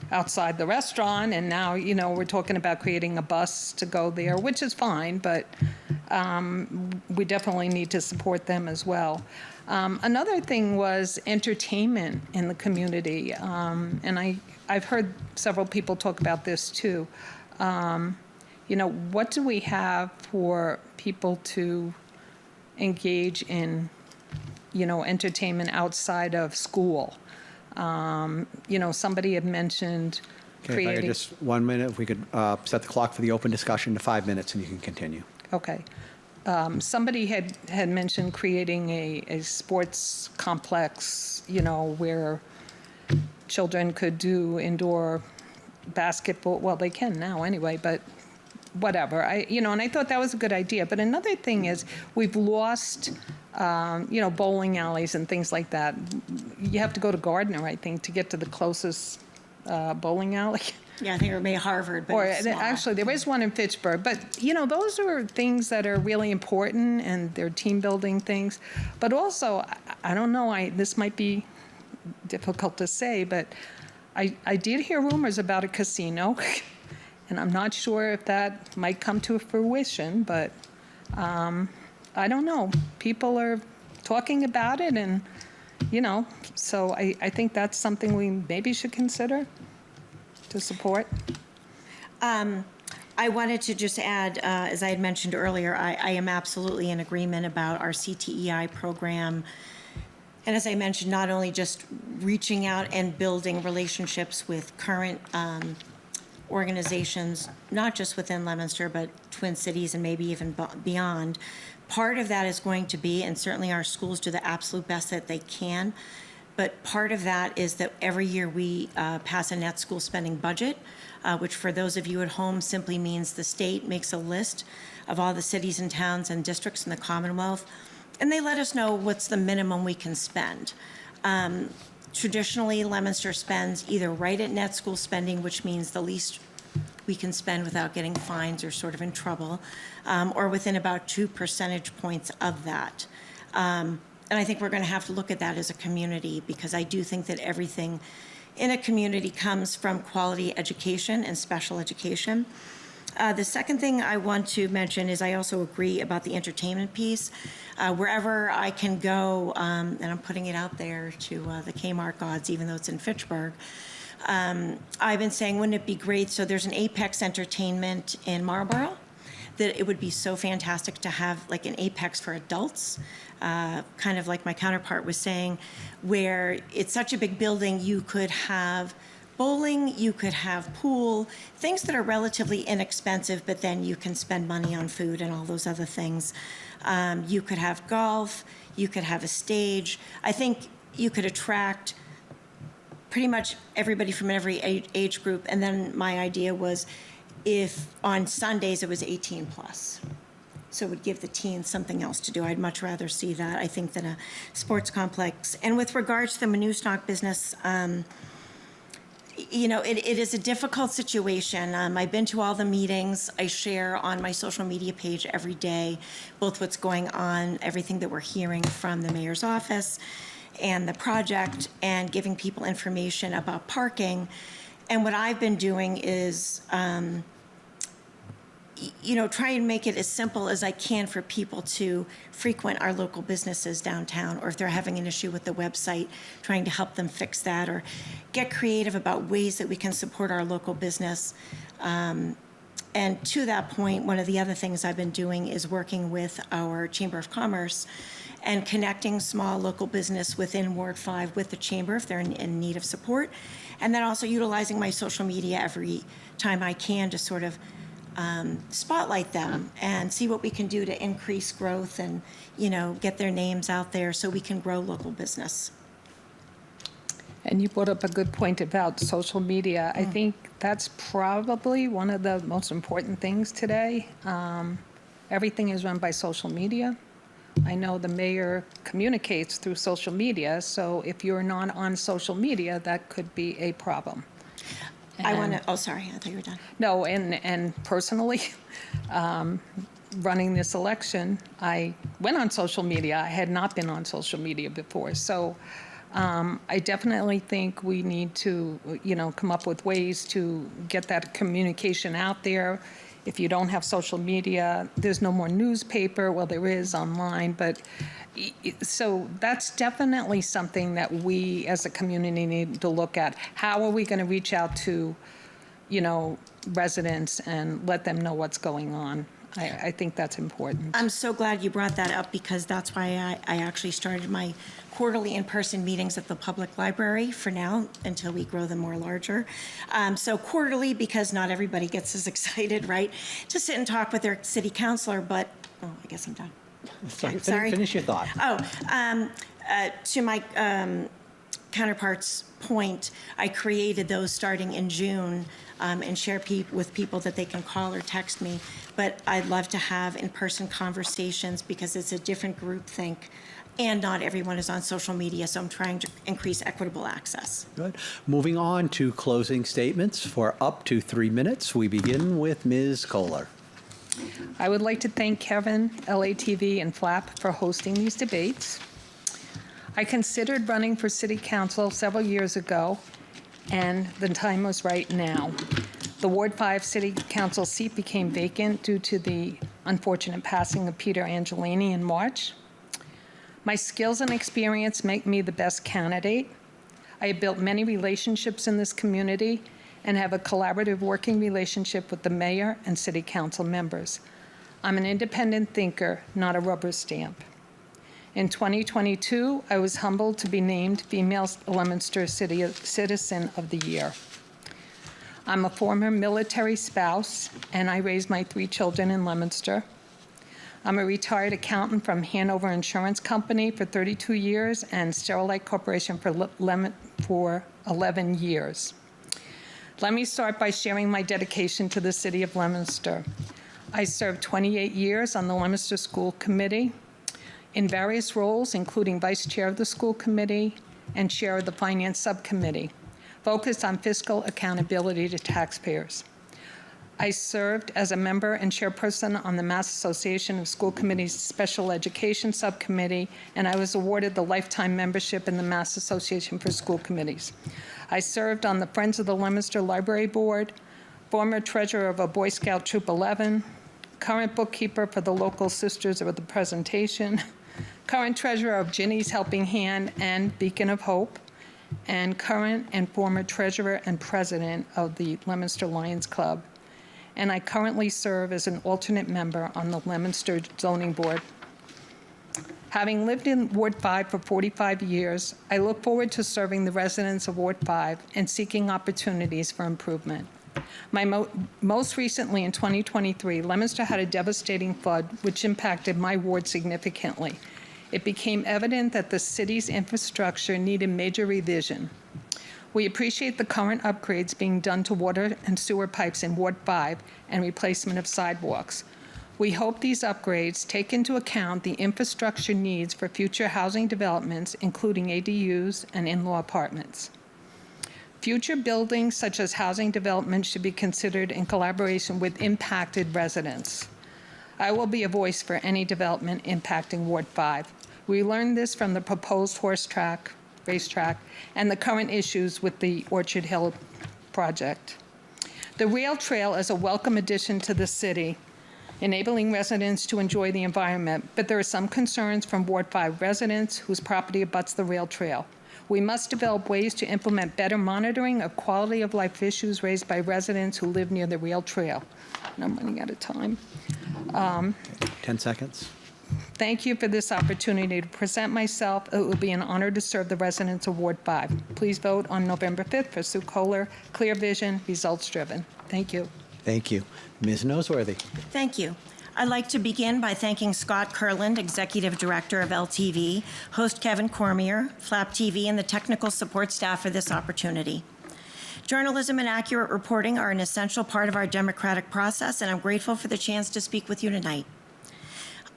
outside the restaurant. And now, we're talking about creating a bus to go there, which is fine, but we definitely need to support them as well. Another thing was entertainment in the community. And I've heard several people talk about this too. What do we have for people to engage in entertainment outside of school. Somebody had mentioned Okay, if I could creating. just 1 minute, if we could set the clock for the open discussion to 5 minutes, and you can continue. Okay. Somebody had mentioned creating a sports complex, where children could do indoor basketball. Well, they can now anyway, but whatever. And I thought that was a good idea. But another thing is we've lost, bowling alleys and things like that. You have to go to Gardner, I think, to get to the closest bowling alley. Yeah, I think it may Harvard, but Or it's small. actually, there is one in Fitchburg. But, those are things that are really important, and they're team-building things. But also, I don't know, this might be difficult to say, but I did hear rumors about a casino, and I'm not sure if that might come to fruition, but I don't know. People are talking about it, and, so I think that's something we maybe should consider to support. I wanted to just add, as I had mentioned earlier, I am absolutely in agreement about our CTEI program. And as I mentioned, not only just reaching out and building relationships with current organizations, not just within Leominster, but Twin Cities and maybe even beyond. Part of that is going to be, and certainly our schools do the absolute best that they can, but part of that is that every year we pass a net school spending budget, which for those of you at home simply means the state makes a list of all the cities and towns and districts in the Commonwealth, and they let us know what's the minimum we can spend. Traditionally, Leominster spends either right at net school spending, which means the least we can spend without getting fines or sort of in trouble, or within about 2 percentage points of that. And I think we're going to have to look at that as a community, because I do think that everything in a community comes from quality education and special education. The second thing I want to mention is I also agree about the entertainment piece. Wherever I can go, and I'm putting it out there to the Kmart gods, even though it's in Fitchburg, I've been saying, wouldn't it be great? So there's an Apex Entertainment in Marlborough, that it would be so fantastic to have like an Apex for adults, kind of like my counterpart was saying, where it's such a big building, you could have bowling, you could have pool, things that are relatively inexpensive, but then you can spend money on food and all those other things. You could have golf, you could have a stage. I think you could attract pretty much everybody from every age group. And then my idea was, if on Sundays it was 18 plus. So it would give the teens something else to do. I'd much rather see that, I think, than a sports complex. And with regards to the Manusnock business, it is a difficult situation. I've been to all the meetings. I share on my social media page every day, both what's going on, everything that we're hearing from the mayor's office and the project, and giving people information about parking. And what I've been doing is, try and make it as simple as I can for people to frequent our local businesses downtown, or if they're having an issue with the website, trying to help them fix that, or get creative about ways that we can support our local business. And to that point, one of the other things I've been doing is working with our Chamber of Commerce and connecting small local business within Ward 5 with the Chamber if they're in need of support. And then also utilizing my social media every time I can to sort of spotlight them and see what we can do to increase growth and, get their names out there so we can grow local business. And you brought up a good point about social media. I think that's probably one of the most important things today. Everything is run by social media. I know the mayor communicates through social media, so if you're not on social media, that could be a problem. Sorry, I thought you were done. No, and personally, running this election, I went on social media. I had not been on social media before. So I definitely think we need to, come up with ways to get that communication out there. If you don't have social media, there's no more newspaper. Well, there is online, but so that's definitely something that we as a community need to look at. How are we going to reach out to, residents and let them know what's going on? I think that's important. I'm so glad you brought that up because that's why I actually started my quarterly in-person meetings at the public library for now until we grow them more larger. So quarterly because not everybody gets as excited, right, to sit and talk with their city councilor, but, oh, I guess I'm done. Sorry. Finish your thought. To my counterpart's point, I created those starting in June and share with people that they can call or text me. But I'd love to have in-person conversations because it's a different group think, and not everyone is on social media, so I'm trying to increase equitable access. Good. Moving on to closing statements for up to 3 minutes. We begin with Ms. Kohler. I would like to thank Kevin, LATV, and FLAP for hosting these debates. I considered running for city council several years ago, and the time was right now. The Ward 5 city council seat became vacant due to the unfortunate passing of Peter Angelini in March. My skills and experience make me the best candidate. I have built many relationships in this community and have a collaborative working relationship with the mayor and city council members. I'm an independent thinker, not a rubber stamp. In 2022, I was humbled to be named Female Leominster Citizen of the Year. I'm a former military spouse, and I raised my 3 children in Leominster. I'm a retired accountant from Hanover Insurance Company for 32 years and Sterilite Corporation for 11 years. Let me start by sharing my dedication to the city of Leominster. I served 28 years on the Leominster School Committee in various roles, including vice chair of the school committee and chair of the finance subcommittee, focused on fiscal accountability to taxpayers. I served as a member and chairperson on the Mass Association of School Committees Special Education Subcommittee, and I was awarded the lifetime membership in the Mass Association for School Committees. I served on the Friends of the Leominster Library Board, former treasurer of a Boy Scout Troop 11, current bookkeeper for the local Sisters of the Presentation, current treasurer of Ginny's Helping Hand and Beacon of Hope, and current and former treasurer and president of the Leominster Lions Club. And I currently serve as an alternate member on the Leominster Zoning Board. Having lived in Ward 5 for 45 years, I look forward to serving the residents of Ward 5 and seeking opportunities for improvement. Most recently, in 2023, Leominster had a devastating flood which impacted my ward significantly. It became evident that the city's infrastructure needed major revision. We appreciate the current upgrades being done to water and sewer pipes in Ward 5 and replacement of sidewalks. We hope these upgrades take into account the infrastructure needs for future housing developments, including ADUs and in-law apartments. Future buildings such as housing development should be considered in collaboration with impacted residents. I will be a voice for any development impacting Ward 5. We learned this from the proposed racetrack, and the current issues with the Orchard Hill project. The rail trail is a welcome addition to the city, enabling residents to enjoy the environment, but there are some concerns from Ward 5 residents whose property abuts the rail trail. We must develop ways to implement better monitoring of quality of life issues raised by residents who live near the rail trail. And I'm running out of time. 10 seconds. Thank you for this opportunity to present myself. It will be an honor to serve the residents of Ward 5. Please vote on November 5th for Sue Kohler. Clear vision, results driven. Thank you. Thank you. Ms. Noseworthy. Thank you. I'd like to begin by thanking Scott Kurland, Executive Director of LTV, host Kevin Cormier, Flap TV, and the technical support staff for this opportunity. Journalism and accurate reporting are an essential part of our democratic process, and I'm grateful for the chance to speak with you tonight.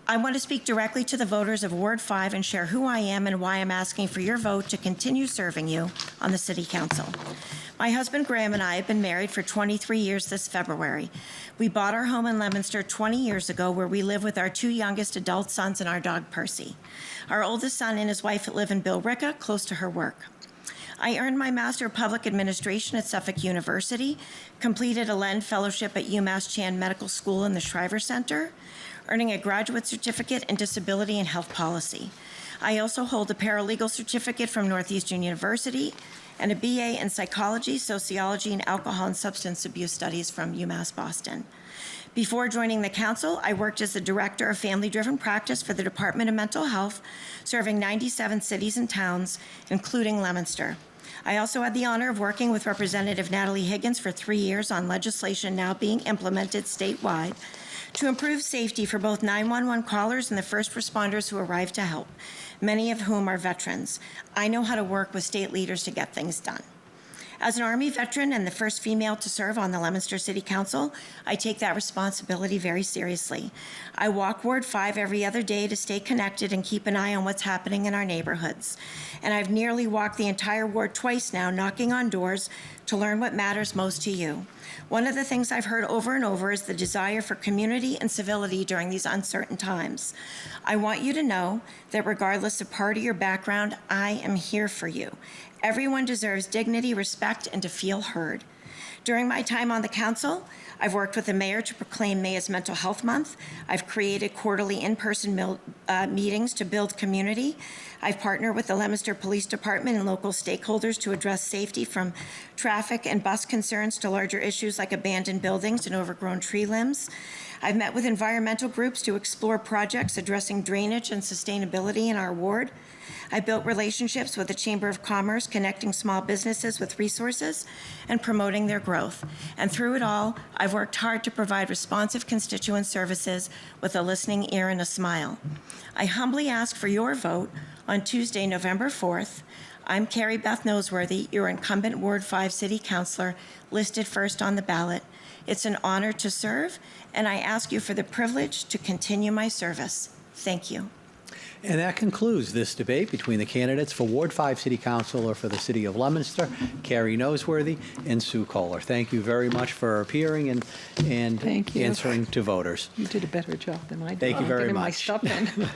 I want to speak directly to the voters of Ward 5 and share who I am and why I'm asking for your vote to continue serving you on the City Council. My husband Graham and I have been married for 23 years this February. We bought our home in Leominster 20 years ago, where we live with our 2 youngest adult sons and our dog Percy. Our oldest son and his wife live in Billerica, close to her work. I earned my Master of Public Administration at Suffolk University, completed a Len Fellowship at UMass Chan Medical School in the Shriver Center, earning a graduate certificate in disability and health policy. I also hold a paralegal certificate from Northeastern University and a BA in psychology, sociology, and alcohol and substance abuse studies from UMass Boston. Before joining the council, I worked as the Director of Family-Driven Practice for the Department of Mental Health, serving 97 cities and towns, including Leominster. I also had the honor of working with Representative Natalie Higgins for 3 years on legislation now being implemented statewide to improve safety for both 911 callers and the first responders who arrive to help, many of whom are veterans. I know how to work with state leaders to get things done. As an Army veteran and the first female to serve on the Leominster City Council, I take that responsibility very seriously. I walk Ward 5 every other day to stay connected and keep an eye on what's happening in our neighborhoods. And I've nearly walked the entire ward twice now, knocking on doors to learn what matters most to you. One of the things I've heard over and over is the desire for community and civility during these uncertain times. I want you to know that regardless of party or background, I am here for you. Everyone deserves dignity, respect, and to feel heard. During my time on the council, I've worked with the mayor to proclaim May as Mental Health Month. I've created quarterly in-person meetings to build community. I've partnered with the Leominster Police Department and local stakeholders to address safety from traffic and bus concerns to larger issues like abandoned buildings and overgrown tree limbs. I've met with environmental groups to explore projects addressing drainage and sustainability in our ward. I built relationships with the Chamber of Commerce, connecting small businesses with resources and promoting their growth. And through it all, I've worked hard to provide responsive constituent services with a listening ear and a smile. I humbly ask for your vote on Tuesday, November 4th. I'm Carrie Beth Noseworthy, your incumbent Ward 5 City Councilor, listed first on the ballot. It's an honor to serve, and I ask you for the privilege to continue my service. Thank you. And that concludes this debate between the candidates for Ward 5 City Councilor for the City of Leominster, Carrie Noseworthy and Sue Kohler. Thank you very much for appearing and Thank you. answering to voters. You did a better job than I did. Thank you very Getting my much. stuff in.